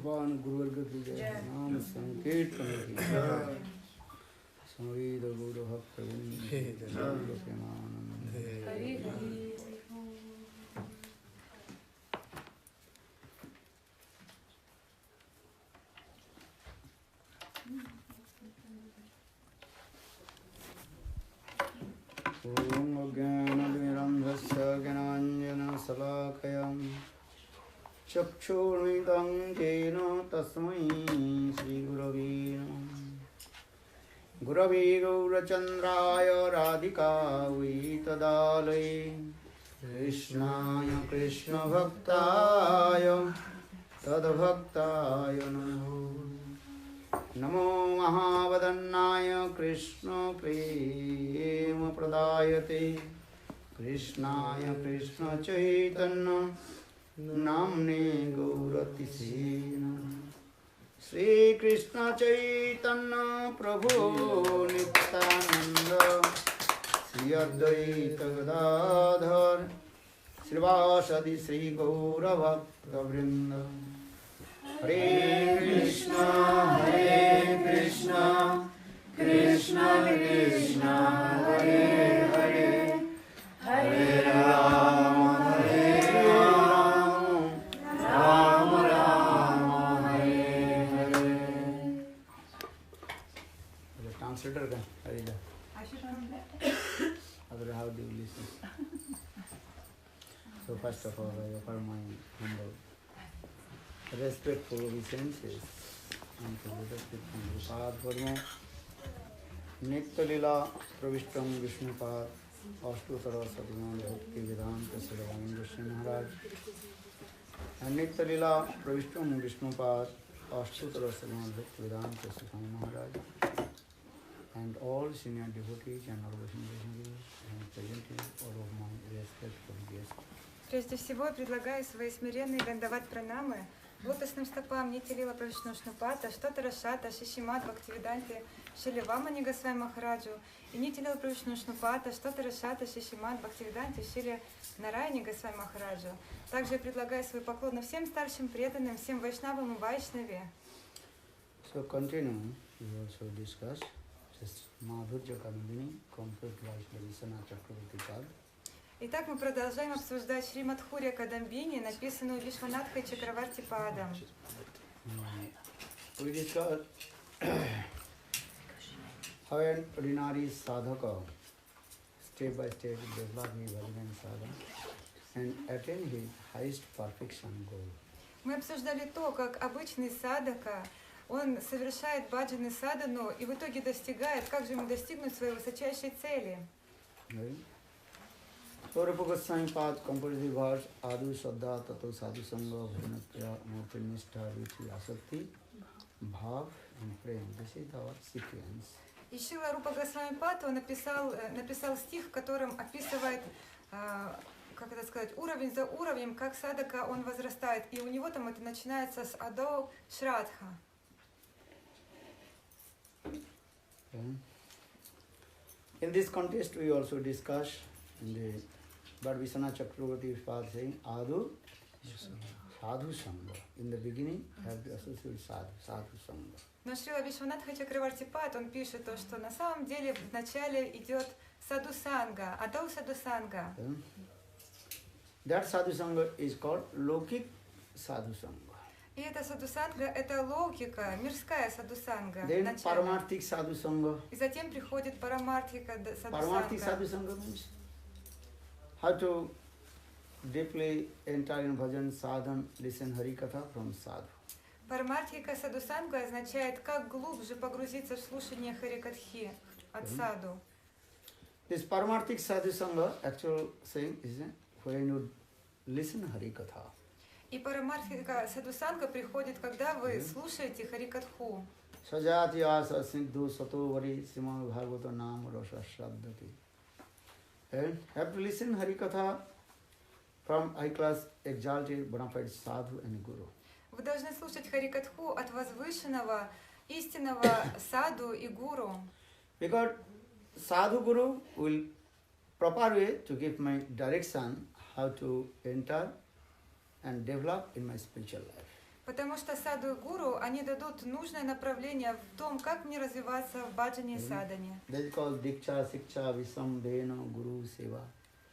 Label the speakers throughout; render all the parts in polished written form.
Speaker 1: कृपान गुरुवर्ग की जय, नाम संकीर्तन की जय, संवेद गौर भक्त प्रेमानंद हरि हरि। ओम अज्ञानतिमिरन्धस्य ज्ञानाञ्जनशलाकया चक्षुर्मिलितं येन तस्मै श्रीगुरवे नमः। गुरवे गौरचन्द्राय राधिकायै तदालये कृष्णाय कृष्णभक्ताय तद्भक्ताय नमो नमो महावदन्नाय कृष्ण प्रेम प्रदायते कृष्णाय कृष्ण चैतन्य नाम्ने गौरतिसे श्री कृष्ण चैतन्य प्रभु नित्यानंद श्री अद्वैत गदाधर श्रीवासदि श्री गौरभक्तवृंद। हरे कृष्णा कृष्णा कृष्णा हरे हरे हरे राम राम राम हरे हरे। ट्रांसलेटर का हरिदा अगर how do you listen? So first of all, I offer my humble respectful obeisances unto the Prabhupada Dharma Nitya Lila Pravishtam Vishnupad Ashtutara Satiman Bhakti Vedanta Siddhavan Vishnu Maharaj and Nitya Lila Pravishtam Vishnupad Ashtutara Satiman Bhakti Vedanta Siddhavan Maharaj and all senior devotees and all Vaishnavas and presenting all of my respectful guests.
Speaker 2: Прежде всего, предлагаю свои смиренные вриндават пранамы лотосным стопам Нитилила Правишнушнупата, Штотара Шата, Шишимат, Бхактивиданте, Шиливамани Госвами Махараджу и Нитилила Правишнушнупата, Штотара Шата, Шишимат, Бхактивиданте, Шили Нарайни Госвами Махараджу. Также я предлагаю свой поклон всем старшим преданным, всем вайшнавам и вайшнаве.
Speaker 1: So continue, we also discuss this Madhurya Kamindini, complete Vaishnava Sana Chakravarti Pad.
Speaker 2: Итак, мы продолжаем обсуждать Шримадхурья Кадамбини, написанную Вишванатхой Чакраварти Падом.
Speaker 1: We discuss how an ordinary sadhaka step by step develop his bhagavan sadhana and attain his highest perfection goal.
Speaker 2: Мы обсуждали то, как обычный садака, он совершает баджаны садану и в итоге достигает, как же ему достигнуть своей высочайшей цели.
Speaker 1: So Rupa Goswami Pad composed the verse Adu Shraddha Tato Sadhu Sangha Bhajanatya Murti Nishtha Ruchi Asakti Bhav and Prem. This is our sequence.
Speaker 2: И Шрила Рупа Госвами Пад, он написал стих, в котором описывает, как это сказать, уровень за уровнем, как садака он возрастает. И у него там это начинается с Адо Шрадха.
Speaker 1: In this context, we also discuss the But Vishwanath Chakravarti Pad saying Adu Sadhu Sangha. In the beginning, have to associate with Sadhu Sangha.
Speaker 2: Но Шрила Вишванатха Чакраварти Пад, он пишет то, что на самом деле вначале идет Саду Санга, Адо Саду Санга.
Speaker 1: That Sadhu Sangha is called Lokik Sadhu Sangha.
Speaker 2: И эта Садусанга, это логика, мирская Садусанга.
Speaker 1: Then Paramarthik Sadhu Sangha.
Speaker 2: И затем приходит Парамартхика Садусанга.
Speaker 1: Paramarthik Sadhu Sangha means how to deeply enter in bhajan, sadhan, listen Hari Katha from sadhu.
Speaker 2: Парамартхика Садусанга означает, как глубже погрузиться в слушание Харикатхи от саду.
Speaker 1: This Paramarthik Sadhu Sangha, actual saying is when you listen Hari Katha.
Speaker 2: И Парамартхика Садусанга приходит, когда вы слушаете Харикатху.
Speaker 1: Sajati asa sindhu sato vari simam bhagavata nam rasa shraddhati. And have to listen Hari Katha from high class exalted bona fide sadhu and guru.
Speaker 2: Вы должны слушать Харикатху от возвышенного, истинного саду и гуру.
Speaker 1: Because sadhu guru will proper way to give my direction how to enter and develop in my spiritual life.
Speaker 2: Потому что саду и гуру, они дадут нужное направление в том, как мне развиваться в баджане и садане.
Speaker 1: That is called Diksha, Siksha, Visambhena, Guru Seva.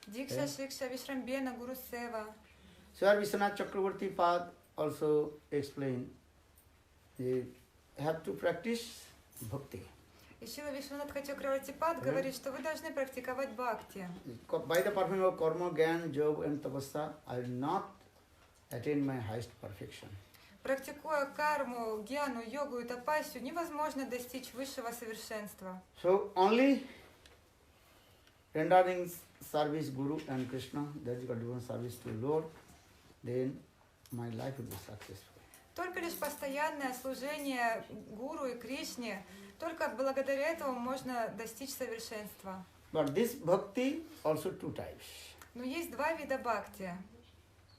Speaker 2: Дикша, Шикша, Вишрамбена, Гуру Сева.
Speaker 1: So our Vishwanath Chakravarti Pad also explained, you have to practice bhakti.
Speaker 2: И Шила Вишванатха Чакравартипад говорит, что вы должны практиковать бхакти.
Speaker 1: By the performing of karma, gyan, job and tapasya, I will not attain my highest perfection.
Speaker 2: Практикуя карму, гьяну, йогу и тапасию, невозможно достичь высшего совершенства.
Speaker 1: So only rendering service Guru and Krishna, that is called service to Lord, then my life will be successful.
Speaker 2: Только лишь постоянное служение Гуру и Кришне, только благодаря этому можно достичь совершенства.
Speaker 1: But this bhakti also two types.
Speaker 2: Но есть два вида бхакти.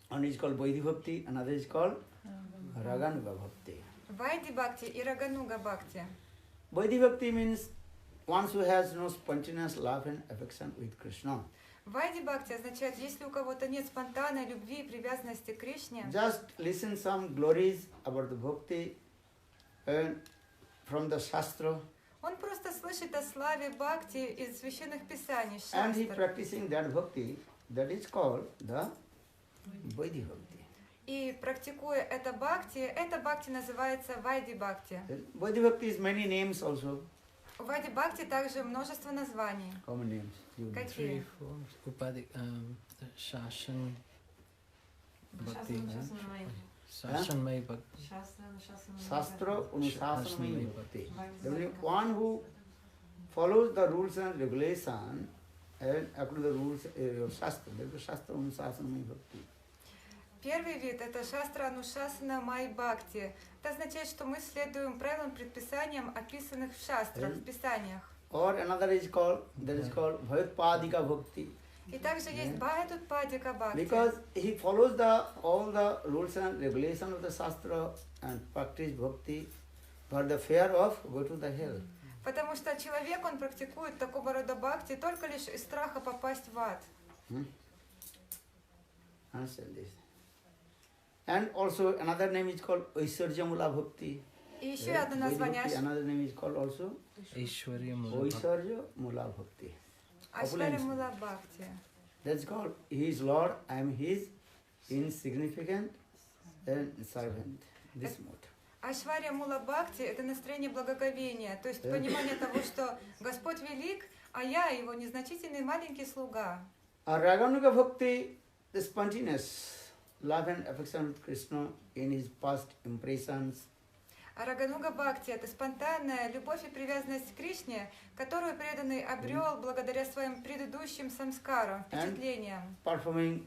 Speaker 1: One is called Vaidhi Bhakti, another is called Raganuga Bhakti.
Speaker 2: Вайди бхакти и Рагануга бхакти.
Speaker 1: Vaidhi Bhakti means one who has no spontaneous love and affection with Krishna.
Speaker 2: Вайди бхакти означает, если у кого-то нет спонтанной любви и привязанности к Кришне,
Speaker 1: Just listen some glories about the bhakti and from the Shastra,
Speaker 2: он просто слышит о славе бхакти из священных писаний,
Speaker 1: and he
Speaker 2: шастр,
Speaker 1: practicing that bhakti, that is called the Vaidhi Bhakti.
Speaker 2: и практикуя это бхакти называется вайди бхакти.
Speaker 1: Vaidhi Bhakti is many names also.
Speaker 2: У вайди бхакти также множество названий.
Speaker 1: How many names? You know.
Speaker 2: Какие?
Speaker 3: 3 forms. Upadi, Shashan Bhakti. Shashan May Bhakti.
Speaker 1: Shastra Anushasanamaya
Speaker 3: Shasanamaya
Speaker 1: Bhakti. That means one who follows the rules and regulation and according to the rules of Shastra. That is Shastra Anushasanamaya Bhakti.
Speaker 2: Первый вид – это шастра анушасана май бхакти. Это означает, что мы следуем правилам, предписаниям, описанных в шастрах, в писаниях.
Speaker 1: Or another is called, that is called Bhayatpadika Bhakti.
Speaker 2: И также есть бхаятутпадика бхакти.
Speaker 1: Because he follows all the rules and regulations of the Shastra and practice Bhakti for the fear of go to the hell.
Speaker 2: Потому что человек, он практикует такого рода бхакти только лишь из страха попасть в ад.
Speaker 1: Understand this. And also another name is called Aishwarjamula Bhakti.
Speaker 2: И еще одно название
Speaker 1: Another name is called also
Speaker 3: Aishwarya Mula Bhakti.
Speaker 1: Aishwarjamula Bhakti.
Speaker 2: Ашваря Мула Бхакти.
Speaker 1: That's called He is Lord, I am His insignificant and servant. This mode.
Speaker 2: Ашваря Мула Бхакти – это настроение благоговения, то есть понимание того, что Господь велик, а я его незначительный маленький слуга.
Speaker 1: A Raganuga Bhakti, the spontaneous love and affection with Krishna in his past impressions.
Speaker 2: А Рагануга Бхакти – это спонтанная любовь и привязанность к Кришне, которую преданный обрел благодаря своим предыдущим самскарам, впечатлениям.
Speaker 1: Performing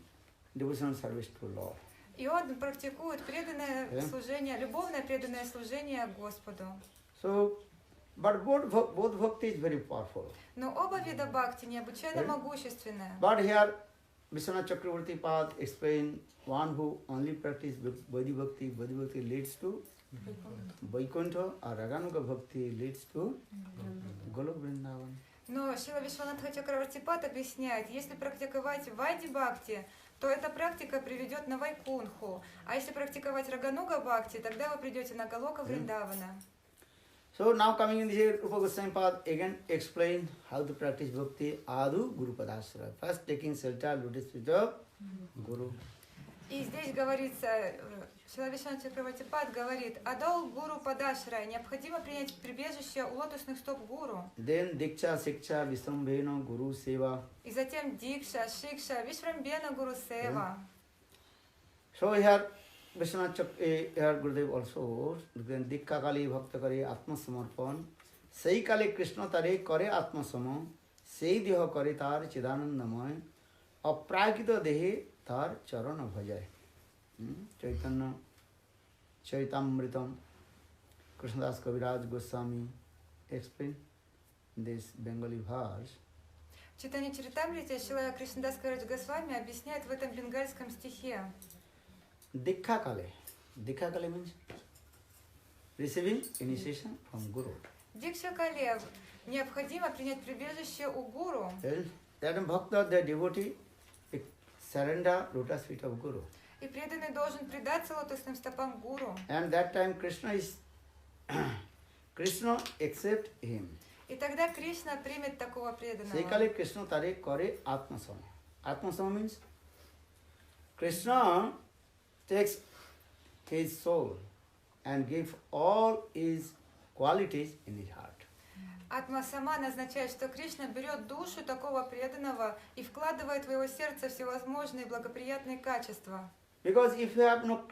Speaker 1: devotional service to Lord.
Speaker 2: И он практикует преданное служение, любовное преданное служение Господу.
Speaker 1: So, but both bhakti is very powerful.
Speaker 2: Но оба вида бхакти необычайно могущественные.
Speaker 1: But here, Vishwanath Chakravarti Pad explained one who only practice Vaidhi Bhakti leads to Vaikuntha, or Raganuga Bhakti leads to Golok Vrindavana.
Speaker 2: Но Шила Вишванатха Чакравартипад объясняет, если практиковать Вайди Бхакти, то эта практика приведет на Вайкунху, а если практиковать Рагануга Бхакти, тогда вы придете на Галока Вриндавана.
Speaker 1: So now coming in here, Rupa Goswami Pad again explain how to practice Bhakti Adu Guru Padasara. First taking shelter, lotus feet of Guru.
Speaker 2: И здесь говорится, Шила Вишванатха Чакравартипад говорит, Адол Гуру Падашра, необходимо принять прибежище у лотосных стоп Гуру.
Speaker 1: Then Diksha, Siksha, Visambhena, Guru Seva.
Speaker 2: И затем Дикша, Шикша, Вишвамбена Гуру Сева.
Speaker 1: So here, Vishwanath here Gurudev also, then Dikka Kali Bhakta Kare Atma Samarpan, Sei Kale Krishna Tare Kare Atma Samo, Sei Deha Kare Tar Chidanandamay, Aprakita Dehe Tar Charana Bhajay. Chaitanya Chaitamritam, Krishnadas Kaviraj Goswami explain this Bengali verse.
Speaker 2: В читании Чаритамрити Шила Кришнадас Кавирадж Госвами объясняет в этом бенгальском стихе.
Speaker 1: Dikha Kale means receiving initiation from Guru.
Speaker 2: Дикша Кале, необходимо принять прибежище у Гуру.
Speaker 1: That bhakta, the devotee, surrender lotus feet of Guru.
Speaker 2: И преданный должен предаться лотосным стопам гуру.
Speaker 1: And that time Krishna accept him.
Speaker 2: И тогда Кришна примет такого преданного.
Speaker 1: Seikale Krishna tare kore atmasama. Atmasama means Krishna takes his soul and gives all his qualities in his heart.
Speaker 2: Атма-саман означает, что Кришна берет душу такого преданного и вкладывает в его сердце всевозможные благоприятные качества.
Speaker 1: Because if you have no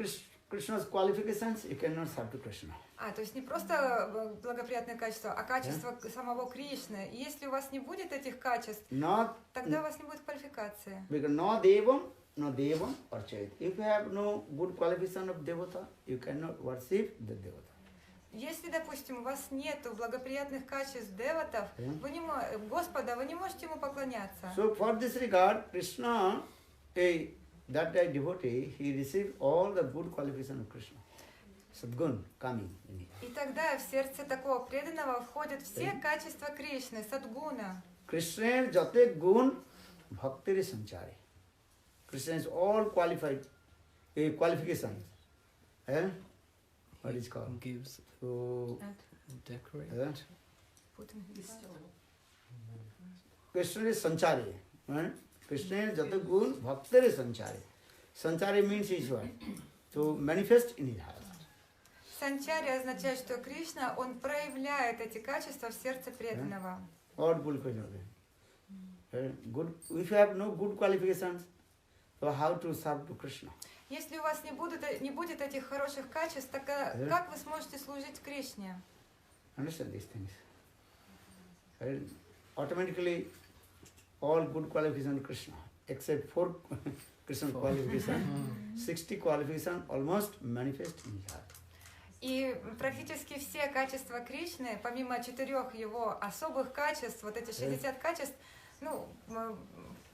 Speaker 1: Krishna's qualifications, you cannot serve to Krishna.
Speaker 2: То есть не просто благоприятные качества, а качества самого Кришны. И если у вас не будет этих качеств, тогда у вас не будет квалификации.
Speaker 1: Because no devam archayat. If you have no good qualification of devata, you cannot worship the devata.
Speaker 2: Если, допустим, у вас нет благоприятных качеств деватов, Господа, вы не можете ему поклоняться.
Speaker 1: So for this regard, Krishna, that devotee, he received all the good qualifications of Krishna. Sadgun coming in it.
Speaker 2: И тогда в сердце такого преданного входят все качества Кришны, садгуна.
Speaker 1: Krishna jate gun bhaktiri sanchari. Krishna is all qualified, qualifications. What is called?
Speaker 3: Gives
Speaker 1: So,
Speaker 3: decorate.
Speaker 1: Krishna is sanchari. Krishna is jate gun bhaktiri sanchari. Sanchari means is what? To manifest in his heart.
Speaker 2: Санчари означает, что Кришна, он проявляет эти качества в сердце преданного.
Speaker 1: What good qualifications? Good. If you have no good qualifications, so how to serve to Krishna?
Speaker 2: Если у вас не будет этих хороших качеств, так как вы сможете служить Кришне?
Speaker 1: Understand these things. Automatically, all good qualifications Krishna, except 4 Krishna qualifications, 60 qualifications almost manifest in his heart.
Speaker 2: И практически все качества Кришны, помимо 4 его особых качеств, вот эти 60 качеств,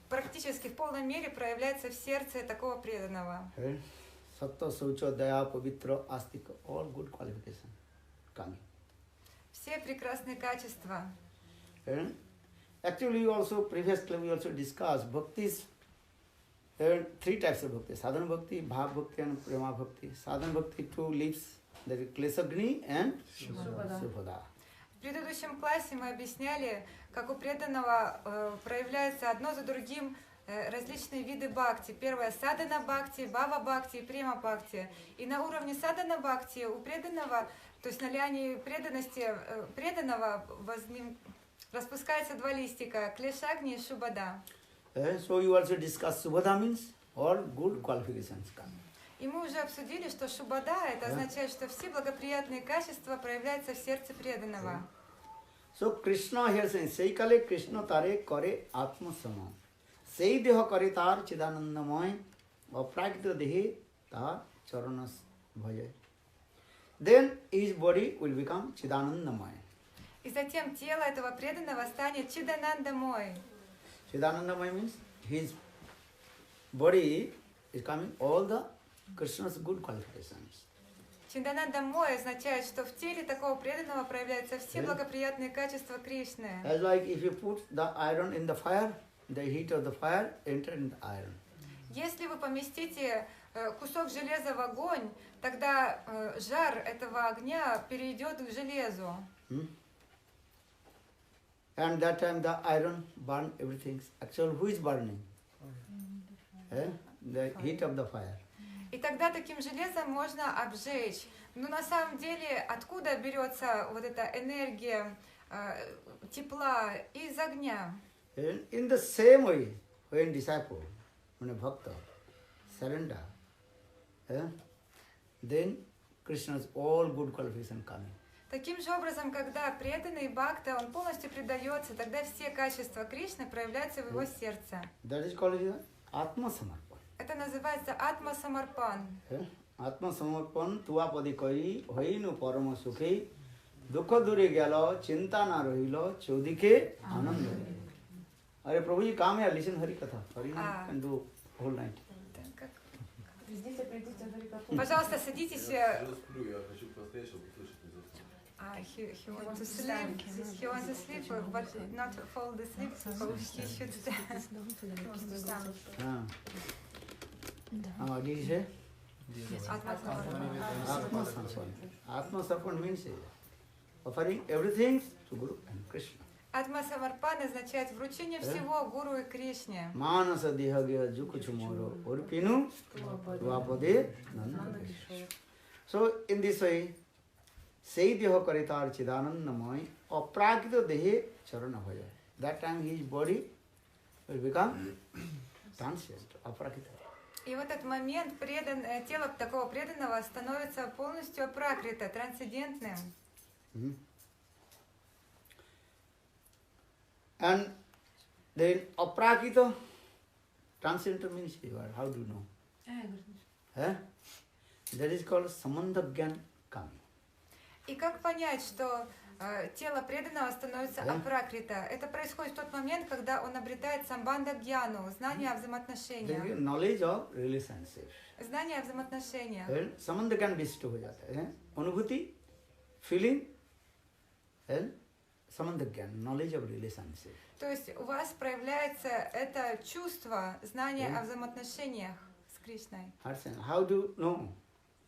Speaker 2: практически в полной мере проявляется в сердце такого преданного.
Speaker 1: Sattva, Saucha, Daya, Pavitra, Astika, all good qualifications coming.
Speaker 2: Все прекрасные качества.
Speaker 1: Actually, previously we also discussed bhaktis. There are 3 types of bhakti: sadhana bhakti, bhav bhakti, and prema bhakti. Sadhana bhakti, 2 leaves, that is klesagni and subhada.
Speaker 2: В предыдущем классе мы объясняли, как у преданного проявляются одно за другим различные виды бхакти. Первое — садана бхакти, бхава бхакти и према бхакти. И на уровне садана бхакти у преданного, то есть на лиане преданности преданного распускается 2 листика — клешагни и шубада.
Speaker 1: So you also discuss subhada means all good qualifications coming.
Speaker 2: И мы уже обсудили, что шубада — это означает, что все благоприятные качества проявляются в сердце преданного.
Speaker 1: So Krishna here saying, Seikale Krishna tare kore atma sama. Sei deha kare tar chidanandamoy aprakita dehe tar charanas bhaja. Then his body will become chidanandamoy.
Speaker 2: И затем тело этого преданного станет чиданандамой.
Speaker 1: Chidanandamoy means his body is coming all the Krishna's good qualifications.
Speaker 2: Чиданандамой означает, что в теле такого преданного проявляются все благоприятные качества Кришны.
Speaker 1: As like if you put the iron in the fire, the heat of the fire enter in the iron.
Speaker 2: Если вы поместите кусок железа в огонь, тогда жар этого огня перейдет к железу.
Speaker 1: And that time the iron burn everything. Actually, who is burning? The heat of the fire.
Speaker 2: И тогда таким железом можно обжечь. Но на самом деле откуда берется вот эта энергия тепла? Из огня.
Speaker 1: In the same way, when disciple, when a bhakta surrender, then Krishna's all good qualifications coming.
Speaker 2: Таким же образом, когда преданный бхакта, он полностью предается, тогда все качества Кришны проявляются в его сердце.
Speaker 1: That is called Atma Samarpan.
Speaker 2: Это называется Атма Самарпан.
Speaker 1: Atma Samarpan, tuapadi koi, hoinu parama sukhe, dukha dure gyalo, chinta na rohilo, chodike ananda. Are Prabhuji, come here, listen Hari Katha. Hari can do whole night.
Speaker 2: Пожалуйста, садитесь. He wants to sleep. He wants to sleep, but not fall asleep, so he should stand.
Speaker 1: Did you say?
Speaker 2: Atma
Speaker 1: Atma Sampan. Atma Sampan means offering everything to Guru and Krishna.
Speaker 2: Атма Самарпан означает вручение всего Гуру и Кришне.
Speaker 1: Manasa Dehagya Jukuchumoro Urpinu Vapade Nanda. So in this way, Sei Deho Karitar Chidanandamai Aprakita Dehe Charanabhaya. That time his body will become transient, aprakita.
Speaker 2: И в этот момент тело такого преданного становится полностью апракрита, трансцендентным.
Speaker 1: And then aprakita, transcendental means how do you know? That is called samandhagyan kami.
Speaker 2: И как понять, что тело преданного становится апракрита? Это происходит в тот момент, когда он обретает самбандха гьяну, знание о взаимоотношениях.
Speaker 1: Knowledge of relationship.
Speaker 2: Знание о взаимоотношениях.
Speaker 1: Samandhagyan visto ho jata hai. Anubhuti, feeling, and samandhagyan, knowledge of relationship.
Speaker 2: То есть у вас проявляется это чувство, знание о взаимоотношениях с Кришной.
Speaker 1: How do you know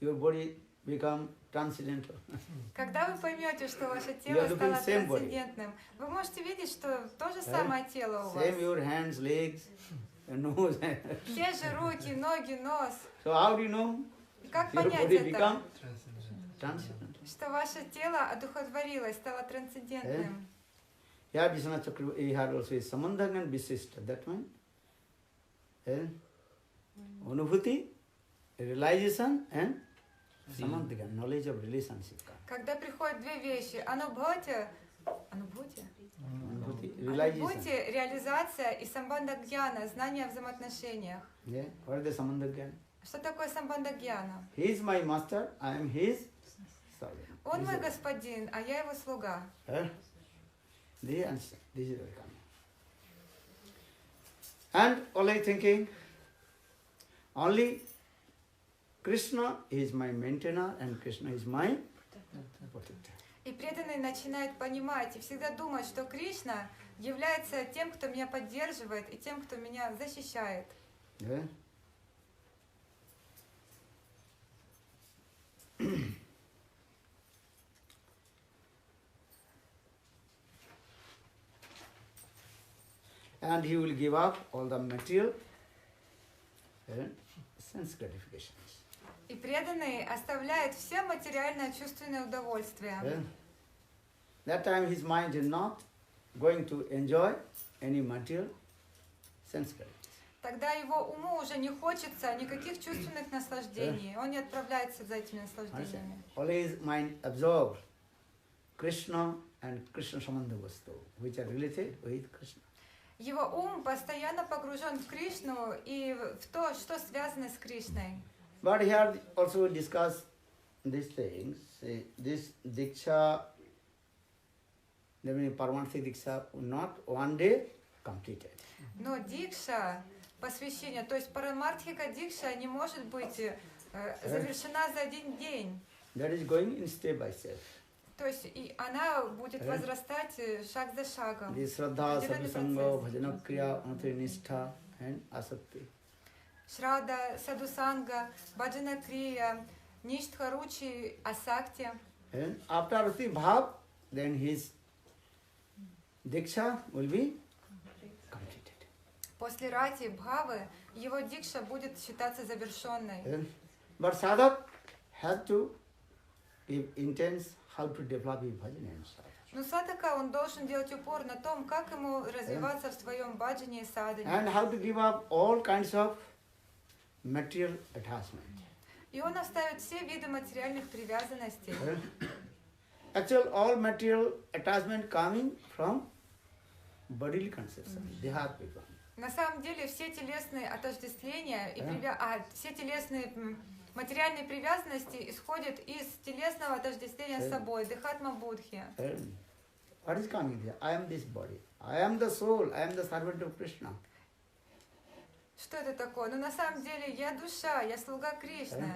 Speaker 1: your body become transcendental?
Speaker 2: Когда вы поймете, что ваше тело стало трансцендентным, вы можете видеть, что то же самое тело у вас.
Speaker 1: Same your hands, legs, nose.
Speaker 2: Те же руки, ноги, нос.
Speaker 1: So how do you know
Speaker 2: Как
Speaker 1: your
Speaker 2: понять
Speaker 1: body
Speaker 2: это?
Speaker 1: become transcendental?
Speaker 2: Что ваше тело одухотворилось, стало трансцендентным.
Speaker 1: Yeah, Vishwanath Chakravarti, he had also samandhagyan visishta. That means anubhuti, realization, and samandhagyan, knowledge of relationship.
Speaker 2: Когда приходят две вещи, анубхути, реализация и самбандха гьяна, знание о взаимоотношениях.
Speaker 1: Yeah, what is the samandhagyan?
Speaker 2: Что такое самбандха гьяна?
Speaker 1: He is my master, I am his servant.
Speaker 2: Он мой господин, а я его слуга.
Speaker 1: This is the coming. And only thinking, only Krishna is my maintainer and Krishna is my protector.
Speaker 2: И преданный начинает понимать и всегда думать, что Кришна является тем, кто меня поддерживает, и тем, кто меня защищает.
Speaker 1: Yeah. And he will give up all the material and sense gratifications.
Speaker 2: И преданный оставляет все материально-чувственные удовольствия.
Speaker 1: That time his mind is not going to enjoy any material sense gratification.
Speaker 2: Тогда его уму уже не хочется никаких чувственных наслаждений. Он не отправляется за этими наслаждениями.
Speaker 1: Always mind absorbed Krishna and Krishna Sambandha Vastu, which are related with Krishna.
Speaker 2: Его ум постоянно погружен в Кришну и в то, что связано с Кришной.
Speaker 1: But here also discuss these things. This Diksha, the Paramatma Diksha, not one day completed.
Speaker 2: Но дикша, посвящение, то есть парамартхика дикша не может быть завершена за один день.
Speaker 1: That is going in step by step.
Speaker 2: То есть и она будет возрастать шаг за шагом.
Speaker 1: The Shraddha, Sadhusanga, Bhajana Kriya, Anatrinistha and Asakti.
Speaker 2: Шрада, Садусанга, Баджана Крия, Ништха Ручи, Асакти.
Speaker 1: And after Rati Bhav, then his Diksha will be completed.
Speaker 2: После Рати Бхавы его дикша будет считаться завершенной.
Speaker 1: But sadhak has to give intense how to develop his bhajan and sadhana.
Speaker 2: Но садака он должен делать упор на том, как ему развиваться в своем баджане и садане.
Speaker 1: And how to give up all kinds of material attachment.
Speaker 2: И он оставит все виды материальных привязанностей.
Speaker 1: Actually, all material attachment coming from bodily conception. Dehat people.
Speaker 2: На самом деле все телесные отождествления и все телесные материальные привязанности исходят из телесного отождествления с собой, дхатма будхи.
Speaker 1: What is coming there? I am this body. I am the soul. I am the servant of Krishna.
Speaker 2: Что это такое? Ну на самом деле я душа, я слуга Кришны.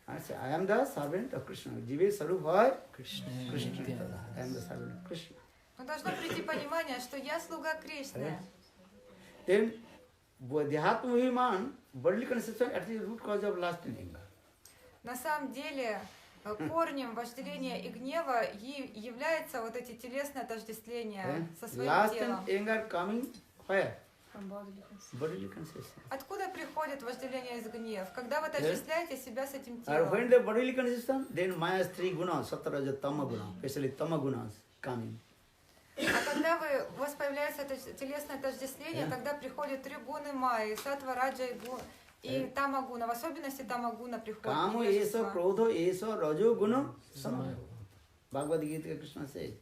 Speaker 1: I say, I am the servant of Krishna. Jive Sarupaya
Speaker 3: Krishna.
Speaker 1: I am the servant of Krishna.
Speaker 2: Но должно прийти понимание, что я слуга Кришны.
Speaker 1: Then, Dehatma Viman, bodily conception at the root cause of lust and anger.
Speaker 2: На самом деле, корнем вожделения и гнева является вот эти телесные отождествления со своим
Speaker 1: Lust
Speaker 2: телом.
Speaker 1: and anger coming where? Bodily conception.
Speaker 2: Откуда приходит вожделение и гнев? Когда вы отождествляете себя с этим
Speaker 1: Or
Speaker 2: телом.
Speaker 1: when the bodily conception, then Maya's three gunas, Sattva, Raja, Tama guna, especially Tama gunas coming.
Speaker 2: А когда у вас появляется это телесное отождествление, тогда приходят три гуны майи, саттва, раджа и тамагуна. В особенности тамагуна приходит.
Speaker 1: Kamo eso, krodho eso, rajo guna, samaya. Bhagavad Gita Krishna says.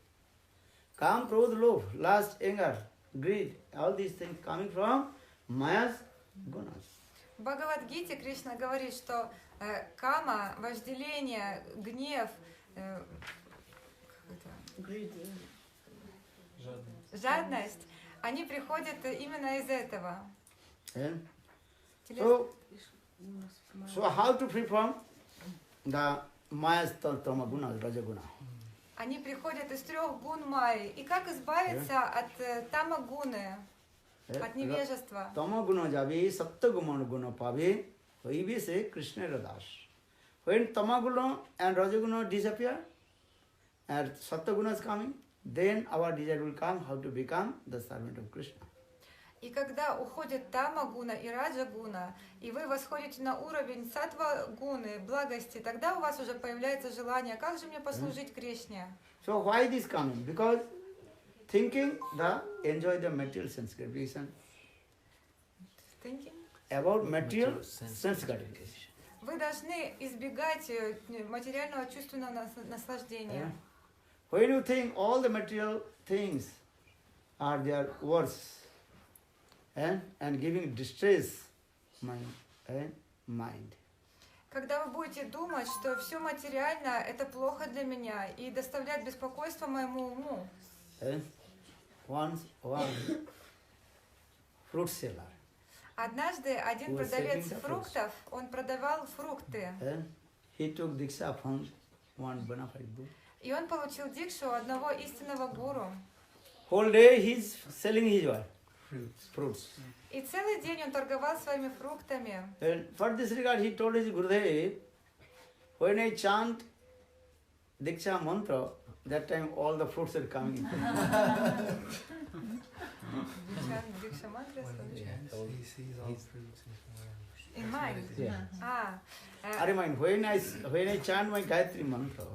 Speaker 1: Kam, krodh, love, lust, anger, greed, all these things coming from Maya's gunas.
Speaker 2: В Бхагавад-гите Кришна говорит, что кама, вожделение, гнев, жадность, они приходят именно из этого.
Speaker 1: So how to free from the Maya's Tama guna, Raja guna?
Speaker 2: Они приходят из трех гун майи. И как избавиться от тамагуны, от невежества?
Speaker 1: Tama guna jabe, Sattva guna pabe, hoibe se Krishna radas. When Tama guna and Raja guna disappear, and Sattva guna is coming, then our desire will come how to become the servant of Krishna.
Speaker 2: И когда уходит тамагуна и раджа-гуна, и вы восходите на уровень саттва-гуны, благости, тогда у вас уже появляется желание, как же мне послужить Кришне?
Speaker 1: So why this coming? Because thinking enjoy the material sense gratification.
Speaker 2: Thinking?
Speaker 1: About material sense gratification.
Speaker 2: Вы должны избегать материального чувственного наслаждения.
Speaker 1: When you think all the material things are their worse, and giving distress mind.
Speaker 2: Когда вы будете думать, что все материально это плохо для меня и доставляет беспокойство моему уму.
Speaker 1: One fruit seller.
Speaker 2: Однажды один продавец фруктов, он продавал фрукты.
Speaker 1: He took diksha from one bona fide Buddha.
Speaker 2: И он получил дикшу одного истинного гуру.
Speaker 1: Whole day he's selling his what? Fruits.
Speaker 2: И целый день он торговал своими фруктами.
Speaker 1: And for this regard, he told his Gurudev, when I chant Diksha mantra, that time all the fruits are coming in.
Speaker 2: Дикша мантра,
Speaker 3: He sees all fruits
Speaker 2: in mind.
Speaker 1: I remind, when I chant my Gayatri mantra,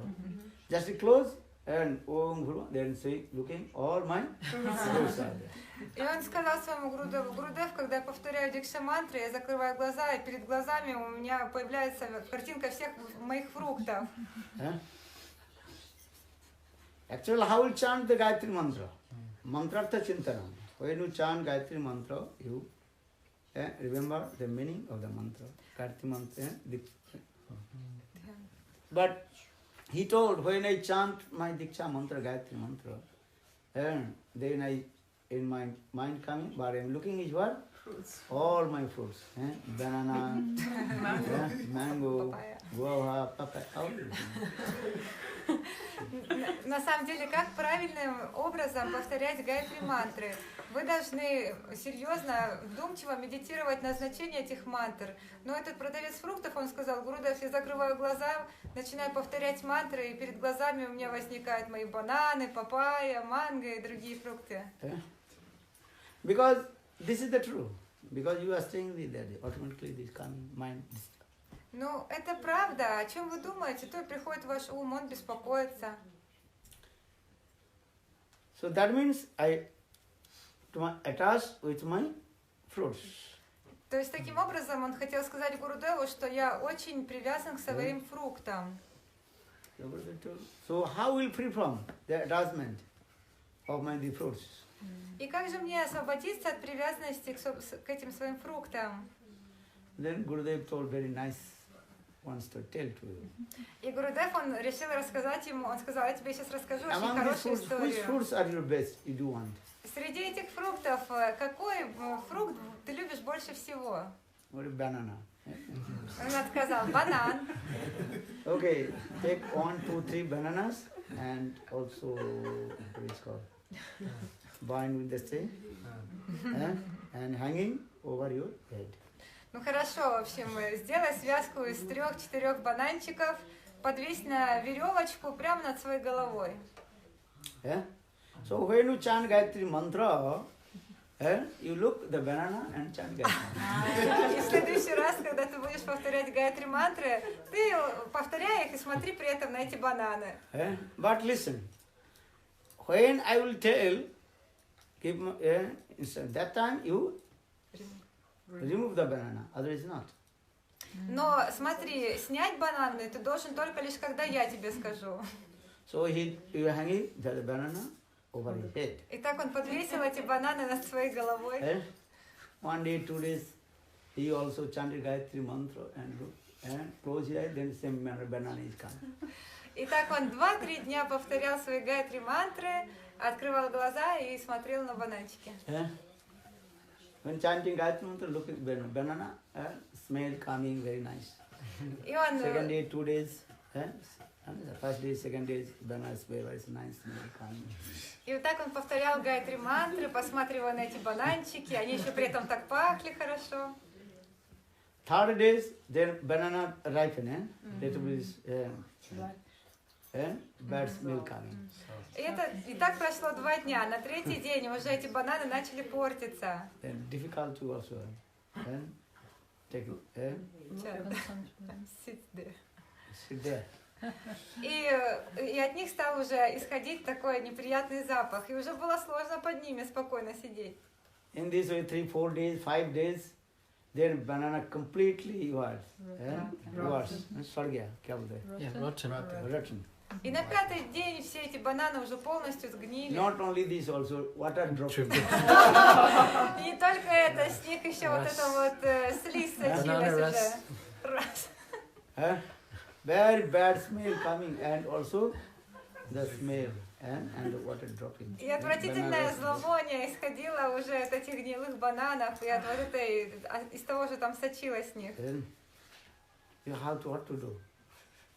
Speaker 1: just close and Om Guru, then see, looking, all my fruits are there.
Speaker 2: И он сказал своему Гурудеву: Гурудев, когда я повторяю дикша мантры, я закрываю глаза, и перед глазами у меня появляется картинка всех моих фруктов.
Speaker 1: Actually, how will chant the Gayatri mantra? Mantrartha chintanam. When you chant Gayatri mantra, you remember the meaning of the mantra. Gayatri mantra. But he told, when I chant my Diksha mantra, Gayatri mantra, and then in my mind coming, but I am looking is what? Fruits. All my fruits. Banana, mango, guava, papaya, all.
Speaker 2: На самом деле, как правильным образом повторять гайатри мантры? Вы должны серьезно, вдумчиво медитировать на значение этих мантр. Но этот продавец фруктов, он сказал: Гурудев, я закрываю глаза, начинаю повторять мантры, и перед глазами у меня возникают мои бананы, папайя, манго и другие фрукты.
Speaker 1: Because this is the truth. Because you are staying with that, automatically this coming mind.
Speaker 2: Ну, это правда. О чем вы думаете, то и приходит в ваш ум, он беспокоится.
Speaker 1: So that means I attach with my fruits.
Speaker 2: То есть таким образом он хотел сказать Гурудеву, что я очень привязан к своим фруктам.
Speaker 1: So how will free from the attachment of my fruits?
Speaker 2: И как же мне освободиться от привязанности к этим своим фруктам?
Speaker 1: Then Gurudev told very nice ones to tell to you.
Speaker 2: И Гурудев, он решил рассказать ему, он сказал: я тебе сейчас расскажу очень
Speaker 1: Among these
Speaker 2: хорошую
Speaker 1: fruits, which
Speaker 2: историю.
Speaker 1: fruits are your best you do want?
Speaker 2: Среди этих фруктов, какой фрукт ты любишь больше всего?
Speaker 1: What is banana?
Speaker 2: Он отказал: банан.
Speaker 1: Okay, take 1, 2, 3 bananas and also what is called bind with the string and hanging over your head.
Speaker 2: Ну хорошо, в общем, сделай связку из 3-4 бананчиков, подвесь на веревочку прямо над своей головой.
Speaker 1: Yeah? So when you chant Gayatri mantra, you look the banana and chant Gayatri.
Speaker 2: И в следующий раз, когда ты будешь повторять Гайатри мантры, ты повторяй их и смотри при этом на эти бананы.
Speaker 1: But listen, when I will tell, that time you remove the banana, otherwise not.
Speaker 2: Но смотри, снять бананы ты должен только лишь когда я тебе скажу.
Speaker 1: So you hanging the banana over his head.
Speaker 2: Итак, он подвесил эти бананы над своей головой.
Speaker 1: One day, 2 days, he also chanted Gayatri mantra and closed his eyes, then same banana is coming.
Speaker 2: Итак, он 2-3 дня повторял свои Гайатри мантры, открывал глаза и смотрел на бананчики.
Speaker 1: When chanting Gayatri mantra, look at banana, smell coming, very nice.
Speaker 2: И он...
Speaker 1: Second day, 2 days, first day, second day, banana smell, very nice smell coming.
Speaker 2: И вот так он повторял Гайатри мантры, посматривая на эти бананчики, они еще при этом так пахли хорошо.
Speaker 1: Third days, then banana ripen, little bit bad smell coming.
Speaker 2: И так прошло 2 дня. На 3-й день уже эти бананы начали портиться.
Speaker 1: Then difficult to also take sit there.
Speaker 2: И от них стал уже исходить такой неприятный запах. И уже было сложно под ними спокойно сидеть.
Speaker 1: In this way, 3-4 days, 5 days, then banana completely was rotten.
Speaker 2: И на 5-й день все эти бананы уже полностью сгнили.
Speaker 1: Not only this, also water dropping.
Speaker 2: И не только это, с них еще вот эта вот слизь сочилась уже.
Speaker 1: Very bad smell coming, and also the smell and the water dropping.
Speaker 2: И отвратительное зловоние исходило уже от этих гнилых бананов, и от вот этой, из того же там сочилось с них.
Speaker 1: You have to what to do?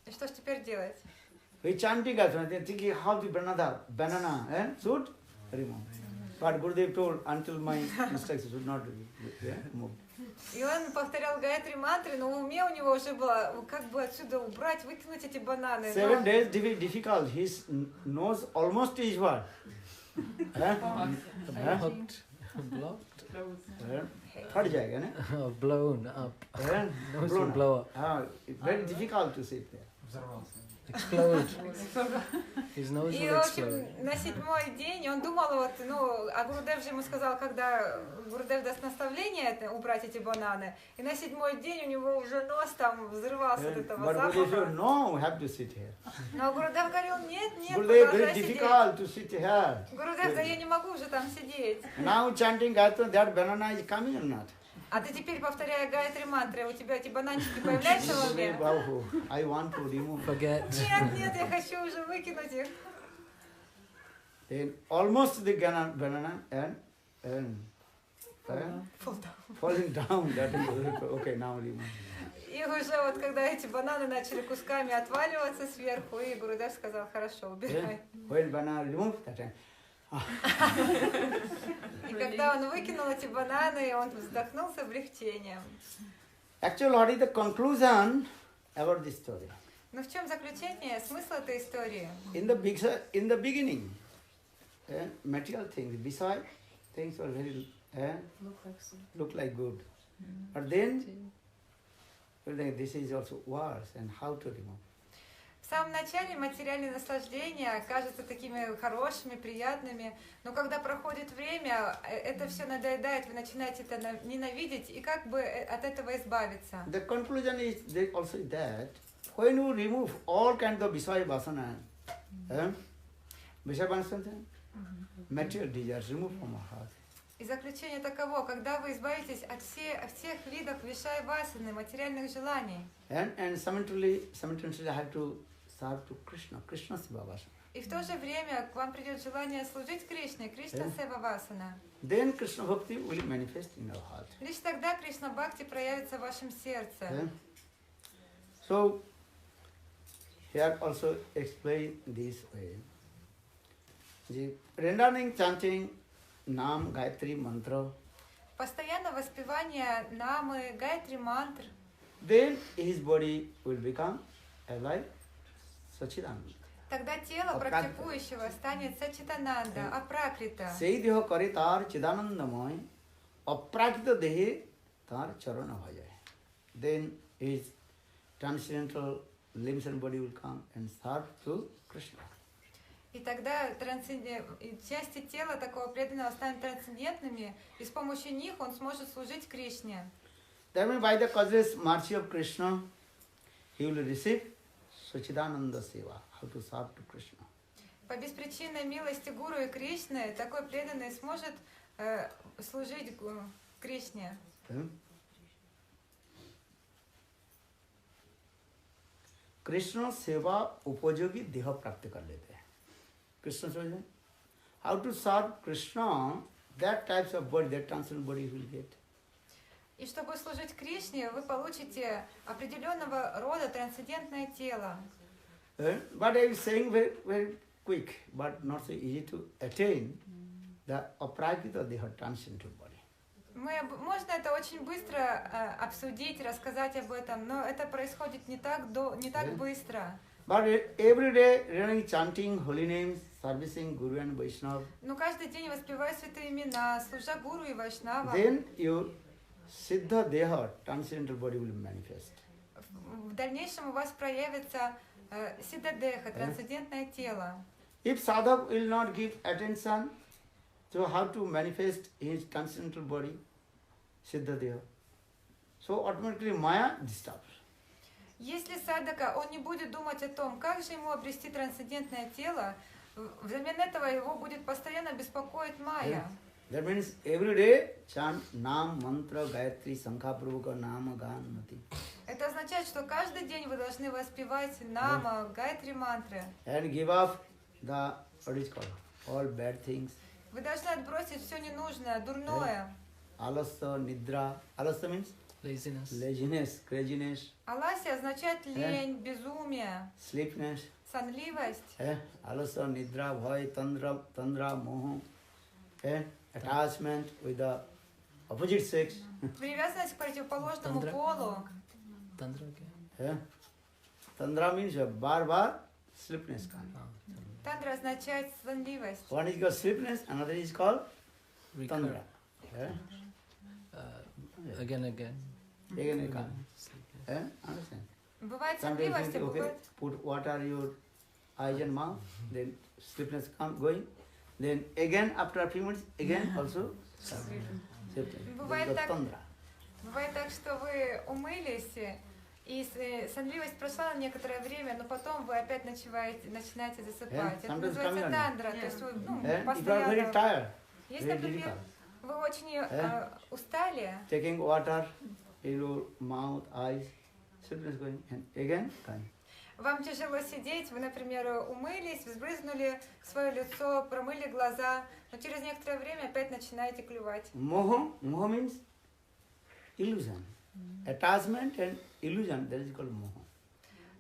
Speaker 2: И что ж теперь делать?
Speaker 1: We chanting as well, they're thinking how the banana should remove. But Gurudev told until my instructions should not move.
Speaker 2: И он повторял Гайатри мантры, но в уме у него уже было, как бы отсюда убрать, выкинуть эти бананы.
Speaker 1: 7 days difficult. His nose almost is what? Hurt जाएगा ना?
Speaker 3: Blown up. Nose will blow up.
Speaker 1: Very difficult to sit there.
Speaker 3: Explode. His nose
Speaker 2: И,
Speaker 3: will
Speaker 2: в общем,
Speaker 3: explode.
Speaker 2: на 7-й день он думал, а Гурудев же ему сказал, когда Гурудев даст наставление убрать эти бананы, и на 7-й день у него уже нос там взрывался от этого запаха.
Speaker 1: No, have to sit here.
Speaker 2: Но Гурудев говорил, нет,
Speaker 1: Gurudev,
Speaker 2: продолжай
Speaker 1: very
Speaker 2: сидеть.
Speaker 1: difficult to sit here.
Speaker 2: Гурудев, да я не могу уже там сидеть.
Speaker 1: Now chanting Gayatri, that banana is coming or not?
Speaker 2: А ты теперь, повторяя Гайатри мантры, у тебя эти бананчики появляются в уме?
Speaker 1: I want to remove.
Speaker 3: Forget.
Speaker 2: Нет, я хочу уже выкинуть их.
Speaker 1: Then almost the banana and falling down. That is okay. Now remove.
Speaker 2: И уже вот когда эти бананы начали кусками отваливаться сверху, и Гурудев сказал, хорошо, убирай.
Speaker 1: When banana remove that time.
Speaker 2: И когда он выкинул эти бананы, он вздохнул с облегчением.
Speaker 1: Actually, what is the conclusion about this story?
Speaker 2: Но в чем заключение, смысл этой истории?
Speaker 1: In the beginning, material things, beside things were very look like good, but then this is also worse, and how to remove?
Speaker 2: В самом начале материальные наслаждения кажутся такими хорошими, приятными, но когда проходит время, это все надоедает, вы начинаете это ненавидеть, и как бы от этого избавиться?
Speaker 1: The conclusion is also that when you remove all kinds of Visaya Vasana, material desires, remove from our heart.
Speaker 2: И заключение таково, когда вы избавитесь от всех видов вишая васаны, материальных желаний.
Speaker 1: And simultaneously have to serve to Krishna, Krishna Seva Vasana.
Speaker 2: И в то же время к вам придет желание служить Кришне, Кришна Сева Васана.
Speaker 1: Then Krishna Bhakti will manifest in our heart.
Speaker 2: Лишь тогда Кришна Бхакти проявится в вашем сердце.
Speaker 1: So, here also explain this way. The rendering chanting Nam Gayatri mantra.
Speaker 2: Постоянно воспевание намы, гайатри мантр.
Speaker 1: then his body will become alive, Sachidananda.
Speaker 2: Тогда тело практикующего станет Сачитананда, Апракрита.
Speaker 1: সেই দেহ করে তার চিদানন্দময় অপ্রাকৃত দেহে তার চরণ ভজায়. Then his transcendental limbs and body will come and serve to Krishna.
Speaker 2: И тогда части тела такого преданного станут трансцендентными, и с помощью них он сможет служить Кришне.
Speaker 1: That means by the causeless mercy of Krishna, he will receive Sachidananda Seva, how to serve to Krishna.
Speaker 2: По беспричинной милости Гуру и Кришны такой преданный сможет служить Кришне.
Speaker 1: Krishna Seva upajogi deha prapti kar lete hai. Krishna says, how to serve Krishna, that types of body, that transcendental body will get.
Speaker 2: И чтобы служить Кришне, вы получите определенного рода трансцендентное тело.
Speaker 1: But I am saying very, very quick, but not so easy to attain the aprakita deha transcendental body.
Speaker 2: Можно это очень быстро обсудить, рассказать об этом, но это происходит не так быстро.
Speaker 1: But every day running, chanting holy names, servicing Guru and Vaishnava.
Speaker 2: Но каждый день воспевая святые имена, служа Гуру и Вайшнава.
Speaker 1: Then your Siddha Deha, transcendental body will manifest.
Speaker 2: В дальнейшем у вас проявится Сиддадеха, трансцендентное тело.
Speaker 1: If sadhak will not give attention to how to manifest his transcendental body, Siddha Deha, so automatically Maya disturbs.
Speaker 2: Если садака, он не будет думать о том, как же ему обрести трансцендентное тело, взамен этого его будет постоянно беспокоить майя.
Speaker 1: That means every day chant Nam, Mantra, Gayatri, Sankha Prabhuka, Nama, Gan, Mati.
Speaker 2: Это означает, что каждый день вы должны воспевать Нама, Гайатри мантры.
Speaker 1: And give up the, what is called, all bad things.
Speaker 2: Вы должны отбросить все ненужное, дурное.
Speaker 1: Alasa, Nidra. Alasa means? Laziness, craziness.
Speaker 2: Аласия означает лень, безумие,
Speaker 1: Sleepiness.
Speaker 2: сонливость.
Speaker 1: Alasa, Nidra, Bhai, Tandra, Moha. Attachment with the opposite sex.
Speaker 2: Привязанность к противоположному полу.
Speaker 1: Tandra means bar sleepiness.
Speaker 2: Тандра означает сонливость.
Speaker 1: One is called sleepiness, another is called Tandra.
Speaker 3: Again.
Speaker 1: Understand?
Speaker 2: Бывает
Speaker 1: Sometimes
Speaker 2: сонливость, а
Speaker 1: you
Speaker 2: бывает...
Speaker 1: put water in your eyes and mouth, then sleepiness going. Then again, after a few minutes, again also sleepiness.
Speaker 2: Бывает так,
Speaker 1: Tandra.
Speaker 2: бывает так, что вы умылись, и сонливость прошла на некоторое время, но потом вы опять начинаете засыпать. Это называется тандра, то есть вы постоянно... Если, например, вы очень устали,
Speaker 1: taking water in your mouth, eyes, sleepiness going, and again coming.
Speaker 2: вам тяжело сидеть, вы, например, умылись, взбрызнули свое лицо, промыли глаза, но через некоторое время опять начинаете клевать.
Speaker 1: Moha means illusion. Attachment and illusion, that is called moha.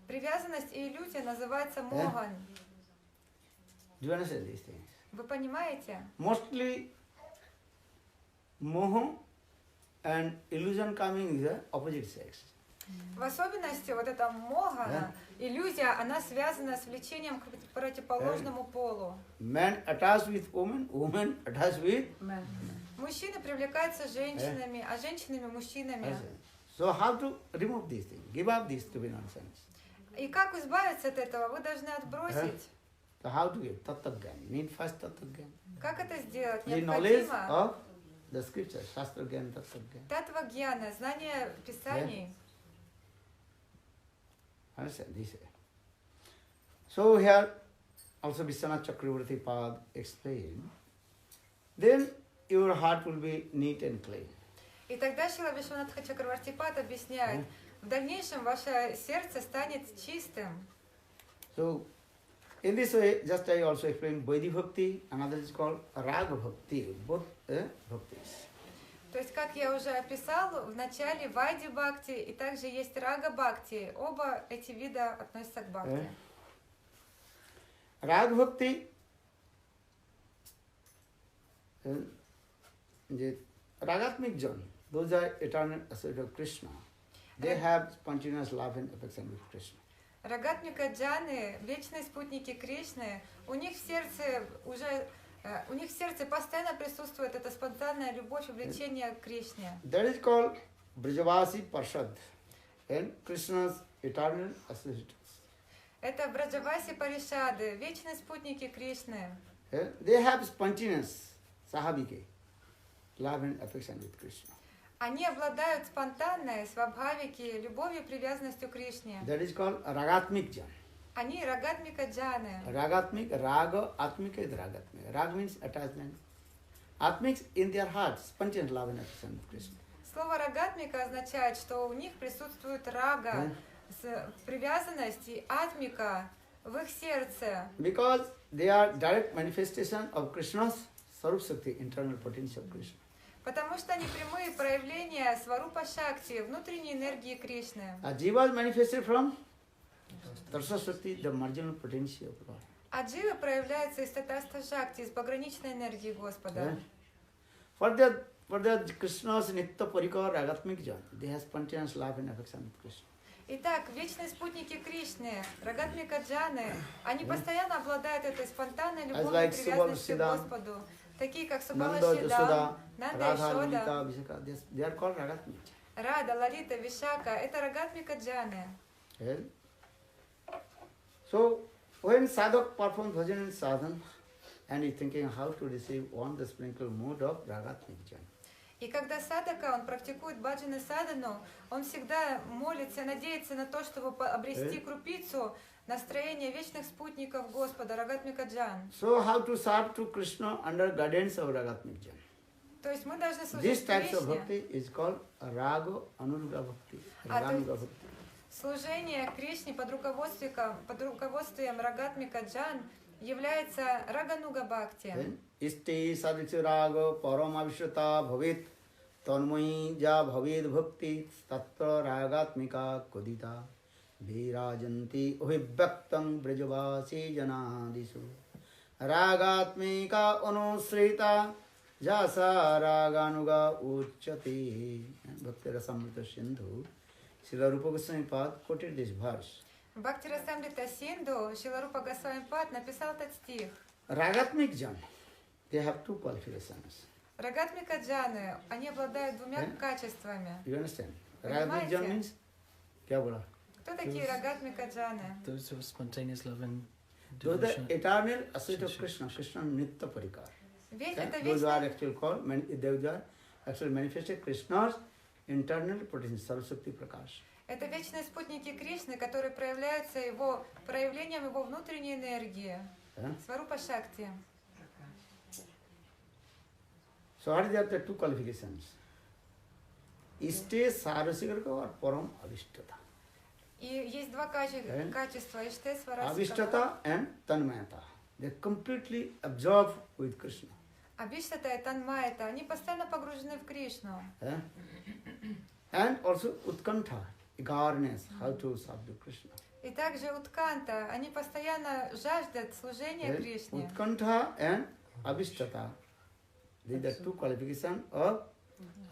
Speaker 2: Привязанность и иллюзия называется мохан.
Speaker 1: Do you understand these things?
Speaker 2: Вы понимаете?
Speaker 1: Mostly moha and illusion coming is the opposite sex.
Speaker 2: В особенности вот эта моха, иллюзия, она связана с влечением к противоположному полу.
Speaker 1: Man attached with woman, woman attached with
Speaker 2: men. Мужчины привлекаются женщинами, а женщинами мужчинами.
Speaker 1: So how to remove these things? Give up this stupid nonsense.
Speaker 2: И как избавиться от этого? Вы должны отбросить.
Speaker 1: So how to give? Tattva-gyan. Need first tattva-gyan.
Speaker 2: Как это сделать?
Speaker 1: The knowledge of the scriptures, Shastra-gyan, Tattva-gyan.
Speaker 2: Татва-гьяна, знание Писаний.
Speaker 1: Understand this? So here also Vishwanath Chakravarti Pad explained, then your heart will be neat and clean.
Speaker 2: И тогда Шрила Вишванатха Чакравартипад объясняет, в дальнейшем ваше сердце станет чистым.
Speaker 1: So in this way, just I also explained Vaidhi Bhakti, another is called Raga Bhakti, both bhaktis.
Speaker 2: То есть, как я уже описал, в начале Вайди Бхакти и также есть Рага Бхакти. Оба эти вида относятся к Бхакти.
Speaker 1: Rag Bhakti, Ragatmic Jan, those are eternal associates of Krishna. They have spontaneous love and affection with Krishna.
Speaker 2: Рагатмика джаны, вечные спутники Кришны, у них в сердце постоянно присутствует эта спонтанная любовь и влечение к Кришне.
Speaker 1: That is called Brijavasi Parshad and Krishna's eternal associates.
Speaker 2: Это Браджаваси Паришады, вечные спутники Кришны.
Speaker 1: They have spontaneous sahabike, love and affection with Krishna.
Speaker 2: Они обладают спонтанной, свабхавики, любовью и привязанностью к Кришне.
Speaker 1: That is called Ragatmic Jan.
Speaker 2: Они рагатмика джаны.
Speaker 1: Ragatmic, Raga, Atmika is Ragatmic. Rag means attachment. Atmics in their hearts, spontaneous love and affection with Krishna.
Speaker 2: Слово рагатмика означает, что у них присутствует рага, привязанность и атмика в их сердце.
Speaker 1: Because they are direct manifestation of Krishna's Sarup Shakti, internal potential of Krishna.
Speaker 2: Потому что они прямые проявления сварупа шакти, внутренней энергии Кришны.
Speaker 1: A jiva is manifested from Tarsa Shakti, the marginal potential of Lord.
Speaker 2: А джива проявляется из татаста шакти, из пограничной энергии Господа.
Speaker 1: For the Krishna's Nitya Parikar Ragatmic Jan, they have spontaneous love and affection with Krishna.
Speaker 2: Итак, вечные спутники Кришны, рагатмика джаны, они постоянно обладают этой спонтанной любовью и привязанностью к Господу. Такие как Субала Шида, Нанда и Шода,
Speaker 1: they are called Ragatmic.
Speaker 2: Рада, Лалита, Вишака – это рагатмика джаны.
Speaker 1: So, when sadhak performs bhajan and sadhana, and is thinking how to receive on the sprinkle mood of Ragatmic Jan.
Speaker 2: И когда садака, он практикует баджан и садану, он всегда молится, надеется на то, чтобы обрести крупицу настроения вечных спутников Господа, Рагатмика Джан.
Speaker 1: So how to serve to Krishna under guidance of Ragatmic Jan.
Speaker 2: То есть мы должны служить
Speaker 1: This type of
Speaker 2: Кришне.
Speaker 1: bhakti is called Raga Anuruga Bhakti. Raganuga Bhakti.
Speaker 2: Служение Кришне под руководством Рагатмика Джан является Рагануга Бхакти.
Speaker 1: Isti sadhikya raga paramavishata bhavit tanmai ja bhavid bhakti tatra ragatmika kodita virajanti ohibhaktam brajavasi janadisu ragatmika anusrita jasa raganuga uchati. Bhakti Rasamrita Sindhu, Srila Rupa Goswami Pad quoted this verse.
Speaker 2: Бхакти Расамрита Синду, Шиларупа Госвами Пад написал этот стих.
Speaker 1: Ragatmic Jan, they have two qualifications.
Speaker 2: Рагатмика Джаны, они обладают двумя качествами.
Speaker 1: You understand? Ragatmic Jan means, क्या बोला?
Speaker 2: Кто такие Рагатмика Джаны?
Speaker 3: Those who have spontaneous love and
Speaker 1: Those are
Speaker 3: devotion.
Speaker 1: the eternal associate of Krishna, Krishna Nitya Parikar.
Speaker 2: Это
Speaker 1: Those are
Speaker 2: вечные,
Speaker 1: actually called, those are actually manifested Krishna's internal potential, Saraswati Prakash.
Speaker 2: это вечные спутники Кришны, которые проявляются его проявлением его внутренней энергии. Сварупа Шакти.
Speaker 1: So what are the two qualifications? Iste Sarasikarka or Param Avishtata.
Speaker 2: И есть два качества. Иште Сварасика.
Speaker 1: Avishtata and Tanmayata. They are completely absorbed with Krishna.
Speaker 2: Абиштата и Танмайта, они постоянно погружены в Кришну.
Speaker 1: And also Utkantha, eagerness, how to serve the Krishna.
Speaker 2: И также Утканта, они постоянно жаждут служения Кришне.
Speaker 1: Utkantha and Avishtata. These are two qualifications of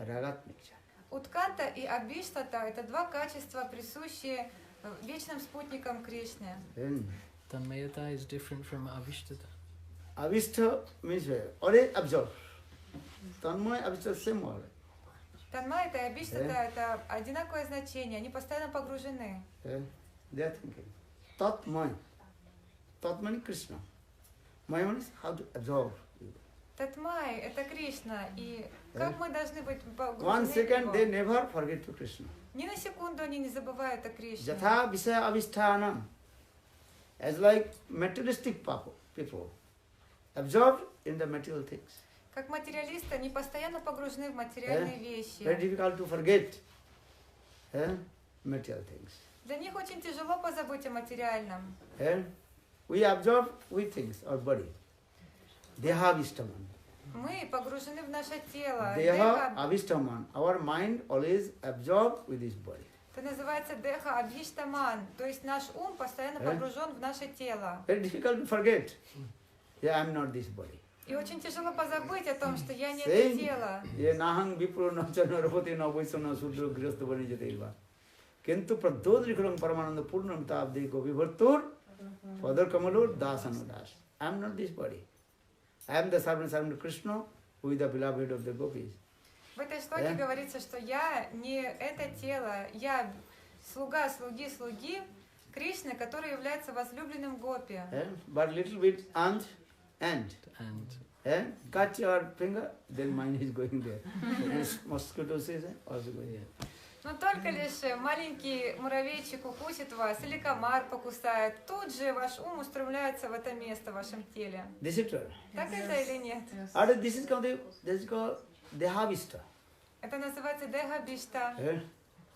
Speaker 1: Ragatmic Jan.
Speaker 2: Утканта и Абиштата – это два качества, присущие вечным спутникам Кришне.
Speaker 3: Tanmayata is different from Avishtata.
Speaker 1: Avishta means already absorbed. Tanmay, Avishta, same word.
Speaker 2: Танмайта и Абиштата – это одинаковое значение, они постоянно погружены.
Speaker 1: They are thinking. Tatmay. Tatmay is Krishna. Maya means how to absorb.
Speaker 2: Татмай – это Кришна, и как мы должны быть погружены
Speaker 1: One
Speaker 2: в
Speaker 1: second
Speaker 2: него?
Speaker 1: they never forget to Krishna.
Speaker 2: Ни на секунду они не забывают о Кришне.
Speaker 1: Jatha Visaya Avishthana. As like materialistic people. Absorbed in the material things.
Speaker 2: Как материалисты, они постоянно погружены в материальные вещи.
Speaker 1: Very difficult to forget material things.
Speaker 2: Для них очень тяжело позабыть о материальном.
Speaker 1: We absorb with things, our body. Deha Avishtaman.
Speaker 2: Мы погружены в наше тело.
Speaker 1: Deha Avishtaman. Our mind always absorbed with this body.
Speaker 2: Это называется деха абхиштаман, то есть наш ум постоянно погружен в наше тело.
Speaker 1: Very difficult to forget. Yeah, I'm not this body.
Speaker 2: И очень тяжело позабыть о том, что я не это
Speaker 1: Saying,
Speaker 2: тело.
Speaker 1: ye nahang vipro na chanarapati na vaisana sudra grihastha bani jateva. Kintu pradodrikaram paramananda purnam tabde gopi bhartur padar kamalur dasanu das. I am not this body. I am the servant of Krishna, who is the beloved of the gopis.
Speaker 2: В этой шлоке говорится, что я не это тело, я слуга слуги Кришны, который является возлюбленным гопи.
Speaker 1: But little bit and cut your finger, then mine is going there. Mosquito says also going there.
Speaker 2: Но только лишь маленький муравейчик укусит вас или комар покусает, тут же ваш ум устремляется в это место в вашем теле.
Speaker 1: This is true.
Speaker 2: Так это или нет?
Speaker 1: This is called Dehavishta.
Speaker 2: Это называется дехабишта.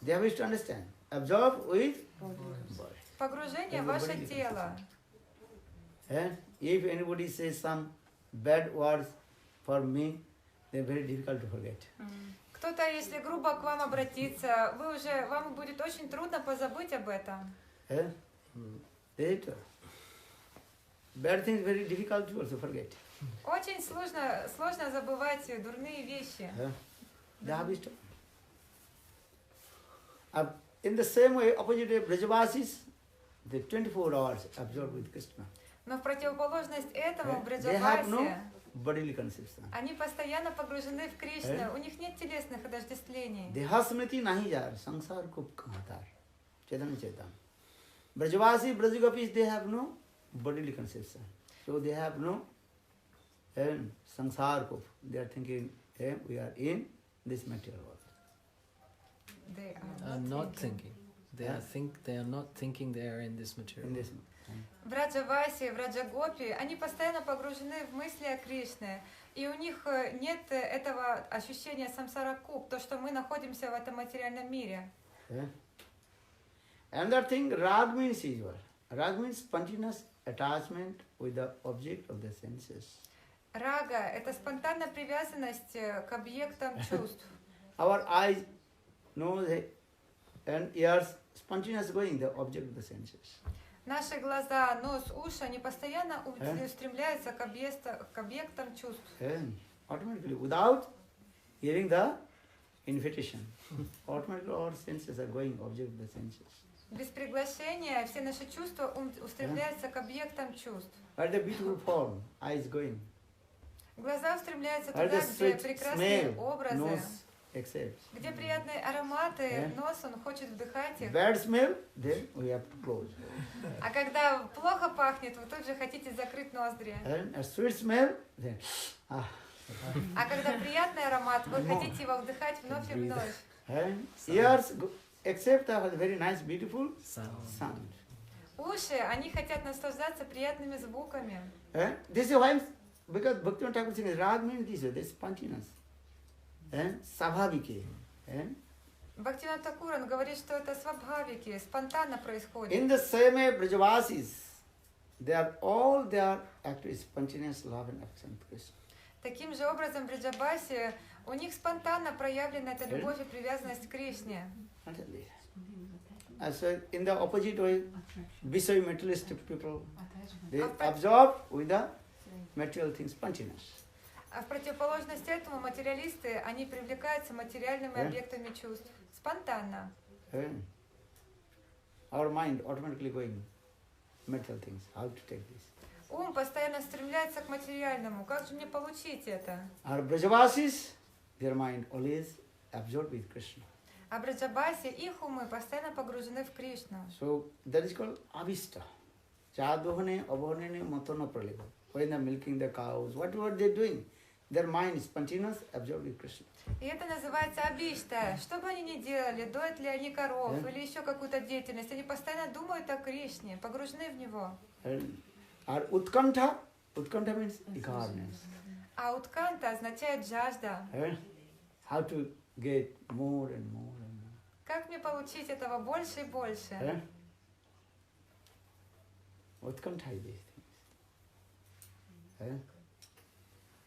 Speaker 1: Dehavishta understand. Absorb with body.
Speaker 2: Погружение в ваше тело.
Speaker 1: If anybody says some bad words for me, they're very difficult to forget.
Speaker 2: Кто-то, если грубо к вам обратится, вам будет очень трудно позабыть об этом.
Speaker 1: Bad things very difficult to also forget.
Speaker 2: Очень сложно забывать дурные вещи.
Speaker 1: In the same way, opposite way, Brajavasis, the 24 hours absorbed with Krishna.
Speaker 2: Но в противоположность этому, в
Speaker 1: They have no
Speaker 2: Браджавасе,
Speaker 1: bodily conception.
Speaker 2: они постоянно погружены в Кришну, у них нет телесных отождествлений.
Speaker 1: Dehasmriti nahi jar, sansar kup kamatar. Chaitanya Chaitam. Brajavasi, Brajagopis, they have no bodily conception. So they have no sansar kup. They are thinking, we are in this material world.
Speaker 2: They
Speaker 3: Are not thinking. They are not thinking they are in this material.
Speaker 1: In this.
Speaker 2: В Раджавасе, в Раджагопи, они постоянно погружены в мысли о Кришне, и у них нет этого ощущения самсара куб, то, что мы находимся в этом материальном мире.
Speaker 1: Another thing, rag means usual. Rag means spontaneous attachment with the object of the senses.
Speaker 2: Рага – это спонтанная привязанность к объектам чувств.
Speaker 1: Our eyes, nose, and ears, spontaneous going, the object of the senses.
Speaker 2: Наши глаза, нос, уши, они постоянно устремляются к объектам чувств.
Speaker 1: Automatically, without hearing the invitation, automatically our senses are going, object of the senses.
Speaker 2: Без приглашения все наши чувства устремляются к объектам чувств.
Speaker 1: Where the beautiful form, eyes going.
Speaker 2: Глаза устремляются
Speaker 1: Where
Speaker 2: туда,
Speaker 1: the
Speaker 2: где
Speaker 1: sweet
Speaker 2: прекрасные
Speaker 1: smell,
Speaker 2: образы,
Speaker 1: nose accepts.
Speaker 2: где приятные ароматы, нос, он хочет вдыхать их.
Speaker 1: Bad smell, then we have to close.
Speaker 2: А когда плохо пахнет, вы тут же хотите закрыть ноздри.
Speaker 1: And a sweet smell, then
Speaker 2: А когда приятный аромат, вы хотите его вдыхать вновь и вновь.
Speaker 1: And ears accept a very nice, beautiful sound.
Speaker 2: Уши, они хотят наслаждаться приятными звуками.
Speaker 1: This is why, because Bhaktivinoda Thakur says, rag means this spontaneous. Savhavike.
Speaker 2: Бхактивинода Такур, он говорит, что это свабхавики, спонтанно происходит.
Speaker 1: In the same way, Brajavasis, they are actually spontaneous love and affection to Krishna.
Speaker 2: Таким же образом в Браджабасе у них спонтанно проявлена эта любовь и привязанность к Кришне.
Speaker 1: So in the opposite way, Visaya materialistic people, they absorb with the material things spontaneous.
Speaker 2: А в противоположность этому материалисты, они привлекаются материальными объектами чувств. Спонтанно.
Speaker 1: Our mind automatically going material things. How to take this?
Speaker 2: Ум постоянно стремляется к материальному. Как же мне получить это?
Speaker 1: Our Brajavasis, their mind always absorbed with Krishna.
Speaker 2: А Браджабасе их умы постоянно погружены в Кришну.
Speaker 1: So that is called avishta. Chadohane, abhane, matona praleva. When they're milking the cows, whatever they're doing, their mind is spontaneous, absorbed with Krishna.
Speaker 2: И это называется абишта. Что бы они ни делали, доят ли они коров или еще какую-то деятельность, они постоянно думают о Кришне, погружены в него.
Speaker 1: Our utkantha means eagerness.
Speaker 2: А утканта означает жажда.
Speaker 1: How to get more and more and more.
Speaker 2: Как мне получить этого больше и больше?
Speaker 1: Utkantha is these things.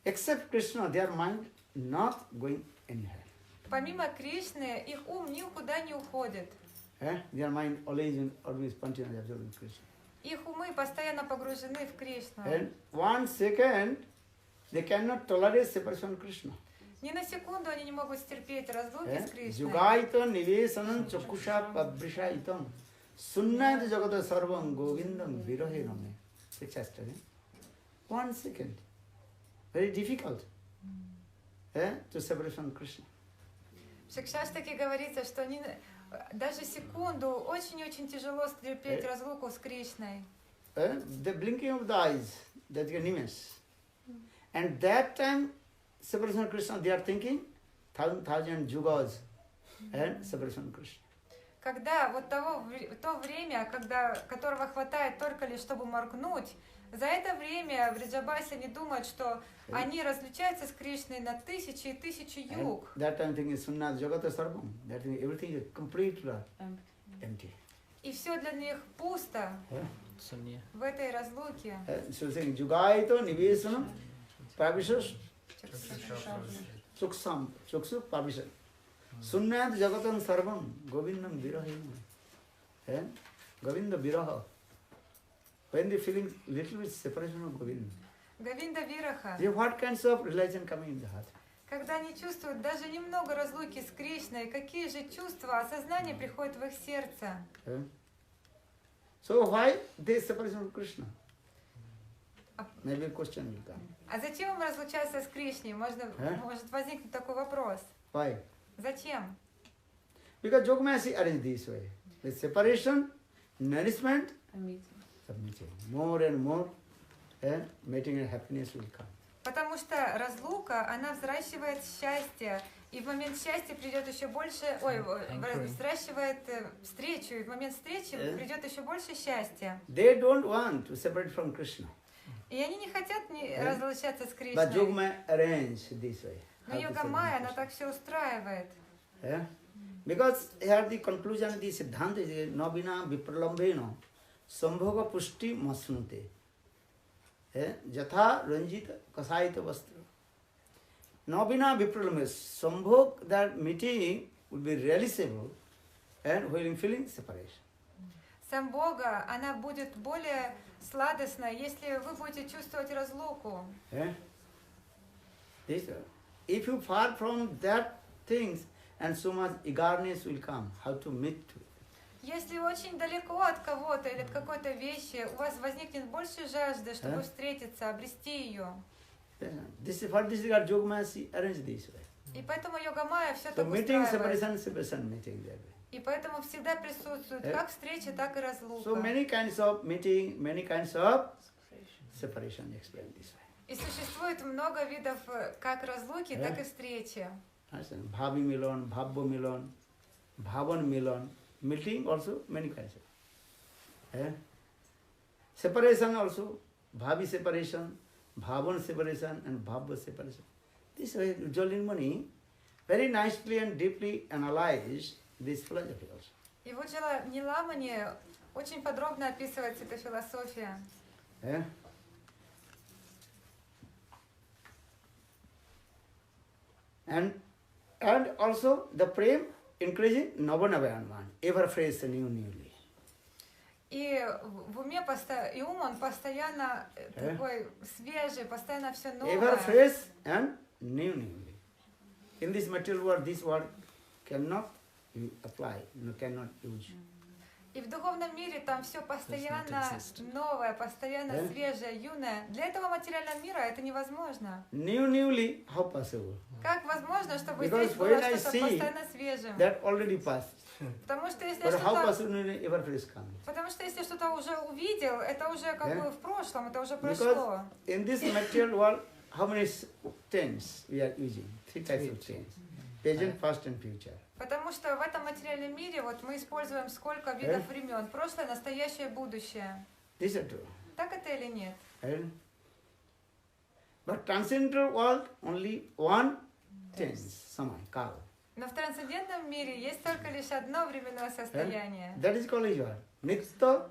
Speaker 1: Except Krishna, their mind not going anywhere.
Speaker 2: Помимо Кришны, их ум никуда не уходит.
Speaker 1: Their mind always spontaneously absorbed in Krishna.
Speaker 2: Их умы постоянно погружены в Кришну.
Speaker 1: And 1 second, They cannot tolerate separation from Krishna.
Speaker 2: Ни на секунду они не могут стерпеть разлуки с Кришной.
Speaker 1: Jugaita nivesanam chakusha pabrisha sunnat jagata sarvam govindam virahe name. It's just 1 second. Very difficult to separate from Krishna.
Speaker 2: В Шикшаштаке говорится, что даже секунду очень-очень тяжело стерпеть разлуку с Кришной.
Speaker 1: The blinking of the eyes, that is immense. And that time, separation from Krishna, they are thinking 1,000 yugas and separation from Krishna.
Speaker 2: Когда вот то время, которого хватает только лишь, чтобы моргнуть, за это время Вриджабаси не думают, что они разлучаются с Кришной на тысячи и тысячи юг.
Speaker 1: That time thinking sunnat jagata sarvam. That thing, everything is completely empty.
Speaker 2: И все для них пусто в этой разлуке.
Speaker 1: So saying jugaito nivesanam pavishas suksam suksu pavishas sunnat jagatam sarvam govindam viraha. Govinda viraha. When they feeling little bit separation of Govinda.
Speaker 2: Говинда Вираха.
Speaker 1: What kinds of religion coming in the heart?
Speaker 2: Когда они чувствуют даже немного разлуки с Кришной, какие же чувства, осознание приходит в их сердце.
Speaker 1: So why they separate from Krishna? Maybe a question will come.
Speaker 2: А зачем им разлучаться с Кришной? Может возникнуть такой вопрос.
Speaker 1: Why?
Speaker 2: Зачем?
Speaker 1: Because Jogmasi arranged this way. The separation, nourishment, submitting. More and more, mating and happiness will come.
Speaker 2: Потому что разлука, она взращивает счастье, и в момент счастья придет еще больше, взращивает встречу, и в момент встречи придет еще больше счастья.
Speaker 1: They don't want to separate from Krishna.
Speaker 2: И они не хотят разлучаться с
Speaker 1: But
Speaker 2: Кришной.
Speaker 1: Jogmaya arranged this way.
Speaker 2: Но Йога-майя, она так все устраивает.
Speaker 1: Because here the conclusion of the Siddhanta is Nabina Vipralambena Sambhoga Pushti Masnute. Jatha Ranjita Kasaita Vastra. Nabina Vipralambena Sambhog, that meeting will be realizable and when feeling separation.
Speaker 2: Самбога, она будет более сладостной, если вы будете чувствовать разлуку.
Speaker 1: If you far from that things, and so much eagerness will come, how to meet to it.
Speaker 2: Если очень далеко от кого-то или от какой-то вещи, у вас возникнет больше жажды, чтобы встретиться, обрести ее.
Speaker 1: This is what this is Jogmaya arranged this way.
Speaker 2: И поэтому Йога-майя все
Speaker 1: So
Speaker 2: так
Speaker 1: meeting,
Speaker 2: устраивает.
Speaker 1: separation, meeting that way.
Speaker 2: И поэтому всегда присутствует как встреча, так и разлука.
Speaker 1: So many kinds of meeting, many kinds of separation explained this way.
Speaker 2: И существует много видов как разлуки, так и встречи.
Speaker 1: Bhavi Milan, Bhavya Milan, Bhavan Milan, meeting also many kinds of. Separation also, Bhavi separation, Bhavan separation and Bhavya separation. This way, Jolinmani very nicely and deeply analyzed this philosophy also.
Speaker 2: И в Ниламане очень подробно описывается эта философия.
Speaker 1: And also the prem increasing Navanavayanman, ever fresh and newly.
Speaker 2: И в уме и ум он постоянно такой свежий, постоянно все новое.
Speaker 1: Ever fresh and newly. In this material world, this word cannot apply, cannot use.
Speaker 2: И в духовном мире там все постоянно новое, постоянно свежее, юное. Для этого материального мира это невозможно.
Speaker 1: Newly, how possible?
Speaker 2: Как возможно, чтобы
Speaker 1: Because
Speaker 2: здесь было что-то постоянно свежим?
Speaker 1: That already passed.
Speaker 2: Потому что если
Speaker 1: But how possible ever fresh comes?
Speaker 2: Потому что если что-то уже увидел, это уже как бы в прошлом, это уже
Speaker 1: Because
Speaker 2: прошло.
Speaker 1: in this material world, how many tense we are using? 3 types of tense. Present, past and future.
Speaker 2: Потому что в этом материальном мире вот мы используем сколько видов времен. Прошлое, настоящее, будущее.
Speaker 1: This is true.
Speaker 2: Так это или нет?
Speaker 1: But transcendental world only one tense, samay, kala.
Speaker 2: Но в трансцендентном мире есть только лишь одно временное состояние.
Speaker 1: That is called as what?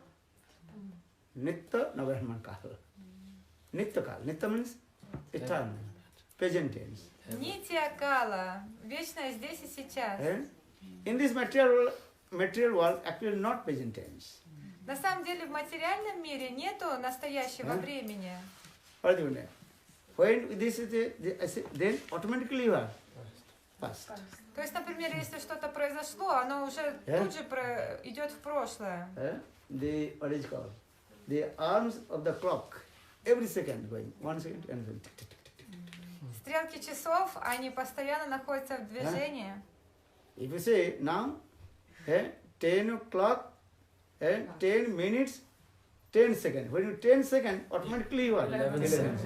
Speaker 1: Nitya, Navahman kala. Nitya kala. Nitya means eternal, present tense.
Speaker 2: Нитья кала, вечное здесь и сейчас.
Speaker 1: In this material world, actually not present tense.
Speaker 2: На самом деле в материальном мире нету настоящего времени.
Speaker 1: What do you mean? When this is then automatically you are past.
Speaker 2: То есть, например, если что-то произошло, оно уже тут же идет в прошлое.
Speaker 1: The what is called? The arms of the clock, every second going, 1 second and then.
Speaker 2: Стрелки часов, они постоянно находятся в движении.
Speaker 1: If you say now, 10 o'clock and 10 minutes, 10 seconds. When you 10 seconds, automatically you are 11 seconds.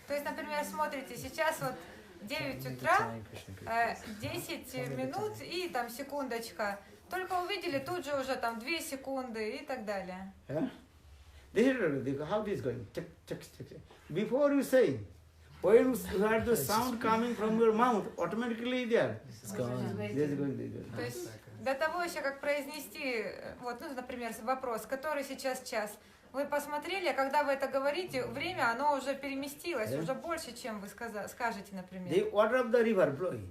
Speaker 2: То есть, например, смотрите, сейчас вот 9 утра, 10 минут и там секундочка. Только увидели, тут же уже там 2 секунды и так далее.
Speaker 1: This is how this is going. Tick, tick, tick, tick. Before you say, when you heard the sound coming from your mouth, automatically there.
Speaker 3: It's gone.
Speaker 1: This is going.
Speaker 2: То есть до того еще, как произнести, вот, ну, например, вопрос, который сейчас час, вы посмотрели, а когда вы это говорите, время, оно уже переместилось, уже больше, чем вы скажете, например.
Speaker 1: The water of the river flowing.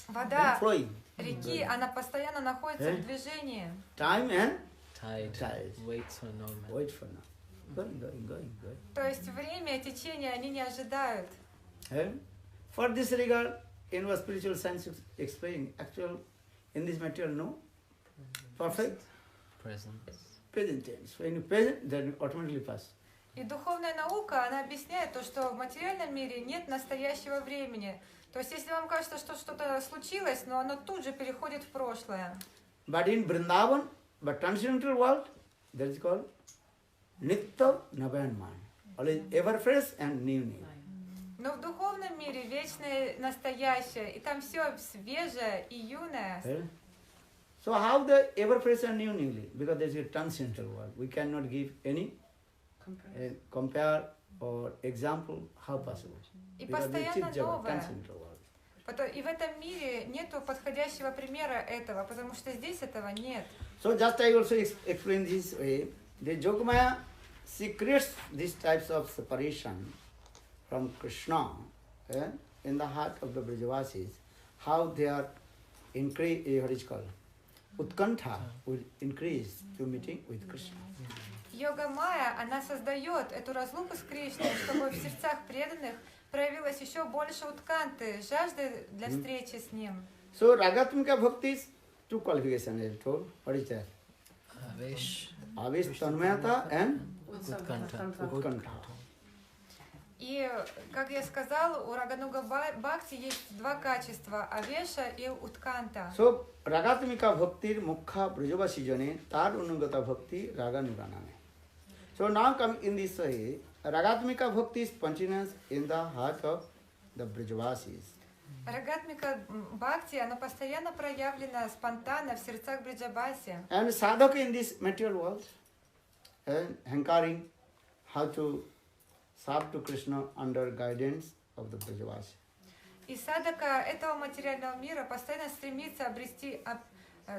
Speaker 2: Вода
Speaker 1: Flowing.
Speaker 2: реки, она постоянно находится в движении.
Speaker 1: Time and
Speaker 3: Tide. Waits for no man.
Speaker 1: wait for now. Going.
Speaker 2: То есть время, течение, они не ожидают.
Speaker 1: For this regard, in what spiritual science explain, actual in this material, no? Perfect?
Speaker 3: Present.
Speaker 1: Present tense. When you present, then automatically pass.
Speaker 2: И духовная наука, она объясняет то, что в материальном мире нет настоящего времени. То есть, если вам кажется, что что-то случилось, но оно тут же переходит в прошлое.
Speaker 1: But in Vrindavana, but transcendental world, that is called Nitya Navayanman. Always ever fresh and new.
Speaker 2: Но в духовном мире вечное настоящее, и там все свежее и юное.
Speaker 1: So how the ever fresh and newly? Because there is a transcendental world. We cannot give any compare or example how possible.
Speaker 2: И
Speaker 1: Because
Speaker 2: постоянно
Speaker 1: it's a
Speaker 2: новое.
Speaker 1: transcendental world.
Speaker 2: И в этом мире нету подходящего примера этого, потому что здесь этого нет.
Speaker 1: So just I also explain this way. The Yogamaya, she creates these types of separation from Krishna in the heart of the Brajavasis, how they are increase, what is called, Utkantha will increase to meeting with Krishna.
Speaker 2: Йога Майя, она создает эту разлуку с Кришной, чтобы в сердцах преданных проявилось еще больше утканты, жажды для встречи с ним.
Speaker 1: So Ragatmika Bhakti is two qualifications, I told. What is that? Avish Tanmayata and Utkantha.
Speaker 2: И, как я сказала, у Рагануга Бхакти есть два качества – Авеша и Утканта.
Speaker 1: So, Ragatmika Bhakti Mukha Brajavasi Jane, Tad Unugata Bhakti Raganuga Name. So now come in this way, Ragatmika Bhakti is spontaneous in the heart of the Brajavasis.
Speaker 2: Рагатмика Бхакти, она постоянно проявлена спонтанно в сердцах Бриджабаси.
Speaker 1: And sadhaka in this material world, hankering how to serve to Krishna under guidance of the Brajavasi.
Speaker 2: И садака этого материального мира постоянно стремится обрести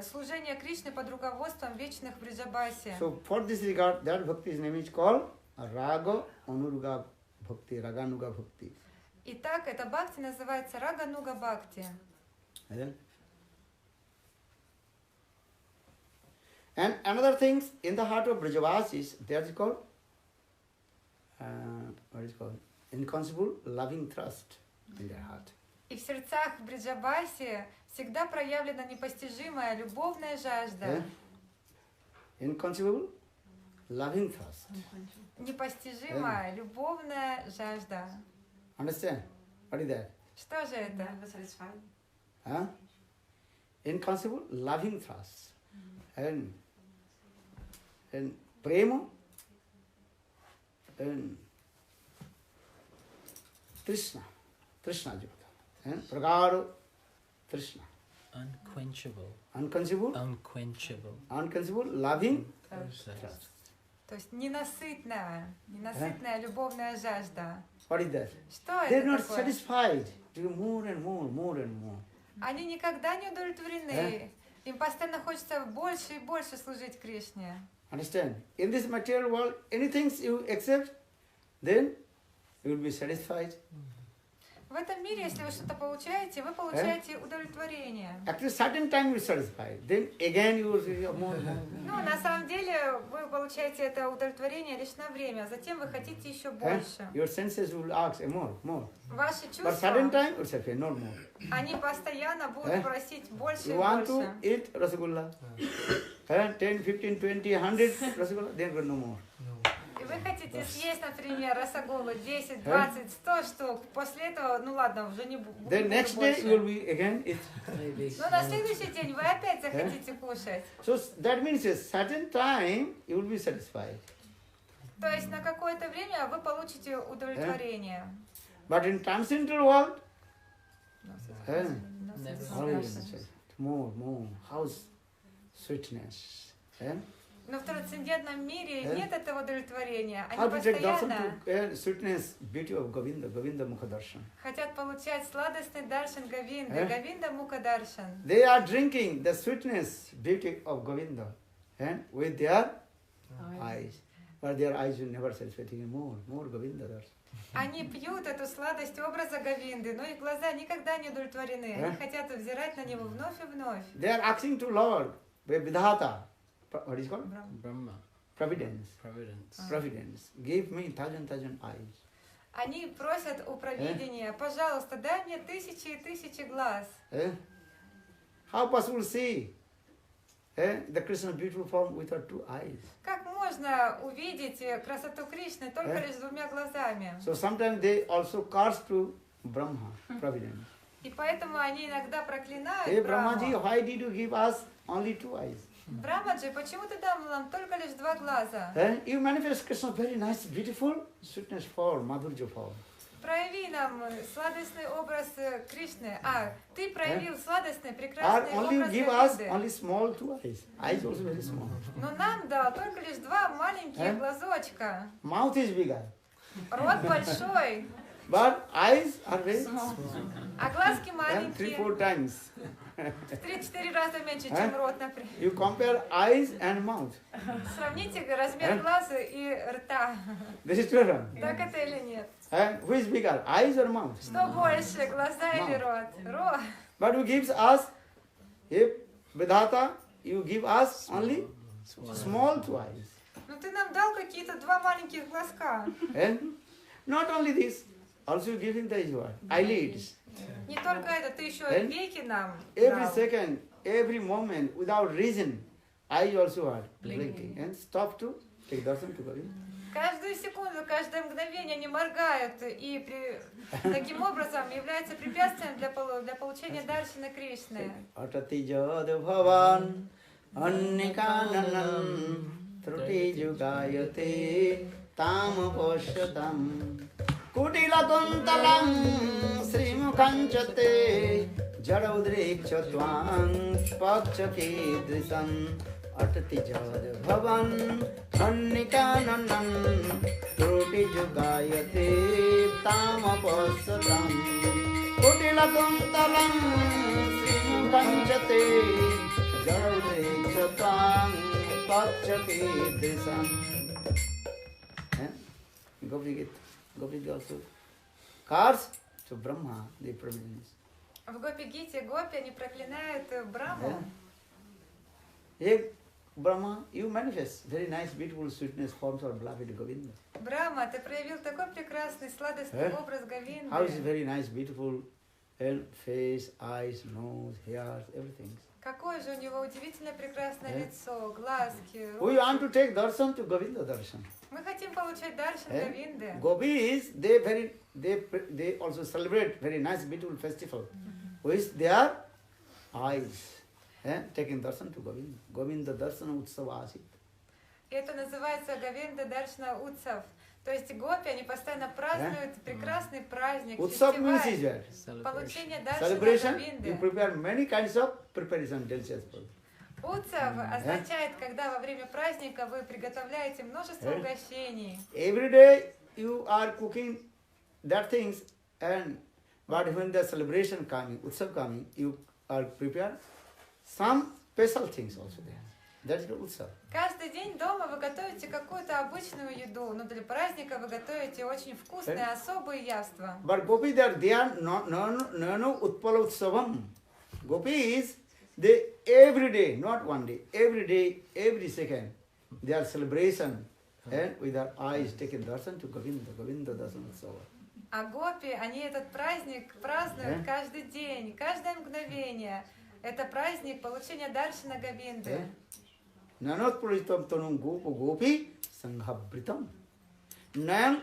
Speaker 2: служение Кришны под руководством вечных Бриджабаси.
Speaker 1: So for this regard, that bhakti's name is called Raga Anuruga Bhakti, Raganuga Bhakti.
Speaker 2: Итак, эта бхакти называется Рагануга Бхакти.
Speaker 1: And another things in the heart of Brajavasis, that is called what is called inconceivable loving trust in their heart.
Speaker 2: И в сердцах Бриджабаси всегда проявлена непостижимая любовная жажда.
Speaker 1: Inconceivable loving trust.
Speaker 2: Непостижимая любовная жажда.
Speaker 1: Understand? What is that?
Speaker 2: Что же это?
Speaker 1: Inconceivable loving trust. And prema and Krishna Jivata. And Pragaro Krishna.
Speaker 3: Unquenchable.
Speaker 1: Unquenchable loving
Speaker 3: Trust.
Speaker 2: То есть ненасытная любовная жажда.
Speaker 1: What is that?
Speaker 2: Что
Speaker 1: They are
Speaker 2: это
Speaker 1: not
Speaker 2: такое?
Speaker 1: satisfied to do more and more.
Speaker 2: Они никогда не удовлетворены. Им постоянно хочется больше и больше служить Кришне.
Speaker 1: Understand? In this material world, anything you accept, then you will be satisfied.
Speaker 2: В В этом мире, если вы что-то получаете, вы получаете удовлетворение.
Speaker 1: Actually, certain time you satisfy. Then again you will feel more.
Speaker 2: Ну, на самом деле, вы получаете это удовлетворение лишь на время, а затем вы хотите еще больше.
Speaker 1: Your senses will ask more.
Speaker 2: Ваши
Speaker 1: But certain
Speaker 2: чувства,
Speaker 1: time it's okay, not more.
Speaker 2: они постоянно будут просить больше и
Speaker 1: You want to
Speaker 2: больше.
Speaker 1: eat rasgulla. 10, 15, 20, 100 rasgulla, then no more.
Speaker 2: И вы хотите съесть, например, росоголу 10, 20, 100 штук. После этого, ну ладно, уже не буду
Speaker 1: Then next day you will
Speaker 2: больше.
Speaker 1: be again eat.
Speaker 2: Но на следующий день вы опять захотите кушать.
Speaker 1: So that means a certain time you will be satisfied.
Speaker 2: То есть на какое-то время вы получите удовлетворение.
Speaker 1: But in transcendental world,
Speaker 3: Never.
Speaker 1: always more. How's sweetness?
Speaker 2: Но в трансцендентном мире нет этого удовлетворения.
Speaker 1: How
Speaker 2: Они
Speaker 1: to take darshan
Speaker 2: постоянно
Speaker 1: to sweetness, beauty of Govinda Mukha Darshan.
Speaker 2: хотят получать сладостный даршан Говинды, Говинда Мука Даршан.
Speaker 1: They are drinking the sweetness, beauty of Govinda, with their eyes. But their eyes will never satisfy. More Govinda Darshan.
Speaker 2: Они пьют эту сладость образа Говинды, но их глаза никогда не удовлетворены. Они хотят взирать на него вновь и вновь.
Speaker 1: They are asking to Lord, Vidhata, what is called?
Speaker 3: Brahma.
Speaker 1: Providence.
Speaker 3: Providence.
Speaker 1: Give me thousand eyes.
Speaker 2: Они просят у провидения, пожалуйста, дай мне тысячи и тысячи глаз.
Speaker 1: How possible to see the Krishna's beautiful form with her 2 eyes?
Speaker 2: Как можно увидеть красоту Кришны только лишь 2 глазами?
Speaker 1: So sometimes they also curse to Brahma, Providence.
Speaker 2: И поэтому они иногда
Speaker 1: Hey
Speaker 2: проклинают
Speaker 1: Brahmaji,
Speaker 2: Браму.
Speaker 1: why did you give us only 2 eyes?
Speaker 2: Брамаджи, почему ты дал нам только лишь 2 глаза?
Speaker 1: You manifest Krishna's very nice, beautiful sweetness form, Madhurya form.
Speaker 2: Прояви нам сладостный образ Кришны. Ты проявил сладостный,
Speaker 1: Or
Speaker 2: прекрасный
Speaker 1: only
Speaker 2: образ
Speaker 1: give us
Speaker 2: Говинды.
Speaker 1: only small 2 eyes. Eyes also very small.
Speaker 2: Но нам дал только лишь 2 маленьких глазочка.
Speaker 1: Mouth is bigger.
Speaker 2: Рот большой,
Speaker 1: But eyes are very small.
Speaker 2: а глазки
Speaker 1: 3-4
Speaker 2: маленькие.
Speaker 1: times.
Speaker 2: В 3-4 раза меньше, чем рот, например.
Speaker 1: You compare eyes and mouth.
Speaker 2: Сравните размер глаза и рта.
Speaker 1: This is different.
Speaker 2: Так это или нет?
Speaker 1: Who is bigger, eyes or mouth?
Speaker 2: Что больше, глаза или рот? Рот.
Speaker 1: But who gives us, if Vidhata, you give us only small 2 eyes.
Speaker 2: Ну ты нам дал какие-то 2 маленьких глазка.
Speaker 1: Not only this, also you giving the eyelids.
Speaker 2: Не только это, ты еще
Speaker 1: Then
Speaker 2: веки нам
Speaker 1: Every
Speaker 2: дал.
Speaker 1: second, every moment, without reason, eyes also are blinking. And stop to take darshan to Govinda.
Speaker 2: Каждую секунду, каждое мгновение они моргают, и таким образом является препятствием для получения даршана Кришны.
Speaker 1: Atati jad bhavan annikananam truti jugayate tam poshatam kutilatuntalam srimukhanchate jadaudrikchatvam pakchakidrisam atati jad bhavan annikananam truti jugayate tam poshatam kutilatuntalam Panchate Jadekshatan Pachake Drisam. Gopi also cars to Brahma, the providence.
Speaker 2: В Гопи-гите Гопи они проклинают Браму.
Speaker 1: Hey Brahma, you manifest very nice, beautiful sweetness forms of beloved Govinda.
Speaker 2: Брама, ты проявил такой прекрасный, сладостный образ Говинды.
Speaker 1: How is very nice, beautiful face, eyes, nose, hairs, everything.
Speaker 2: Какое же у него удивительно прекрасное лицо, глазки,
Speaker 1: We want to
Speaker 2: ручки.
Speaker 1: take darshan to Govinda darshan.
Speaker 2: Мы хотим получать даршан Говинды.
Speaker 1: Gopis, they also celebrate very nice, beautiful festival with their eyes, taking darshan to Govinda. Govinda darsana utsavasi.
Speaker 2: И это называется Говинда Даршана Утсав. То есть гопи, они постоянно празднуют прекрасный праздник,
Speaker 1: Utsav means
Speaker 2: фестиваль,
Speaker 1: is
Speaker 2: получение Даршана
Speaker 1: celebration. You
Speaker 2: Говинды.
Speaker 1: prepare many kinds of preparation, delicious food.
Speaker 2: Утсав означает, когда во время праздника вы приготовляете множество угощений.
Speaker 1: Every day you are cooking that things, but when the celebration coming, utsav coming, you are prepare some special things also there. That's the Utsav.
Speaker 2: Каждый день дома вы готовите какую-то обычную еду, но для праздника вы готовите очень вкусные, особые яства.
Speaker 1: But Gopis, they are no Utpala Utsavam. Gopis, they every day, not one day, every second, they are celebration and with their eyes taking darshan to Govinda darshan Utsava.
Speaker 2: А гопи, они этот праздник празднуют каждый день, каждое мгновение. Это праздник получения даршана Говинды.
Speaker 1: Nanot Puritam Tanum Gopi Sanghabritam. Now,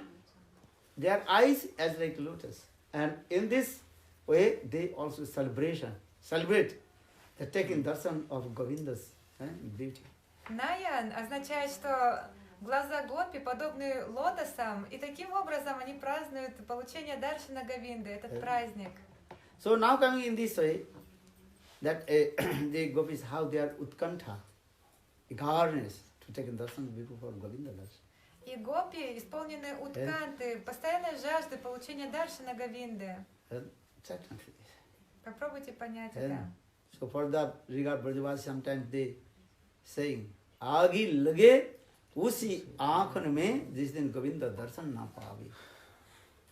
Speaker 1: their eyes as like lotus. And in this way, they also celebrate the taking darshan of Govinda's beauty.
Speaker 2: Наян означает, что глаза гопи подобны лотосам, и таким образом они празднуют получение даршана Говинды, этот праздник.
Speaker 1: So now coming in this way, that the gopis, how they are utkantha, eagerness to take darshan before Govinda darshan.
Speaker 2: И гопи исполнены утканты, постоянной жажды получения даршана Говинды. Попробуйте понять это.
Speaker 1: So for that regard, Brajavasi sometimes they saying, Agi lage usi aankhan mein jis din Govinda darshan na paavi.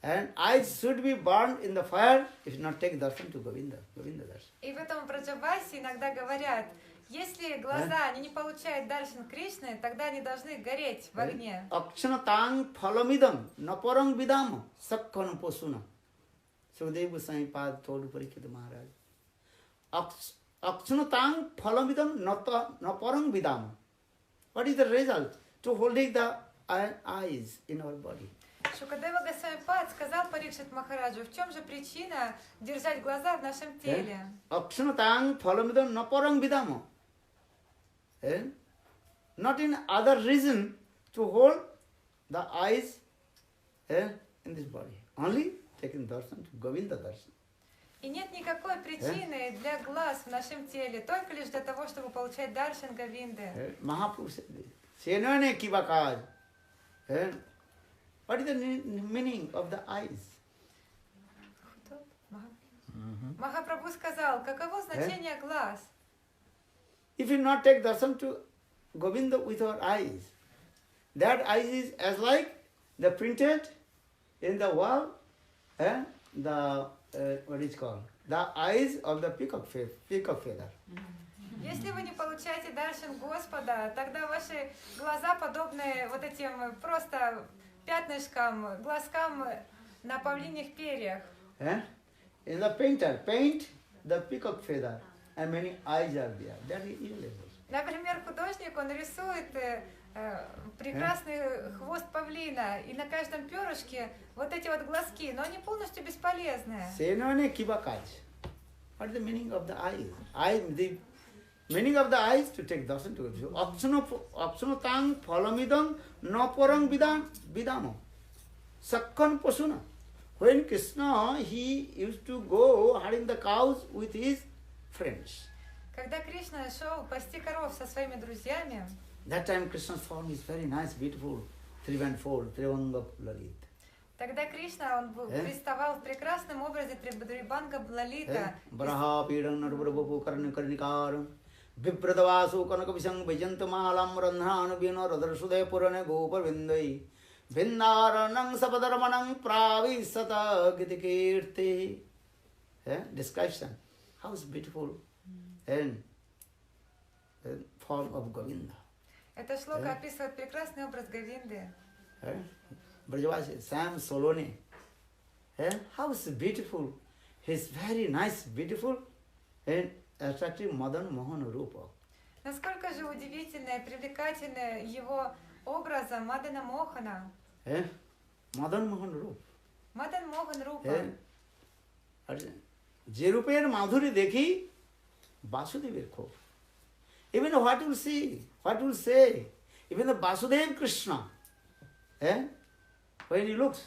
Speaker 1: And eyes should be burned in the fire if not take darshan to Govinda darshan.
Speaker 2: И в этом Браджаваси иногда говорят, если глаза они не получают даршан Кришны, тогда они должны гореть в огне.
Speaker 1: Akshanatang phalamidam naparang vidam sakkan posuna. So they were saying, Pad told Parikshita Maharaj. Akshanatang phalamidam naparang vidam. What is the result? To holding the eyes in our body.
Speaker 2: Шукадева Госвами Пад сказал Парикшит Махараджу, в чем же причина держать глаза в нашем теле?
Speaker 1: Akshanatang phalamidam naparang vidam. Not in other reason to hold the eyes in this body. Only taking darshan to Govinda darshan.
Speaker 2: И нет никакой причины для глаз в нашем теле, только лишь для того, чтобы получать даршан Говинды.
Speaker 1: Mahaprabhu said this. Senane kivakaj. What is the meaning of the eyes?
Speaker 2: Махапрабху сказал, каково значение глаз?
Speaker 1: If you not take darshan to Govinda with our eyes, that eyes is as like the printed in the wall, what is called? The eyes of the peacock feather.
Speaker 2: Если вы не получаете даршан Господа, тогда ваши глаза подобны вот этим просто пятнышкам, глазкам на павлиньих перьях.
Speaker 1: In the painter, paint the peacock feather, and many eyes are there. That is irrelevant.
Speaker 2: Например, художник, он рисует прекрасный хвост павлина, и на каждом перышке вот эти вот глазки, но они полностью бесполезны.
Speaker 1: Senane kivakaj. What is the meaning of the eyes? The meaning of the eyes to take darshan to God. Akshanatang phalamidam naparang vidamo. Sakkan pasuna. When Krishna, he used to go herding the cows with his friends.
Speaker 2: Когда Кришна шел пасти коров со своими друзьями,
Speaker 1: That time Krishna's form is very nice, beautiful, three-fold, Trivanga Lalit.
Speaker 2: тогда Кришна, он представал в прекрасном образе Трибанга Лалита.
Speaker 1: Braha Pidang Nadurabu Karnikaram, Vipradavasu Kanakabisang Vijantamalam Randhana Vino Radarsude Purane Gopar Vindai, Vindaranang Sapadaраmanang Pravisata Gitikirti. Description. How is beautiful and form of Govinda.
Speaker 2: Это шлока описывает прекрасный образ Говинды.
Speaker 1: Brajavasi, Sam Solone. How is beautiful. He's very nice, beautiful and attractive Madan Mohan Rupa.
Speaker 2: Насколько же удивительное, привлекательное его образом Мадана Мохана.
Speaker 1: Madan Mohan Rupa.
Speaker 2: Мадан Мохан Рупа.
Speaker 1: যে রূপের মাধুরী দেখি বাসুদেবের খুব. Even what you see, what you say, even the Vasudev Krishna, when he looks,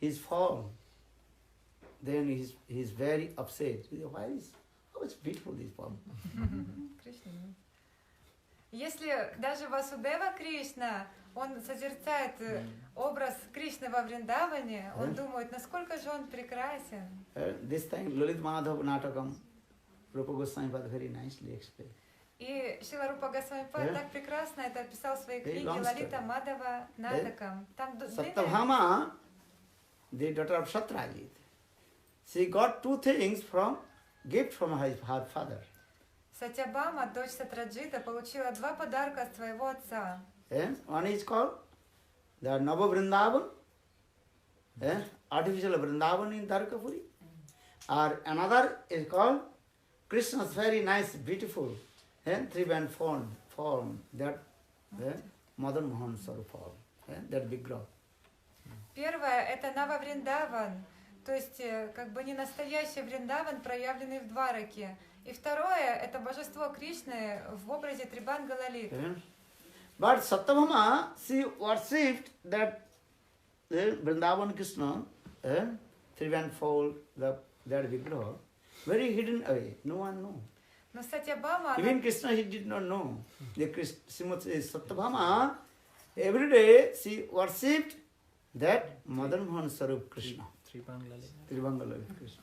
Speaker 1: his form, then he's very upset. Why is how is beautiful this form?
Speaker 2: Если даже Васудева Кришна, он созерцает образ Кришны во Вриндаване, он думает, насколько же он прекрасен.
Speaker 1: This time, Lalit Madhav Natakam, Rupa Goswami very nicely explained.
Speaker 2: И Шрила Рупа Госвами Пад так прекрасно это описал в своей книге Лалита Мадава Надакам. Там
Speaker 1: Satyabhama, the daughter of Satyajit, she got two things from gift from her father.
Speaker 2: Сатьябама, дочь Сатраджита, получила два подарка от своего отца.
Speaker 1: One is called the Nava Vrindavan, artificial Vrindavan in Dwarkapuri. Or another is called Krishna's very nice, beautiful, three-band form, that Madan Mohan Sarup form, that big growth.
Speaker 2: Первое — это Нава Вриндаван, то есть как бы не настоящий Вриндаван, проявленный в Двараке. И второе — это божество Кришны в образе Трибанга Лалит.
Speaker 1: But Satyabhama, she worshipped that Vrindavan Krishna, three-band fold, that Vigraha, very hidden away. No one knew.
Speaker 2: Но Сатьябама,
Speaker 1: Even Krishna, he did not know. The Satyabhama, every day she worshipped that Madan Mohan Sarup Krishna. Tribanga Lalit Krishna.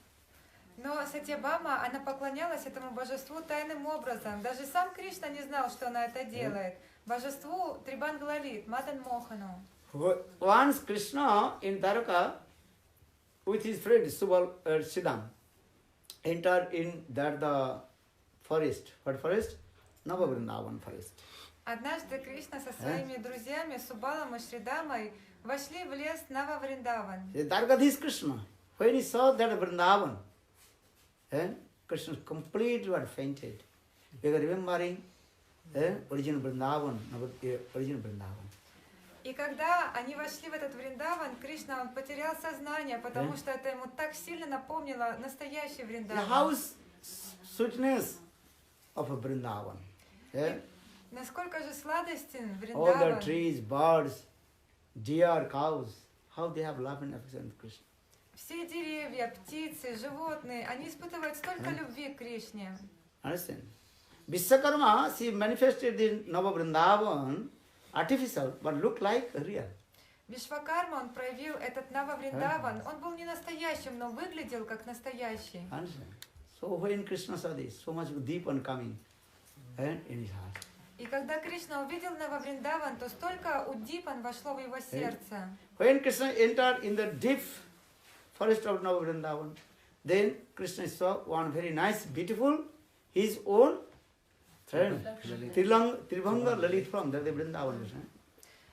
Speaker 2: но Сатьябама, она поклонялась этому божеству тайным образом. Даже сам Кришна не знал, что она это делает. Божеству Трибанга Лалит, Мадан Мохану.
Speaker 1: Once Krishna in Dwaraka with his friend Siddham entered in that the forest. What forest? Nava Vrindavan forest.
Speaker 2: Однажды Кришна со своими друзьями Субалом и Шридамой вошли в лес Нава Вриндаван.
Speaker 1: Dwarkadhish Krishna, when he saw that Vrindavan, Krishna completely fainted. Because remembering original Vrindavan, original Vrindavan.
Speaker 2: И когда они вошли в этот Вриндаван, Кришна, он потерял сознание, потому что это ему так сильно напомнило настоящий Вриндаван.
Speaker 1: The house sweetness of a Vrindavan.
Speaker 2: Насколько же сладостен
Speaker 1: All the
Speaker 2: Вриндаван.
Speaker 1: trees, birds, deer, cows, how they have love and affection to Krishna.
Speaker 2: Все деревья, птицы, животные, они испытывают столько любви к Кришне.
Speaker 1: Understand? Vishwakarma, she manifested in Nava Vrindavan, artificial, but looked like real.
Speaker 2: Вишвакарма, он проявил этот Нава Вриндаван. Он был не настоящим, но выглядел как настоящий.
Speaker 1: Understand? So when Krishna saw this, so much deep and coming in his heart.
Speaker 2: И когда Кришна увидел Нава Вриндаван, то столько удипан вошло в его сердце.
Speaker 1: When Krishna entered in the deep forest of Nava Vrindavan, then Krishna saw one very nice, beautiful, his own Tribanga Lalit form, that the Vrindavan Krishna.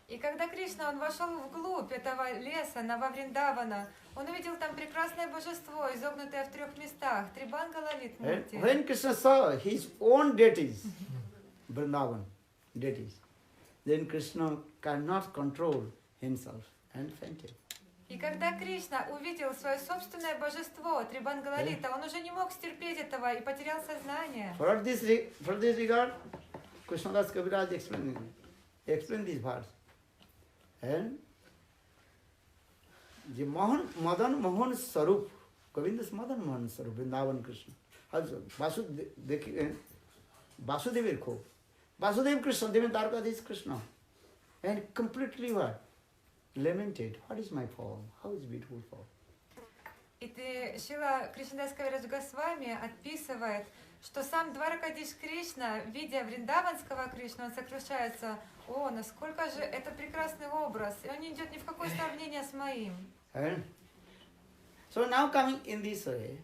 Speaker 2: И когда Кришна, он вошел вглубь этого леса, Нава Вриндавана, он увидел там прекрасное божество, изогнутое в 3 местах, Трибанга Лалит Мурти.
Speaker 1: When Krishna saw his own deities, Vrindavan deities, then Krishna cannot control himself and fainted.
Speaker 2: И когда Кришна увидел свое собственное божество, Трибанга Лалита, он уже не мог стерпеть этого и потерял сознание.
Speaker 1: For this regard, Krishnadas Kaviraj explained this verse. And the Madan Mohan Sarup, Govinda's Madan Mohan Sarup, Vrindavan Krishna. Vasudeva Ko. Vasudeva Krishna, Devi Dwarkadhish Krishna. And completely what? Lamented. What is my form? How is beautiful form?
Speaker 2: И Шрила Кришнадас Кавирадж Госвами описывает, что сам Дваракадиш Кришна, видя вриндаванского Кришну, он сокрушается: о, насколько же это прекрасный образ, и он не идет ни в какое сравнение с моим.
Speaker 1: So now coming in this way,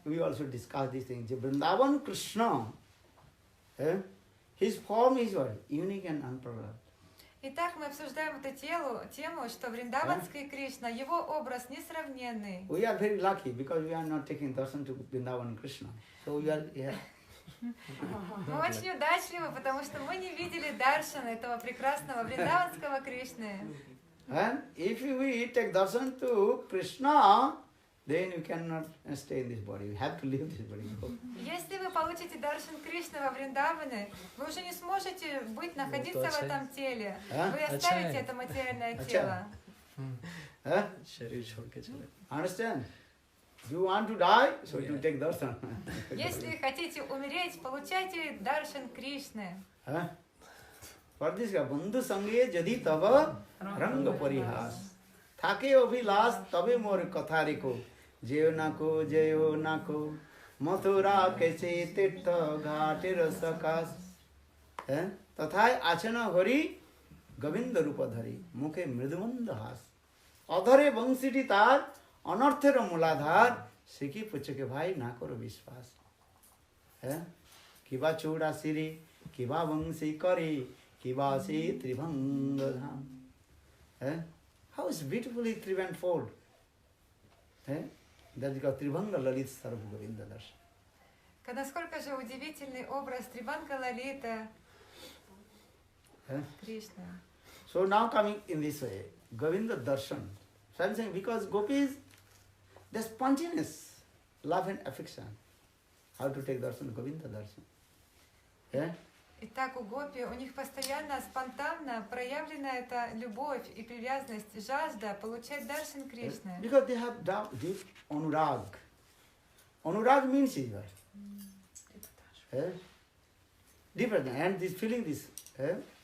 Speaker 1: we also discuss these things. Vrindavan Krishna, his form is what? Unique and unparalleled.
Speaker 2: Итак, мы обсуждаем эту тему, что вриндаванский Кришна, его образ несравненный.
Speaker 1: We are very lucky because we are not taking darshan to Vrindavan Krishna. So we are here.
Speaker 2: Мы очень удачливы, потому что мы не видели даршана этого прекрасного вриндаванского Кришны.
Speaker 1: And if we take darshan to Krishna, then you cannot stay in this body. You have to leave this body.
Speaker 2: Если вы получите даршан Кришны во Вриндаване, вы уже не сможете находиться в этом теле. Вы оставите это материальное тело.
Speaker 1: Understand? Do you want to die? So you take darshan.
Speaker 2: Если хотите умереть, получайте даршан Кришны.
Speaker 1: For this, Bandhu Sange Jadi Tava Ranga Parihas. Thake Abhilas Tabe More Kathariko. Jeyo Nako, Mathura kaise tirtha ghatir sakas. Tathai achana hori Govinda rupa dhari mukhe mridumanda has. Adhare bansiti tar anarthera muladhar Sikhi puchke bhai na karo vishwas. Kiba choda siri, kiba bansi kari, kiba si tribhanga dham. How is beautifully trivanfold. That is called Tribhanga Lalit Sarva Govinda Darshan.
Speaker 2: Насколько же удивительный образ Трибханга Лалита Кришна.
Speaker 1: So now coming in this way, Govinda Darshan. So I am saying because gopis, they are spontaneous, love and affection. How to take darshan? Govinda Darshan.
Speaker 2: Итак, у гопи, у них постоянно, спонтанно проявлена эта любовь и привязанность, жажда получать даршан Кришны.
Speaker 1: Because they have deep anurag. Anurag means is deeper than, and this feeling this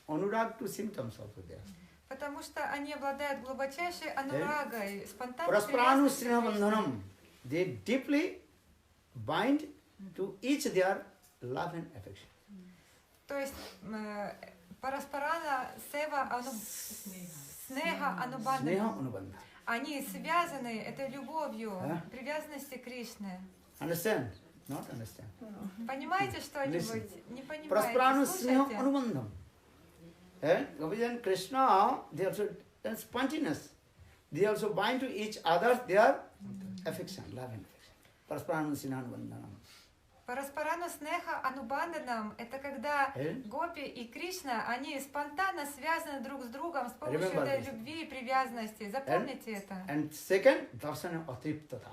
Speaker 1: anurag to symptoms also there.
Speaker 2: Потому что они обладают глубочайшей анурагой, спонтанной
Speaker 1: Praspranu
Speaker 2: привязанностью.
Speaker 1: snehabandhanam. They deeply bind to each their love and affection.
Speaker 2: То есть параспарана, сева, снеха, анубандхана. Они связаны этой любовью, привязанностью к Кришне.
Speaker 1: Understand? Not understand.
Speaker 2: Понимаете что-нибудь? Не понимаете?
Speaker 1: Praspranu
Speaker 2: Слушайте.
Speaker 1: sneham anubandham. Gopi and Krishna, they also spontaneous. They also bind to each other their affection, love and affection. Praspranu sneham anubandhanam.
Speaker 2: Параспарана снеха анубанданам — это когда гопи и Кришна, они спонтанно связаны друг с другом с помощью этой любви и привязанности. Запомните это.
Speaker 1: And second, darsana atriptata.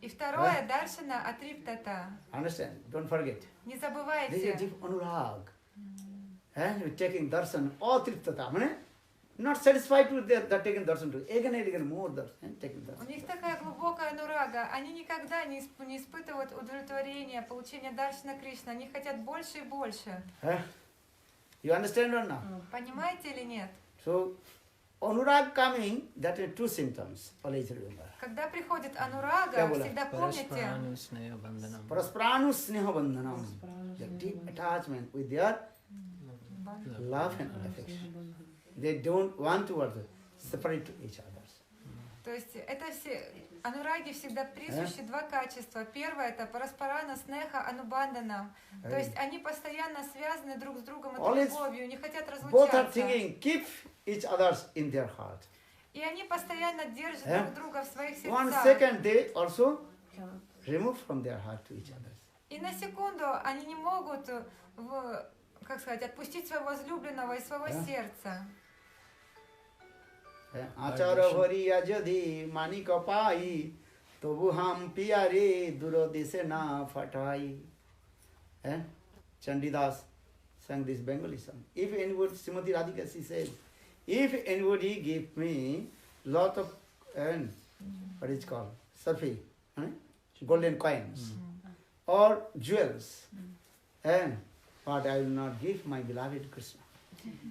Speaker 2: И второе, даршана атриптата.
Speaker 1: Understand? Don't forget.
Speaker 2: Не
Speaker 1: This is
Speaker 2: забывайте.
Speaker 1: deep anurag. We're taking darshan atriptata. Not satisfied with the taking darshan to again more darshan, taking
Speaker 2: У
Speaker 1: darshan.
Speaker 2: них такая глубокая анурага. Они никогда не испытывают удовлетворения, получения даршана Кришны. Они хотят больше и больше.
Speaker 1: You understand or not?
Speaker 2: Понимаете или нет?
Speaker 1: So, anurag coming, that is two symptoms. Always remember.
Speaker 2: Когда приходит анурага, всегда помните,
Speaker 3: Parasparanu sneha bandhanam.
Speaker 1: Praspranu sneha bandhanam. The deep attachment with their love and affection. They don't want to separate to each other.
Speaker 2: то есть это все, анураги всегда присущи два качества. Первое — это параспарана снеха анубандана. То есть они постоянно связаны друг с другом этой любовью, не хотят
Speaker 1: Both are
Speaker 2: разлучаться.
Speaker 1: thinking, keep each others in their heart.
Speaker 2: И они постоянно держат друг друга в своих
Speaker 1: 1
Speaker 2: сердцах.
Speaker 1: second they also remove from their heart to each other.
Speaker 2: И на секунду они не могут, как сказать, отпустить своего возлюбленного из своего сердца.
Speaker 1: Achara bhariya jadi manika pai tobu ham piyare durodese na fatai. Chandidas sang this Bengali song. If anybody, Srimati Radhika, she said, if anybody give me lot of what is called sarfi, golden coins or jewels, but I will not give my beloved Krishna.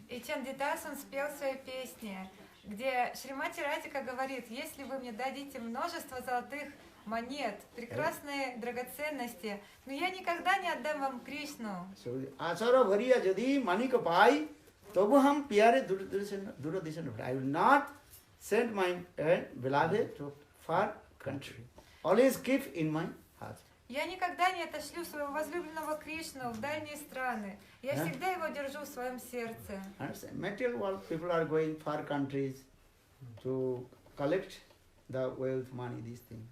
Speaker 2: И Чандидас, он спел свои песни, где Шримати Радика говорит: если вы мне дадите множество золотых монет, прекрасные драгоценности, но я никогда не отдам вам Кришну.
Speaker 1: Achara bhariya jadi manika pai tobu ham piyare duradesana. I will not send my beloved to far country. Always keep in my heart.
Speaker 2: Я никогда не отошлю своего возлюбленного Кришну в дальние страны. Я всегда его держу в своем сердце.
Speaker 1: Material world, people are going far countries to collect the wealth, money, these things.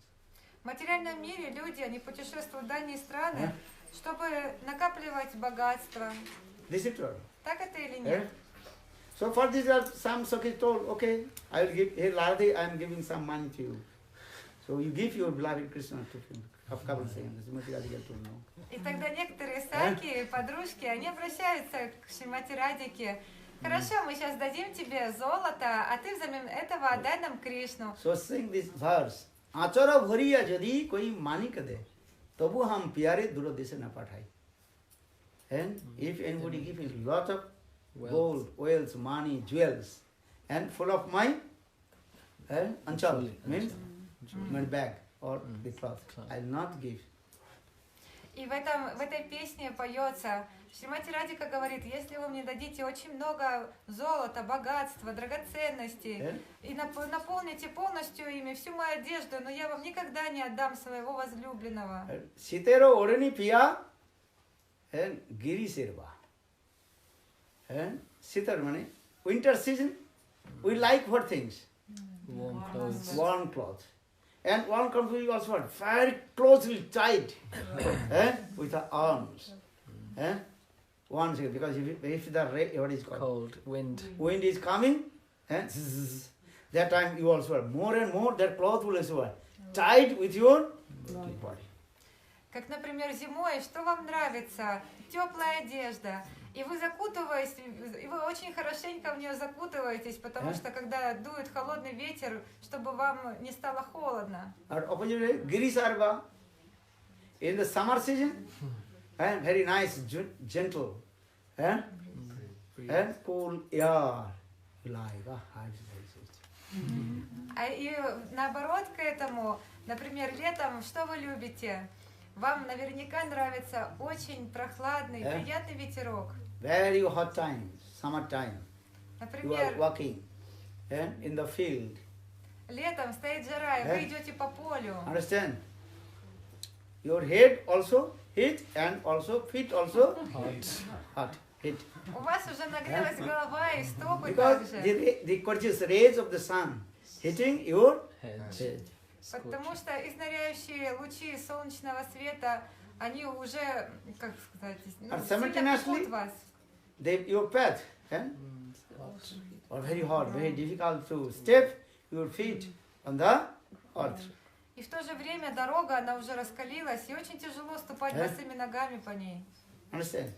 Speaker 2: В материальном мире люди, они путешествуют в дальние страны, чтобы накапливать богатство.
Speaker 1: This is true.
Speaker 2: Так это или нет?
Speaker 1: So for this, some Sakhi told, okay, I will give, hey Radhe, I am giving some money to you. So you give your beloved Krishna to him. Of couple saying, Srimati Radhika told no.
Speaker 2: И тогда некоторые саки, подружки, они обращаются к Шримати Радике. Хорошо, мы сейчас дадим тебе золото, а ты взамен этого отдай нам Кришну.
Speaker 1: So sing this verse. Achara bhariya jadi koi manika de, tabu ham pyare duradesha na pathai. And if anybody give me lot of gold, oils, money, jewels, and full of my anchal, means my bag or the cloth, I will not give
Speaker 2: И в этой песне поется, Шримати Радика говорит, если вы мне дадите очень много золота, богатства, драгоценностей, и наполните полностью ими всю мою одежду, но я вам никогда не отдам своего возлюбленного.
Speaker 1: Sitero orani piya and giri sirva. And sitar money. Winter season, we like what things?
Speaker 3: Warm clothes.
Speaker 1: Warm clothes. And warm clothes we also want very closely tied with the arms. One second, because if the what is called?
Speaker 3: Cold, wind.
Speaker 1: Wind is coming, that time you also want more and more, that cloth will also want tied with your body.
Speaker 2: Как, например, зимой, что вам нравится? Теплая одежда. И вы закутываетесь, и вы очень хорошенько в нее закутываетесь, потому что когда дует холодный ветер, чтобы вам не стало холодно.
Speaker 1: Opposite, Giri Sarva, in the summer season, very nice, gentle, and cool air.
Speaker 2: И наоборот к этому, например, летом, что вы любите? Вам наверняка нравится очень прохладный, приятный ветерок.
Speaker 1: Very hot time, summer time. You are
Speaker 2: Например,
Speaker 1: walking in the field.
Speaker 2: летом стоит жара, и вы идете по полю.
Speaker 1: Understand? Your head also heat and also feet also hot. Heat.
Speaker 2: У вас уже нагрелась голова и стопы
Speaker 1: Because
Speaker 2: также.
Speaker 1: the gorgeous rays of the sun hitting your head.
Speaker 2: Потому что изнуряющие лучи солнечного света, они уже, как сказать, сильно пекут вас.
Speaker 1: Your path are very hot, very difficult to step your feet on the earth.
Speaker 2: И в то же время дорога, она уже раскалилась, и очень тяжело ступать босыми ногами по ней.
Speaker 1: Understand?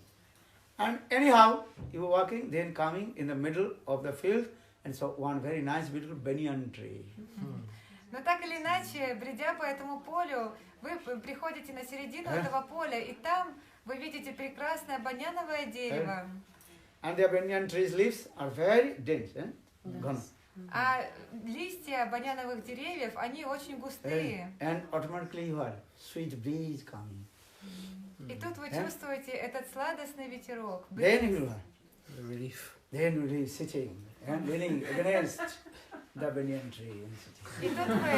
Speaker 1: And anyhow, you are walking, then coming in the middle of the field, and so one very nice, beautiful banyan tree.
Speaker 2: Но так или иначе, бредя по этому полю, вы приходите на середину этого поля, и там вы видите прекрасное баняновое дерево.
Speaker 1: And the banyan tree's leaves are very dense.
Speaker 2: А листья баняновых деревьев, они очень густые.
Speaker 1: And automatically you are sweet breeze coming.
Speaker 2: И тут вы чувствуете этот сладостный ветерок.
Speaker 1: Then you are
Speaker 3: Relief.
Speaker 1: Then you are sitting and leaning against the banyan tree.
Speaker 2: И тут вы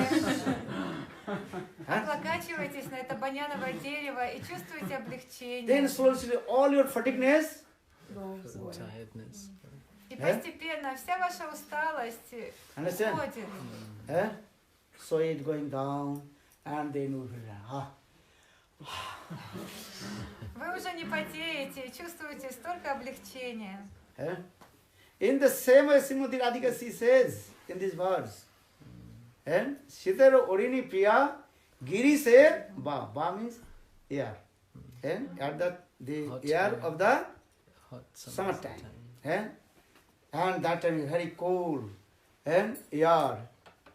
Speaker 2: облокачиваетесь на это баняновое дерево и чувствуете облегчение.
Speaker 1: Then slowly all your fatigueness
Speaker 3: Tiredness.
Speaker 2: И постепенно вся ваша усталость уходит.
Speaker 1: Sweat going down, and then you feel,
Speaker 2: Вы уже не потеете и чувствуете столько облегчения.
Speaker 1: In the same way, Srimati Radhika she says in this verse, Sitaro Orini Priya Giri se Ba. Ba means air. At the air of the summertime. And that time is very cool. And air.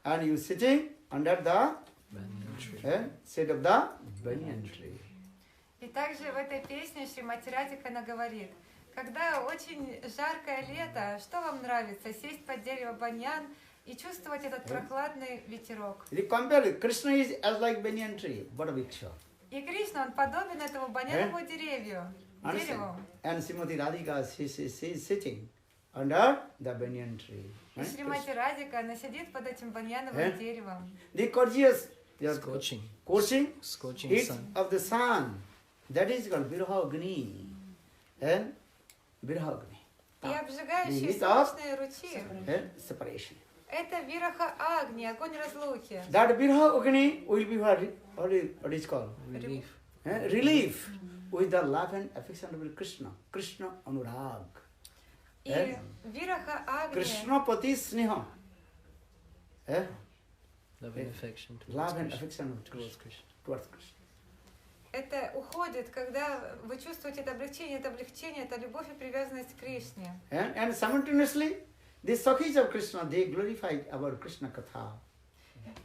Speaker 1: And you sitting under the shade of the banyan tree.
Speaker 2: И также в этой песне Шримати Радика она говорит, когда очень жаркое лето, что вам нравится? Сесть под дерево баньян и чувствовать этот прохладный ветерок.
Speaker 1: Krishna is as like banyan tree, but a big shot.
Speaker 2: И Кришна, он подобен этому баньяновому дереву.
Speaker 1: And Srimati Radhika, she is sitting under the banyan tree.
Speaker 2: И Шримати Радика, она сидит под этим баньяновым деревом.
Speaker 1: The gorgeous
Speaker 3: Scorching
Speaker 1: heat
Speaker 3: sun.
Speaker 1: of the sun, that is called Virahagni. Virahagni.
Speaker 2: И обжигающие солнечные лучи.
Speaker 1: Separation.
Speaker 2: Это Вираха Агни, огонь разлуки.
Speaker 1: That Virahagni will be what is called?
Speaker 3: Relief.
Speaker 1: Relief with the love and affection of Krishna. Krishna Anurag.
Speaker 2: И Вираха Агни.
Speaker 1: Krishna Pati Sneha.
Speaker 3: Love and affection
Speaker 1: Love and
Speaker 3: towards
Speaker 1: affection
Speaker 3: Krishna.
Speaker 1: towards Krishna.
Speaker 2: Это уходит, когда вы чувствуете это облегчение, это любовь и привязанность к Кришне.
Speaker 1: And simultaneously, the Sakhis of Krishna, they glorified our Krishna Katha.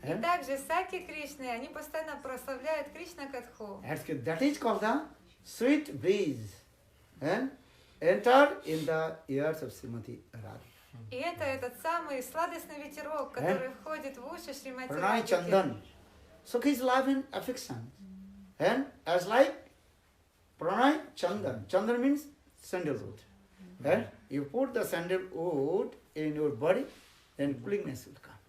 Speaker 2: И также Саки Кришны, они постоянно прославляют Кришна Катху.
Speaker 1: That is called the sweet breeze. Enter in the ears of Srimati Radhika.
Speaker 2: И это этот самый сладостный ветерок, который входит в уши Шримати
Speaker 1: Pranay
Speaker 2: Радхики.
Speaker 1: Chandan. Sakhis love and affection. And as like Pranay Chandan. Chandan means sandalwood. You put the sandalwood in your body, then coolingness will come.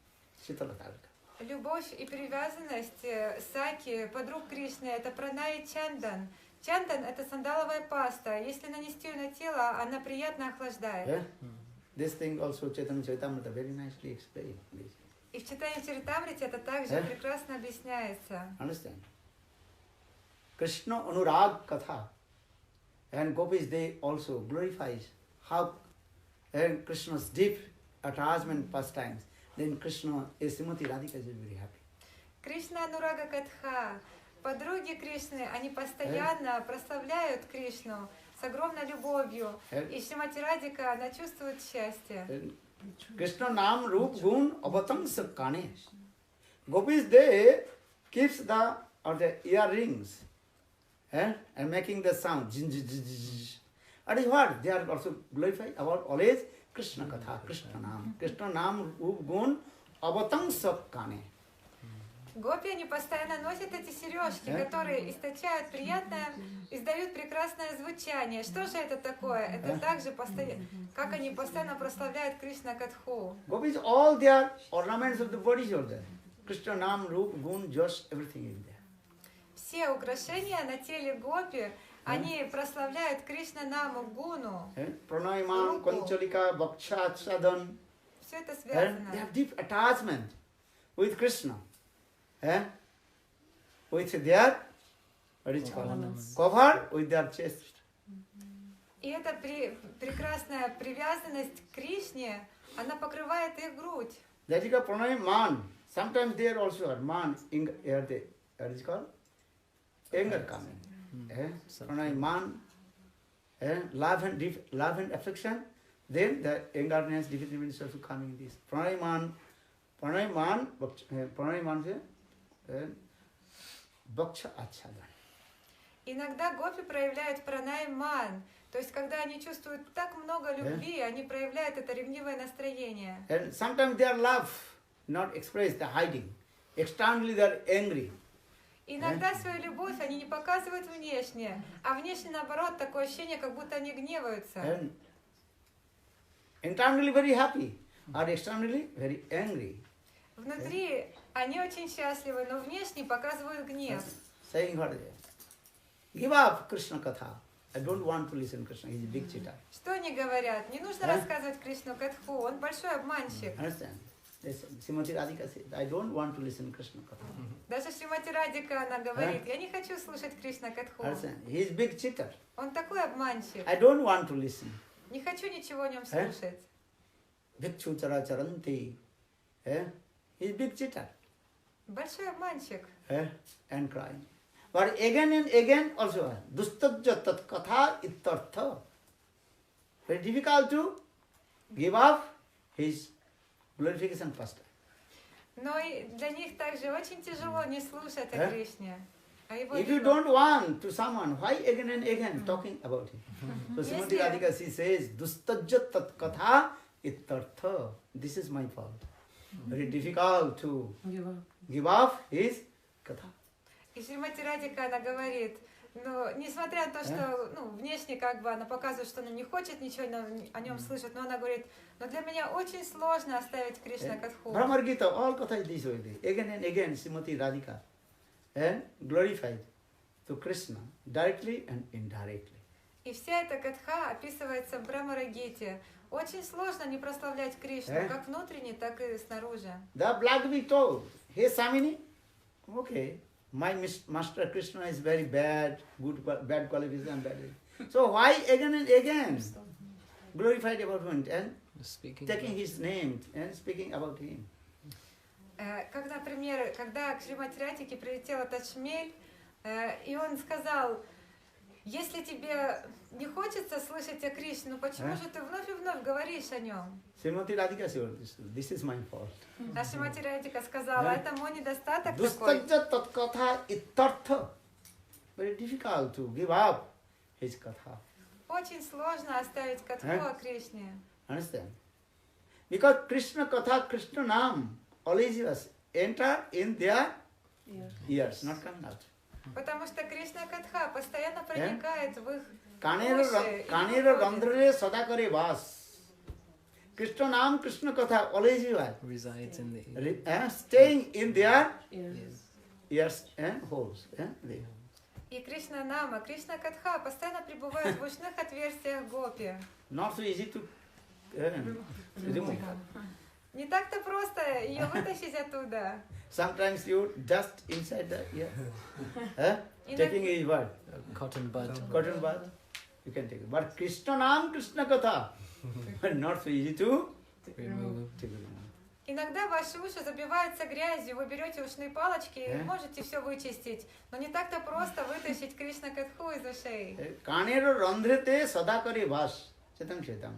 Speaker 1: Shitalata will come.
Speaker 2: Любовь и привязанность саки, подруг Кришны, это прана и чандан. Чандан – это сандаловая паста. Если нанести ее на тело, она приятно охлаждает.
Speaker 1: This thing also Chaitanya Charitamrita very nicely explained.
Speaker 2: И в читании Чаритамрити это также прекрасно объясняется.
Speaker 1: Understand? Krishna Anurag Katha and Gopis, they also glorifies how Krishna's deep attachment pastimes. Then Krishna is Srimati Radhika is very happy.
Speaker 2: Кришна Анурага Катха. Подруги Кришны, они постоянно прославляют Кришну с огромной любовью. И Шримати Радика, она чувствует счастье.
Speaker 1: Krishna Nam Rup Gun Avatang Sakane. Gopis, they keeps the earrings and making the sound. And what? They are also glorified about always Krishna Katha, Krishna Nam. Krishna Nam Rup Gun Avatang Sakane.
Speaker 2: Гопи, они постоянно носят эти сережки, которые источают приятное, издают прекрасное звучание. Что же это такое? Это также как они постоянно прославляют Кришна Катху.
Speaker 1: Gopis, all their ornaments of the body are there. Krishna Nam, Rup, Gun, Josh, everything is there.
Speaker 2: Все украшения на теле гопи, они прославляют Кришна Наму, Гуну.
Speaker 1: Pranayman, Kanchalika, Bhaksha, Sadan.
Speaker 2: Все это связано.
Speaker 1: They have deep attachment with Krishna. With their cover, with their chest.
Speaker 2: И эта прекрасная привязанность к Кришне, она покрывает их грудь.
Speaker 1: That is called pranay man. Sometimes there also are man, what is called? Anger coming. Pranay man, love and affection. Then the angerness, difficulty is also coming in this. Pranay man, Bhaksha Achhadan.
Speaker 2: Иногда гопи проявляют пранайман, то есть когда они чувствуют так много любви, они проявляют это ревнивое настроение.
Speaker 1: And sometimes their love not expressed, the hiding. Externally they are angry.
Speaker 2: Иногда свою любовь они не показывают внешне, а внешне наоборот такое ощущение, как будто они гневаются.
Speaker 1: And internally very happy, or externally very angry.
Speaker 2: Внутри они очень счастливы, но внешне показывают гнев.
Speaker 1: Saying what? Give up Krishna Katha. I don't want to listen to Krishna. He's a big cheater.
Speaker 2: Что они говорят? Не нужно рассказывать Кришну Катху, он большой обманщик.
Speaker 1: Understand? Srimati Radhika said, I don't want to listen to Krishna Katha.
Speaker 2: Даже Шримати Радика, она говорит, я не хочу слушать Кришна Катху.
Speaker 1: Understand? He is big cheater.
Speaker 2: Он такой обманщик.
Speaker 1: I don't want to listen.
Speaker 2: Не хочу ничего о нем слушать.
Speaker 1: Bhikshu chara charanti. He is big cheater.
Speaker 2: Большой обманщик.
Speaker 1: And crying. But again and again also, dustajya tat katha ittartha. Very difficult to give up his glorification first.
Speaker 2: Но и для них также очень тяжело не слушать о Кришне.
Speaker 1: If you don't want to someone, why again and again talking about him? So Srimati Radhika, she says, dustajya tat katha ittartha. This is my fault. Very difficult to give up his katha.
Speaker 2: И Шримати Радика, она говорит, но несмотря на то, что внешне как бы она показывает, что она не хочет ничего о нем слышать, но она говорит, но для меня очень сложно оставить Кришна Катху.
Speaker 1: Brahmar Gita, all katha is this way. Again and again, Srimati Radhika glorified to Krishna directly and indirectly.
Speaker 2: И вся эта катха описывается в Брахмара-гите. Очень сложно не прославлять Кришну, как внутренне, так и снаружи.
Speaker 1: The black be told, hey Samini, okay, my master Krishna is very bad, bad qualification, bad. So why again and again glorified about him and taking his name and speaking about him?
Speaker 2: Как, например, когда к Шримати Радике прилетел этот шмель, и он сказал, если тебе не хочется слышать о Кришне, ну почему же ты вновь и вновь говоришь о нем?
Speaker 1: Srimati Radhika said, this is my fault.
Speaker 2: А Шримати Радика сказала, это мой недостаток такой.
Speaker 1: Dustajya tat katha ittartha. Very difficult to give up his katha.
Speaker 2: Очень сложно оставить катху о Кришне.
Speaker 1: Understand? Because Krishna katha, Krishna nam, always enter in their ears, not coming out.
Speaker 2: Потому что Кришна Катха постоянно проникает в их
Speaker 1: Kanero Randhare Sadakare Vas. Krishna Nam, Krishna Katha, always you are.
Speaker 3: Resides in the
Speaker 1: Staying in their
Speaker 3: ears.
Speaker 1: ears and holes. There.
Speaker 2: И Кришна Нама, Кришна Катха постоянно пребывают в ушных отверстиях гопи.
Speaker 1: Not so easy to remove.
Speaker 2: Не так-то просто ее вытащить оттуда.
Speaker 1: Sometimes you just inside the ear. Taking a word.
Speaker 3: Cotton bud.
Speaker 1: Cotton bud. You can take it. But Krishna Nam, Krishna Katha. Not so easy to
Speaker 3: Remove.
Speaker 2: Иногда ваши уши забиваются грязью, вы берете ушные палочки и можете все вычистить, но не так-то просто вытащить Кришна Катху из ушей.
Speaker 1: Kanero Randhrite Sadakare Vas. Chetam.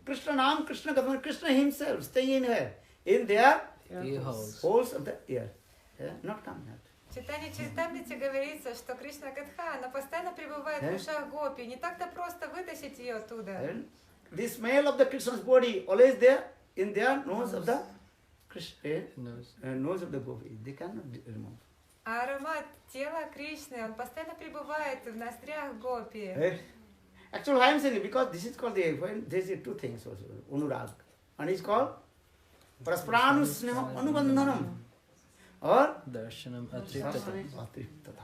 Speaker 1: Krishna Nam, Krishna Katha. Krishna himself staying in her. In their
Speaker 3: Ear holes.
Speaker 1: holes of the ear. Not coming out.
Speaker 2: В Чайтанья Чаритамрите говорится, что Кришна Катха, она постоянно пребывает в ушах гопи, не так-то просто вытащить ее оттуда.
Speaker 1: The smell of the Krishna's body always there in their nose of the nose of the gopi. They cannot remove.
Speaker 2: А аромат тела Кришны, он постоянно пребывает в ноздрях гопи.
Speaker 1: Actually, I am saying because this is called there is two things also. Unurag. One is called Prasparanusnema Anubandhanam or
Speaker 3: Darshanam Atriptata.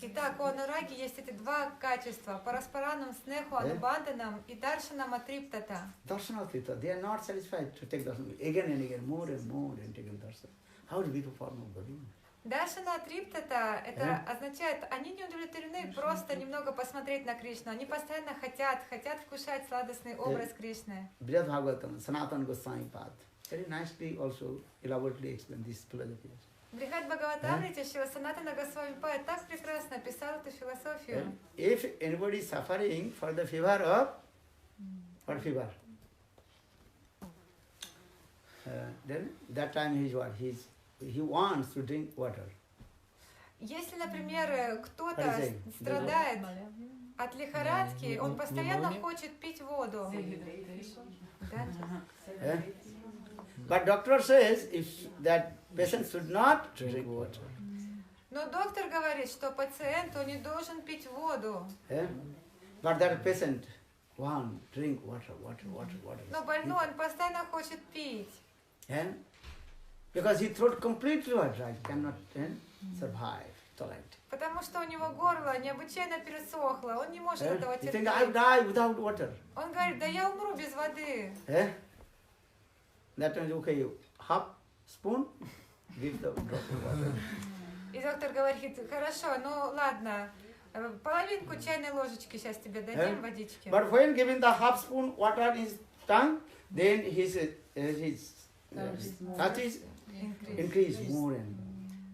Speaker 2: Итак, у анураги есть эти два качества: параспаранам снеху анубанданам и даршанам атриптата.
Speaker 1: Darshanatripta. They are not satisfied to take darshan again and again, more and taking darshan. How to be to form of Govinda?
Speaker 2: Даршана атриптата, это означает, они не удовлетворены просто немного посмотреть на Кришну, они постоянно хотят вкушать сладостный образ Кришны.
Speaker 1: Brihad Bhagavatam, Sanatana Goswami Pad, very nicely also elaborately explained this philosophy.
Speaker 2: В Брихад Бхагаватамрите Шрила Санатана Госвами Пад так прекрасно описал эту философию.
Speaker 1: If anybody is suffering for the fever of what fever? Then that time he wants to drink water.
Speaker 2: Если, например, кто-то страдает от лихорадки, он постоянно хочет пить воду.
Speaker 1: But doctor says if that patient should not drink water.
Speaker 2: Но доктор говорит, что пациент он не должен пить воду.
Speaker 1: But that patient want drink water.
Speaker 2: Но больной он постоянно хочет пить.
Speaker 1: Because his throat completely dry, cannot survive, tolerate.
Speaker 2: Потому что у него горло необычайно пересохло, он не может этого
Speaker 1: He
Speaker 2: терпеть.
Speaker 1: think I die without water.
Speaker 2: Он говорит, да я умру без воды.
Speaker 1: That means okay, half spoon, give the drop of water.
Speaker 2: И доктор говорит, хорошо, ну ладно, половинку чайной ложечки сейчас тебе дадим водички.
Speaker 1: But when giving the half spoon water in his tongue, then his thirst is increase more and more.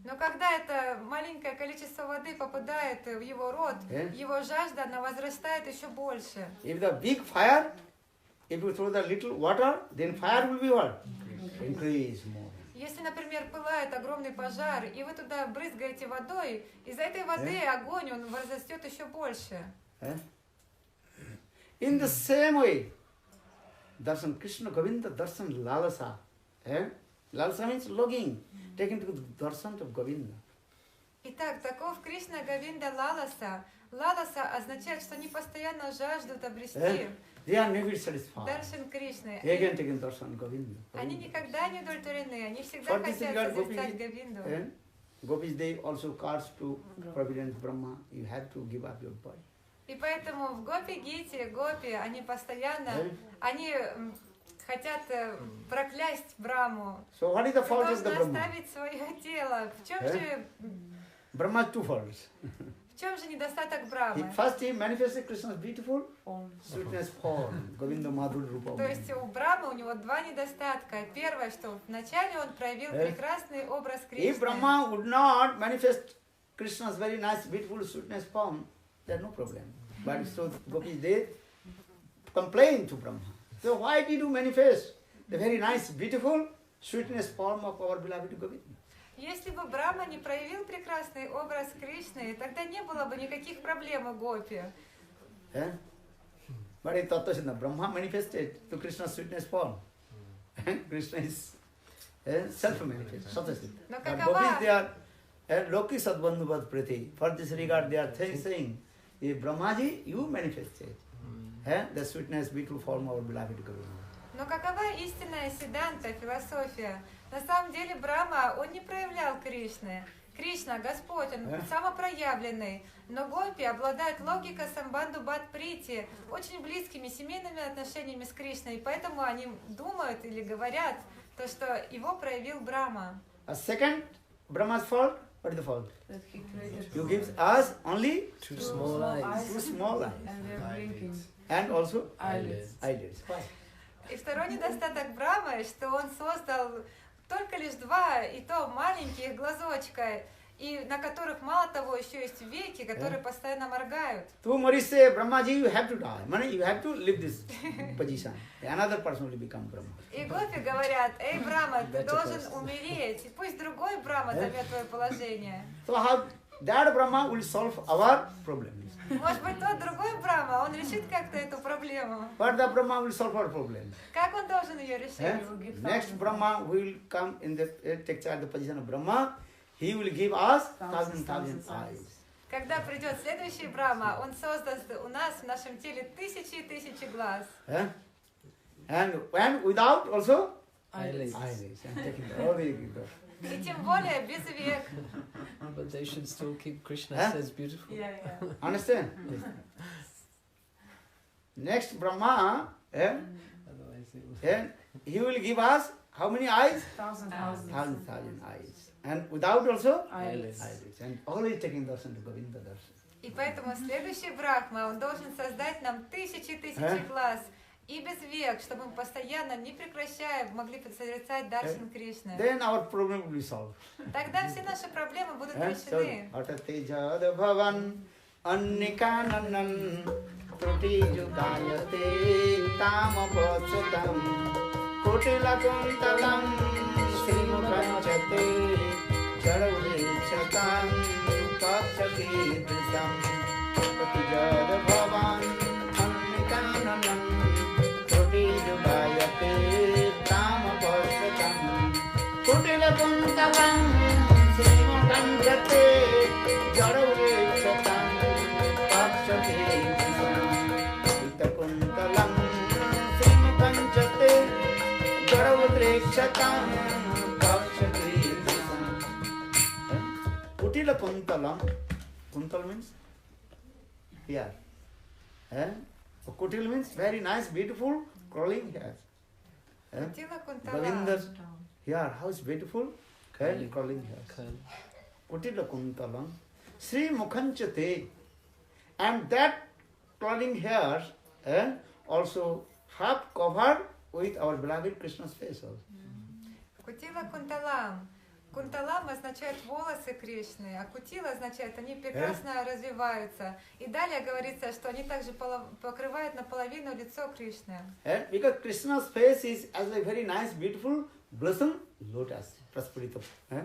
Speaker 2: Но когда это маленькое количество воды попадает в его рот, его жажда, она возрастает еще больше.
Speaker 1: If the big fire, if you throw the little water, then fire will be what? Increase more.
Speaker 2: Если, например, пылает огромный пожар, и вы туда брызгаете водой, из-за этой воды огонь, он возрастет еще больше.
Speaker 1: In the same way, darshan Krishna Govinda darshan lalasa. Lalasa means longing, taken to the darshan of Govinda.
Speaker 2: Итак, таков Кришна Говинда Лаласа. Лаласа означает, что они постоянно жаждут обрести
Speaker 1: They are never satisfied.
Speaker 2: даршан Кришны.
Speaker 1: Again taken darshan Govinda.
Speaker 2: Они никогда не удовлетворены, они всегда хотят созерцать Говинду.
Speaker 1: Gopis, they also cards to Providence Brahma. You have to give up your body.
Speaker 2: И поэтому в Гопи-гите, Гопи, они постоянно, они хотят проклясть Браму.
Speaker 1: So what is the
Speaker 2: Ты
Speaker 1: fault of the
Speaker 2: должна
Speaker 1: Brahma?
Speaker 2: оставить свое тело. В чем же...
Speaker 1: Brahma has two faults.
Speaker 2: В чем же недостаток Брамы?
Speaker 1: First he manifested Krishna's beautiful sweetness form, Govinda Madhur Rupa.
Speaker 2: То есть у Брамы у него два недостатка. Первое, что вначале он проявил прекрасный образ Кришны.
Speaker 1: If Brahma would not manifest Krishna's very nice, beautiful sweetness form, there's no problem. But so Gopis, they complain to Brahma. So why did you manifest the very nice, beautiful sweetness form of our beloved Govinda?
Speaker 2: Если бы Брахма не проявил прекрасный образ Кришны, тогда не было бы никаких проблем у Гопи.
Speaker 1: But in Tattva Siddha, Brahma manifested to Krishna's sweetness form. Krishna is self-manifest, Tattva Siddha.
Speaker 2: Но
Speaker 1: But Gopis, they are Loki Sadbandhuvat Priti. For this regard, they are saying, Brahmaji, you manifested the sweetness, beautiful form of our beloved Guru.
Speaker 2: Но какова истинная седанта, философия? На самом деле Брахма, он не проявлял Кришны. Кришна, Господь, он самопроявленный. Но гопи обладают логикой самбанду бат прити, очень близкими семейными отношениями с Кришной. И поэтому они думают или говорят, то, что его проявил Брахма.
Speaker 1: A second, Brahma's fault. What is the fault? You give us only
Speaker 3: Two small eyes.
Speaker 1: two small eyes.
Speaker 4: And they're blinking.
Speaker 1: And also
Speaker 4: Eyelids.
Speaker 1: eyelids. Why?
Speaker 2: И второй недостаток Брахмы, что он создал только лишь два, и то маленьких глазочка, и на которых мало того еще есть веки, которые постоянно моргают.
Speaker 1: Two Maris say, Brahmaji, you have to die. You have to leave this position. Another person will become Brahma.
Speaker 2: И гопи говорят, эй, Брахма, ты должен умереть, и пусть другой Брахма займет твое положение.
Speaker 1: So how that Brahma will solve our problems?
Speaker 2: Может быть, тот другой Брахма, он решит как-то эту проблему.
Speaker 1: But the Brahma will solve our problem.
Speaker 2: Как он должен ее решить?
Speaker 1: Next Brahma will come in the take charge the position of Brahma. He will give us thousand eyes.
Speaker 2: Когда придет следующий Брахма, он создаст у нас в нашем теле тысячи и тысячи глаз.
Speaker 1: And without also
Speaker 3: Eyelids.
Speaker 1: eyelids. And taking the all the
Speaker 2: И тем более без век.
Speaker 3: But they should still keep Krishna says beautiful.
Speaker 4: Yeah, yeah.
Speaker 1: Understand? Next Brahma,
Speaker 3: Otherwise it will...
Speaker 1: he will give us how many eyes?
Speaker 4: Thousand
Speaker 1: Eyes. And without also
Speaker 4: eyelids.
Speaker 1: eyelids. And always taking darshan to Govinda darshan.
Speaker 2: И поэтому следующий Брахма, он должен создать нам тысячи и тысячи глаз. И без век, чтобы мы постоянно, не прекращая, могли созерцать Даршан Кришны.
Speaker 1: Then our problem will be solved.
Speaker 2: Тогда все наши проблемы будут решены.
Speaker 1: Atate jada bhavan annikanan truti judayate tama pachatam kotila kuntalam srimukhanchate jadavichatam kapchati drisam atate jada bhavan annikanan truti judayate tama pachatam kotila kuntalam srimukhanchate jadavichatam kapchati drisam itakuntalam srimukhanchate jadavichatam kapchati drisam. Kutila kuntalam. Kuntal means here. Kutil means very nice, beautiful, crawling hair.
Speaker 2: Кутила Кунтала.
Speaker 1: Govinda's here, how is beautiful? Crawling hair. Kutila kuntalam. Sri mukhanchate. And that crawling hairs also half covered with our beloved Krishna's face also.
Speaker 2: Кутила Кунталам. Кунталам означает волосы Кришны, а Кутила означает, они прекрасно развиваются. И далее говорится, что они также покрывают наполовину лицо Кришны.
Speaker 1: Because Krishna's face is as a very nice, beautiful blossom lotus, Prasphurita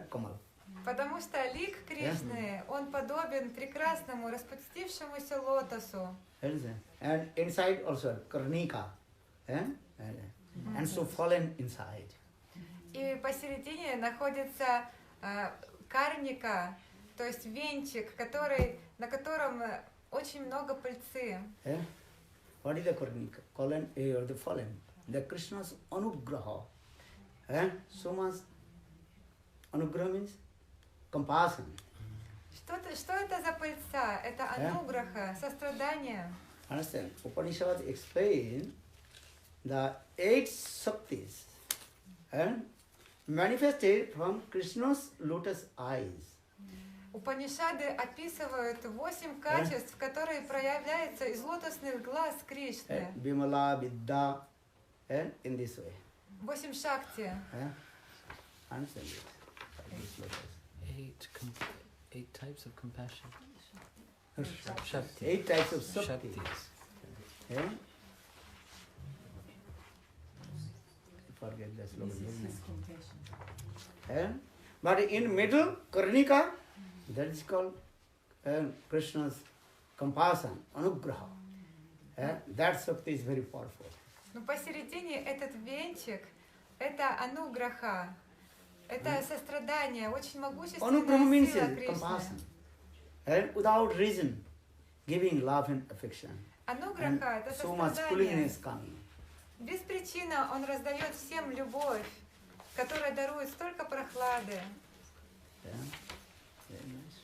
Speaker 1: Kamal.
Speaker 2: Потому что лик Кришны, он подобен прекрасному распустившемуся лотосу.
Speaker 1: And inside also Karnika. And so fallen inside.
Speaker 2: И посередине находится карника, то есть венчик, на котором очень много пыльцы.
Speaker 1: What is the Karnika? Colon or the fallen. The Krishna's anugraha. So much anugraha means compassion.
Speaker 2: Что это за пыльца? Это ануграха, сострадание.
Speaker 1: Understand? Upanishad explain the 8 Shaktis manifested from Krishna's lotus eyes.
Speaker 2: Упанишады описывают 8 качеств, которые проявляются из лотосных глаз Кришны.
Speaker 1: Bimala, Vidya, in this way.
Speaker 2: 8 шакти.
Speaker 1: Understand it?
Speaker 3: 8 types of compassion.
Speaker 1: 8 types of Shakti.
Speaker 3: Shaktis.
Speaker 1: Forget the slogan. But in middle, Karnika, that is called Krishna's compassion, anugraha. That Shakti is very powerful.
Speaker 2: Но посередине этот венчик, это ануграха. Это сострадание, очень
Speaker 1: Anugraha
Speaker 2: могущественная
Speaker 1: means
Speaker 2: сила Кришны.
Speaker 1: compassion. And without reason, giving love and affection.
Speaker 2: Ануграха — это
Speaker 1: So much
Speaker 2: сострадание.
Speaker 1: pulliness coming.
Speaker 2: Без причины он раздает всем любовь, которая дарует столько прохлады.
Speaker 1: Yeah. Very nice.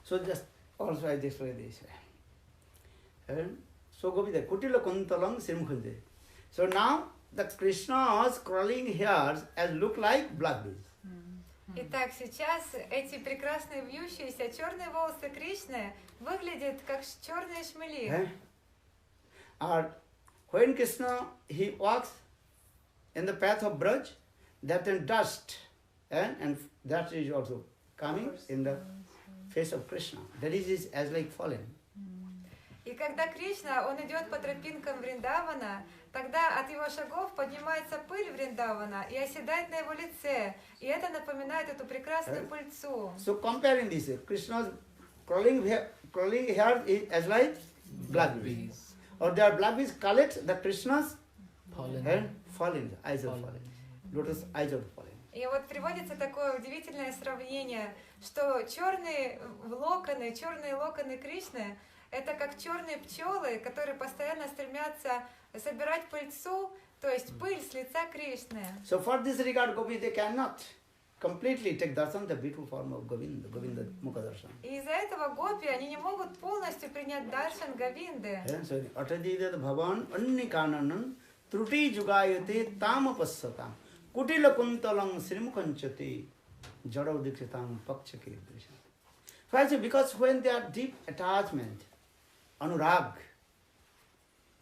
Speaker 1: So just also I explain this. And so Gopida, Kutila Kuntalang Simkhunde. So now the Krishna's crawling hairs as look like blackberries.
Speaker 2: Итак, сейчас эти прекрасные вьющиеся черные волосы Кришны выглядят как черные шмели.
Speaker 1: And when Krishna he walks in the path of Braj, that in dust, and that is also coming in the face of Krishna. That is as like fallen.
Speaker 2: И когда Кришна, он идет по тропинкам Вриндавана, тогда от его шагов поднимается пыль Вриндавана и оседает на его лице. И это напоминает эту прекрасную пыльцу.
Speaker 1: So comparing this, Krishna's crawling hair is as like blackberries. Or there are blackberries collect the Krishna's
Speaker 3: pollen.
Speaker 1: Fallen, eyes of fallen. Lotus eyes of fallen.
Speaker 2: И вот приводится такое удивительное сравнение, что черные локоны Кришны — это как черные пчелы, которые постоянно стремятся собирать пыльцу, то есть пыль с лица Кришны.
Speaker 1: So for this regard, Gopi, they cannot completely take darshan, the beautiful form of Govinda Mukha darshan.
Speaker 2: И из-за этого гопи, они не могут полностью принять даршан Говинды.
Speaker 1: So, Atadidat Bhavan Annikananan Truti Jugayate Tamapasatam Kutila Kuntalang Srimukhanchati Jadavdiksitam Pakchake. So because when they are deep attachment, anurag,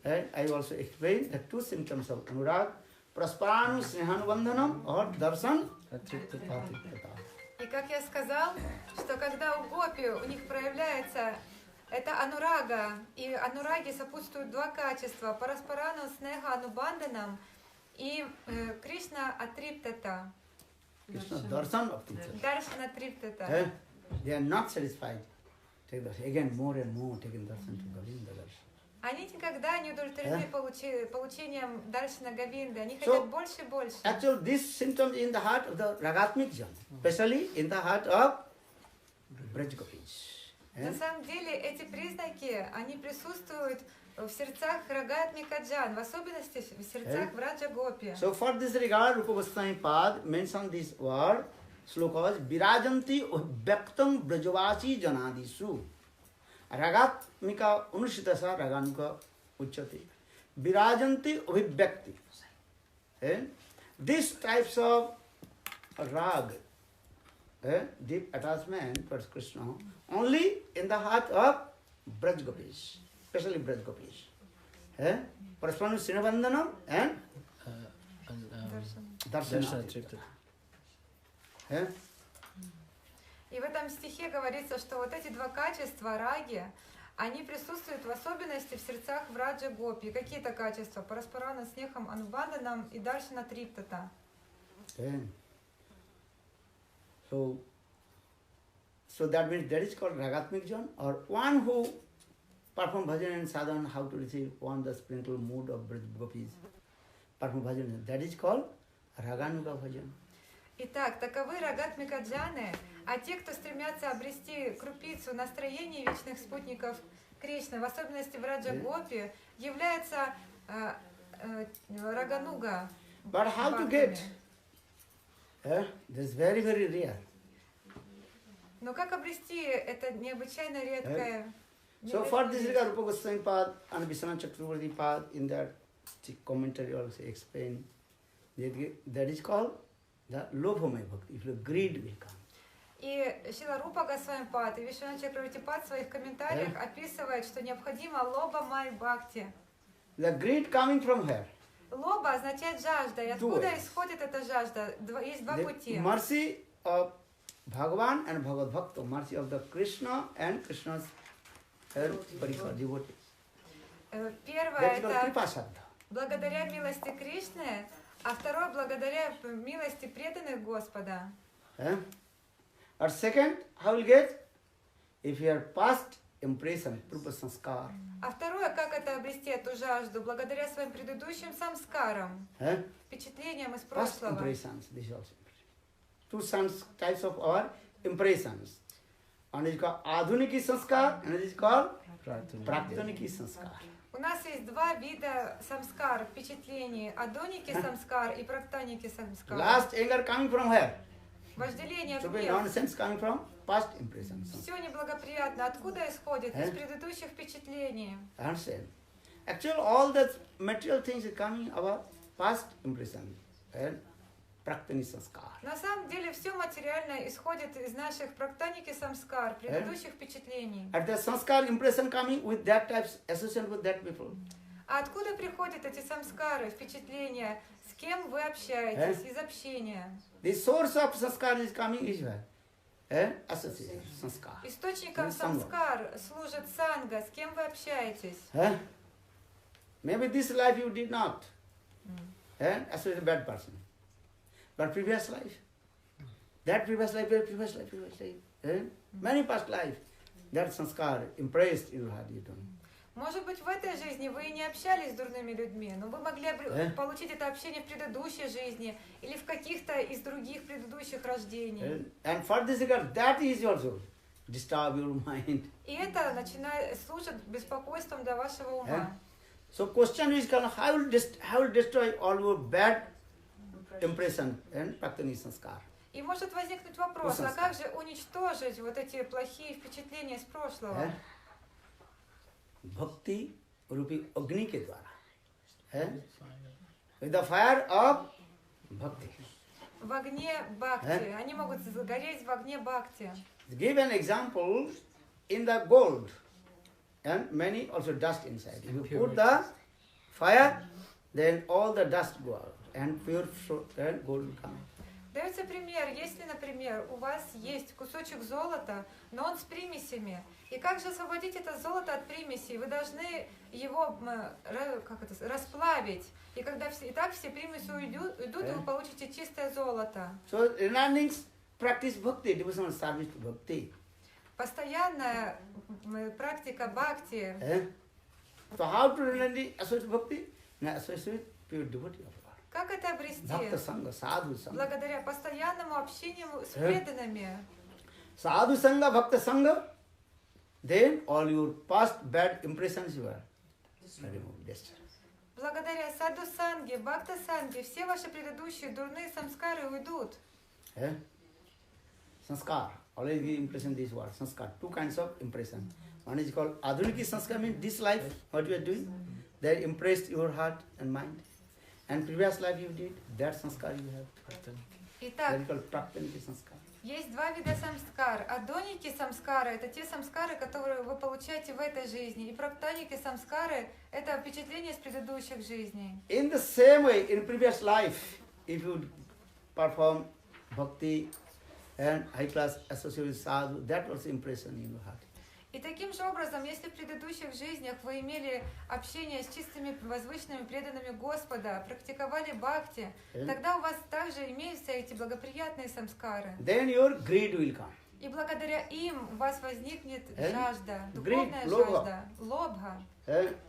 Speaker 1: I also explained the two symptoms of anurag, prasparanu snehanubandhanam or darshan.
Speaker 2: И как я сказал, что когда у гопи у них проявляется это анурага, и анураги сопутствуют два качества: параспарану снеха анубанданам и Кришна атриптата.
Speaker 1: Krishna darshan of teacher.
Speaker 2: Даршана триптата.
Speaker 1: They are not satisfied. Take that again more and more taking darshan to Govinda darshan.
Speaker 2: Они никогда не удовлетворены получением даршана Говинды. Они хотят больше и больше.
Speaker 1: Actually, this symptom in the heart of the Ragatmik Jan, especially in the heart of Braj Gopis.
Speaker 2: На самом деле эти признаки, они присутствуют в сердцах Рагатмика Джан, в особенности в сердцах Враджа Гопи.
Speaker 1: So for this regard, Rupa Goswami Pad mentioned this word, slokas, Virajanti Vyaktam Brajavasi Janadisu. Ragatmika Unushitasa Raganuka Uchati. Virajanti Abhivyakti. These types of rag, deep attachment towards Krishna, only in the heart of Braj Gopis, especially Braj Gopis. Parasparanu Srinavandhanam and Darshana.
Speaker 2: И в этом стихе говорится, что вот эти два качества, раги, они присутствуют в особенности в сердцах Враджа Гопи. Какие-то качества? Параспарана снехам анубанданам и даршана триптата.
Speaker 1: So that means that is called Ragatmik Jan, or one who perform bhajan and sadhana, how to receive one the spiritual mood of Braj Gopis. Perform bhajan, that is called Raganuga bhajan.
Speaker 2: Итак, таковы Рагатмика Джаны, а те, кто стремятся обрести крупицу настроений вечных спутников Кришны, в особенности в Раджа Гопи, являются Рагануга.
Speaker 1: But how to get? This is very, very rare.
Speaker 2: Но как обрести это необычайно редкое?
Speaker 1: So for this regard, Rupa Goswami Pad and Vishwanath Chakravarti Pad in their commentary also explain that is called the Lobhamaya Bhakti. If the greed will come.
Speaker 2: И Шила Рупа Госвами Пад и Вишванат Чакраварти Пад в своих комментариях описывает, что необходимо лоба май бхакти.
Speaker 1: The greed coming from where?
Speaker 2: Лоба означает жажда. И откуда исходит эта жажда? Есть два пути.
Speaker 1: Mercy of Bhagavan and Bhagavad Bhakta, mercy of the Krishna and Krishna's devotees.
Speaker 2: Первое это благодаря милости Кришны, а второе благодаря милости преданных Господа.
Speaker 1: Or second, how will get? if your past impression, purva sanskar,
Speaker 2: А второе, как это обрести эту жажду? Благодаря своим предыдущим самскарам, впечатлениям из
Speaker 1: past
Speaker 2: прошлого.
Speaker 1: impressions, this is also two types of our impressions. One is called adhuniki sanskar, and it is called praktaniki sanskar.
Speaker 2: У нас есть два вида самскар, впечатлений. Адоники самскар и практаники самскар.
Speaker 1: Last anger coming from where?
Speaker 2: Вожделение,
Speaker 1: So
Speaker 2: гнев.
Speaker 1: nonsense coming from past impressions.
Speaker 2: Все неблагоприятно. Откуда исходит? Из предыдущих впечатлений.
Speaker 1: Understand? Actually, all the material things are coming about past impression and praktani sanskar.
Speaker 2: На самом деле все материальное исходит из наших практаники самскар, предыдущих впечатлений.
Speaker 1: At the sanskar impression coming with that types association with that people.
Speaker 2: А откуда приходят эти самскары, впечатления? С кем вы общаетесь? Из общения.
Speaker 1: The source of sanskar is coming is where? Association, sanskar.
Speaker 2: Источником самскар служит санга. С кем вы общаетесь?
Speaker 1: Maybe this life you did not associate a bad person. But previous life, that previous life, many past life, that sanskar impressed in your heart, you don't.
Speaker 2: Может быть, в этой жизни вы и не общались с дурными людьми, но вы могли получить это общение в предыдущей жизни или в каких-то из других предыдущих рождений.
Speaker 1: And for this regard, that is also disturb your mind.
Speaker 2: И это служит беспокойством для вашего ума.
Speaker 1: So question is how will destroy all your bad impression and praktani sanskar.
Speaker 2: И может возникнуть вопрос, а как же уничтожить вот эти плохие впечатления из прошлого?
Speaker 1: Bhakti rupi agni ke dwara. With the fire of bhakti.
Speaker 2: В огне бхакти. Они могут гореть в огне бхакти.
Speaker 1: Give an example in the gold and many also dust inside. If you put the fire, then all the dust go out and pure and gold will come.
Speaker 2: Дается пример, если, например, у вас есть кусочек золота, но он с примесями, и как же освободить это золото от примесей? Вы должны его расплавить, и когда так все примеси уйдут, и вы получите чистое золото.
Speaker 1: So learning practice bhakti, devotional service to bhakti.
Speaker 2: Постоянная практика бхакти.
Speaker 1: So how to really associate bhakti? Associate pure devotee of God.
Speaker 2: Как это обрести?
Speaker 1: Bhakta sangha, sadhu sangha.
Speaker 2: Благодаря постоянному общению с преданными.
Speaker 1: Sadhu sangha, bhakta sangha, then all your past bad impressions you are removed.
Speaker 2: Благодаря саду санге, бхакта санге, все ваши предыдущие дурные самскары уйдут.
Speaker 1: Sanskar, always give impression this word, sanskar. Two kinds of impression. One is called adhuniki sanskar, means this life, what you are doing, that impressed your heart and mind. And previous life you did, that sanskar you have.
Speaker 2: Итак,
Speaker 1: that is called praktaniki sanskar.
Speaker 2: есть два вида самскар. Адоники самскары – это те самскары, которые вы получаете в этой жизни. И практаники самскары – это впечатления из предыдущих жизней.
Speaker 1: In the same way, in previous life, if you perform bhakti and high class association with sadhu, that was impression in your heart.
Speaker 2: И таким же образом, если в предыдущих жизнях вы имели общение с чистыми, возвышенными, преданными Господа, практиковали бхакти, тогда у вас также имеются эти благоприятные самскары.
Speaker 1: Then your greed will come.
Speaker 2: И благодаря им у вас возникнет жажда, духовная жажда, лобха.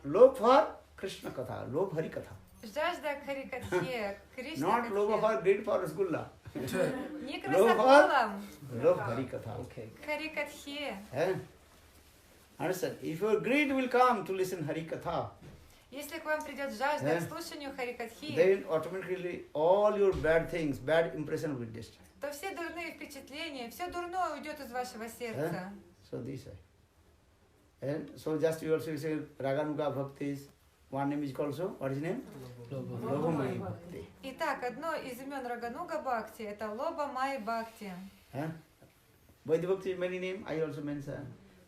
Speaker 1: Love for Krishna katha, love hari katha.
Speaker 2: Жажда к Харикатхе, Кришна
Speaker 1: Not love for greed for Rasgulla.
Speaker 2: Не красофолом,
Speaker 1: love hari katha.
Speaker 2: Харикатхе.
Speaker 1: Understand? If your greed will come to listen Hari Katha,
Speaker 2: если к вам придет жажда к слушанию Харикатхи,
Speaker 1: then automatically all your bad things, bad impression will destroy.
Speaker 2: то все дурные впечатления, все дурное уйдет из вашего сердца.
Speaker 1: So this way. And so just you also say Raganuga Bhakti. One name is called also, what is his name? Lobha Bhakti.
Speaker 2: Итак, одно из имен Рагануга Бхакти это Лоба Май Бхакти.
Speaker 1: Vaidhi Bhakti is many names, I also mentioned.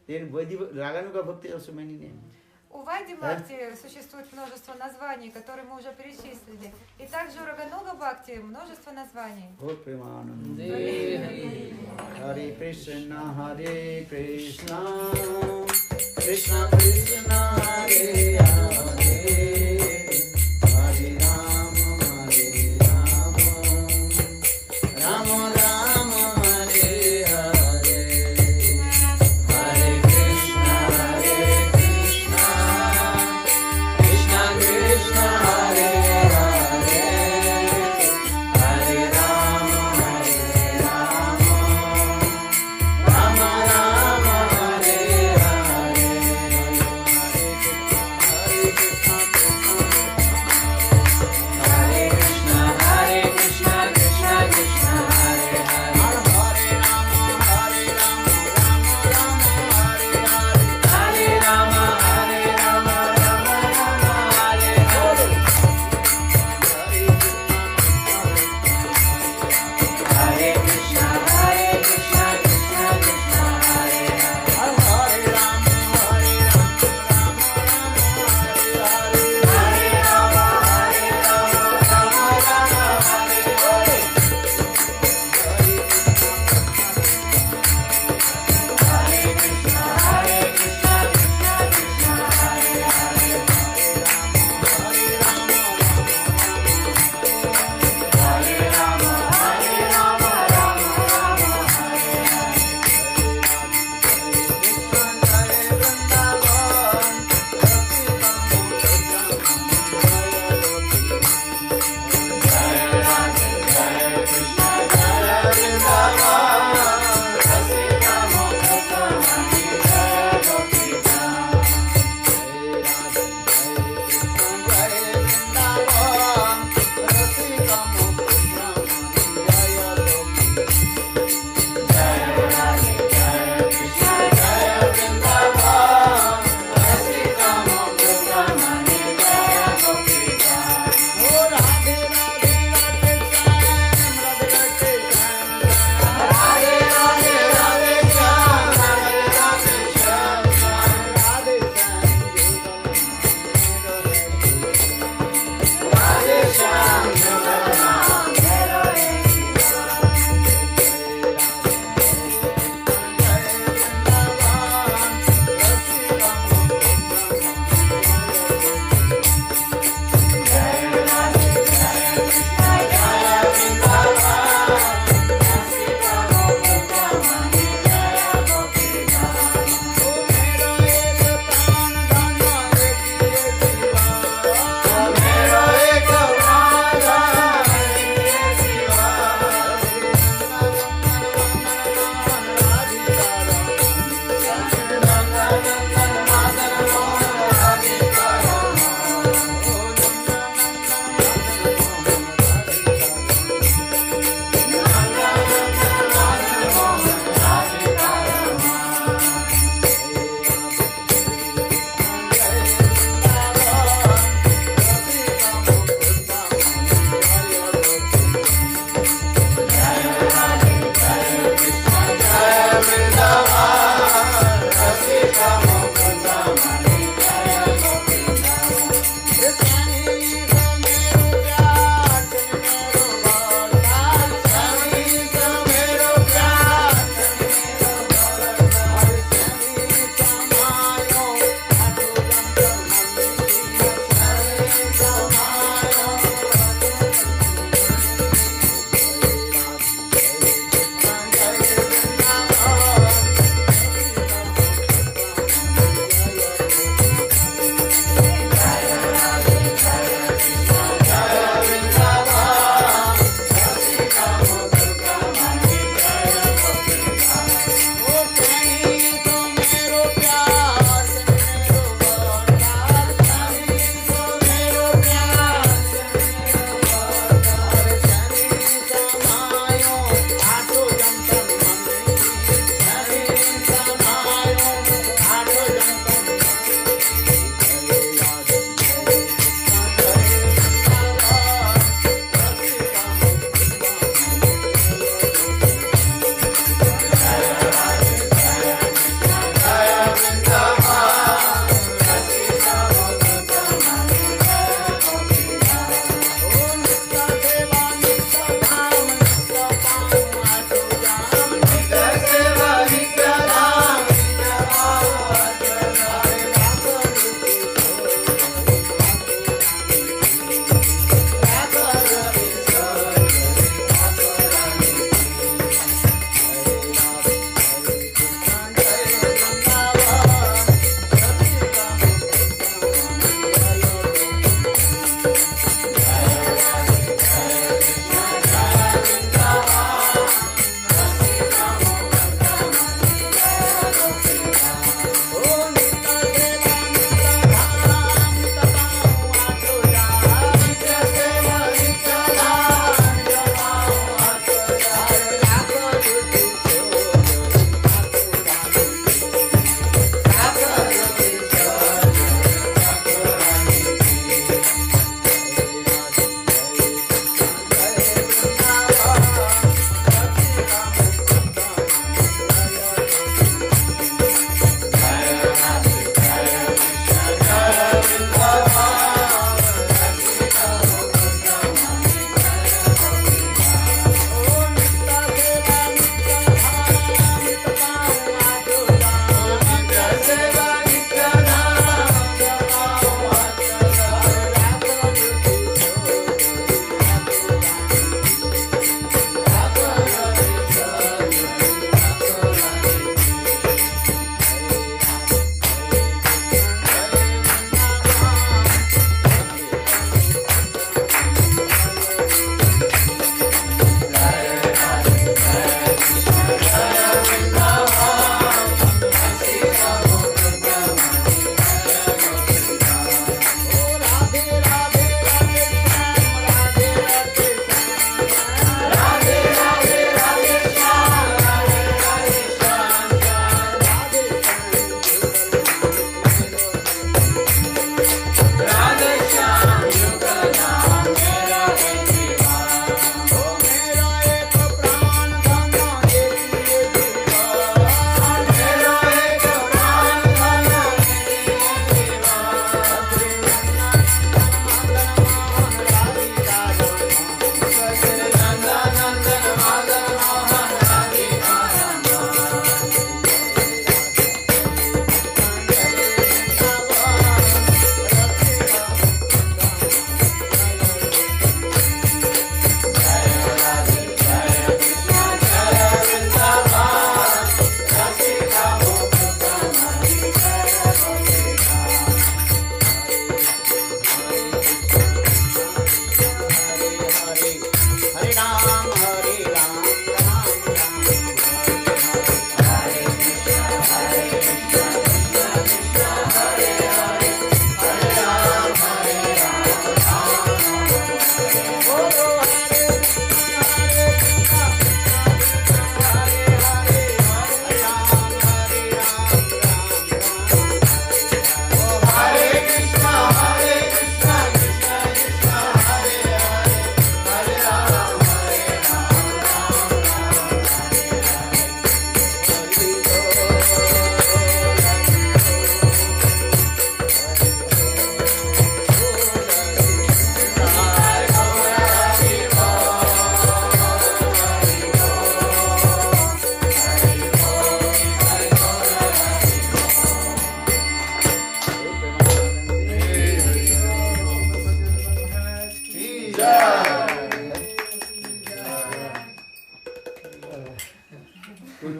Speaker 1: Then Raganuga Bhakti also many names.
Speaker 2: У Вайди Бхакти существует множество названий, которые мы уже перечислили. И также у Рагануга Бхакти множество названий.
Speaker 1: Харе Кришна, Харе Кришна, Кришна Кришна, Харе Харе, Харе Rama, Hare Rama, Rama Rama, Hare Hare, Hare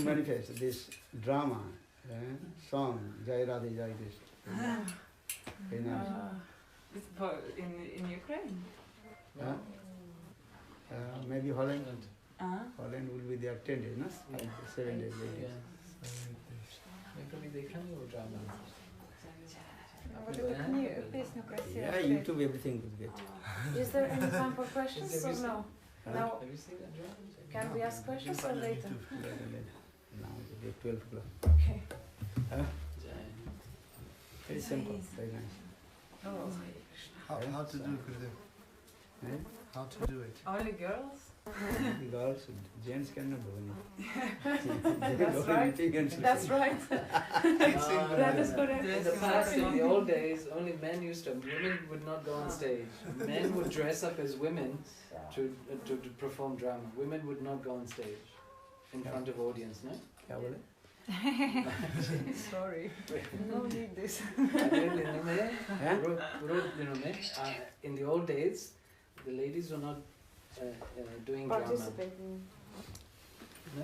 Speaker 1: manifest this drama, song, Jai Radhe Jai Krishna. Very nice.
Speaker 4: It's in Ukraine?
Speaker 1: Maybe Holland. Holland will be there 10 days, no? 7 days.
Speaker 2: Вот эту песню красивую.
Speaker 1: Yeah, YouTube, everything will get.
Speaker 5: Is there any time for questions or no? Now,
Speaker 3: Have you seen that drama?
Speaker 5: can we ask questions or later?
Speaker 1: Later. Now it will be 12 o'clock.
Speaker 5: Okay.
Speaker 1: Very simple, very nice.
Speaker 6: How to do it? How to do it?
Speaker 4: Only girls?
Speaker 1: The girls, gents cannot do anything.
Speaker 5: That's right. That's right. That is correct.
Speaker 3: In the past, in the old days, only men used to. Women would not go on stage. Men would dress up as women to perform drama. Women would not go on stage in front of audience, no?
Speaker 1: क्या बोले?
Speaker 2: Sorry. No need this.
Speaker 3: In the old days, the ladies were not doing drama.
Speaker 2: Participating.
Speaker 3: No?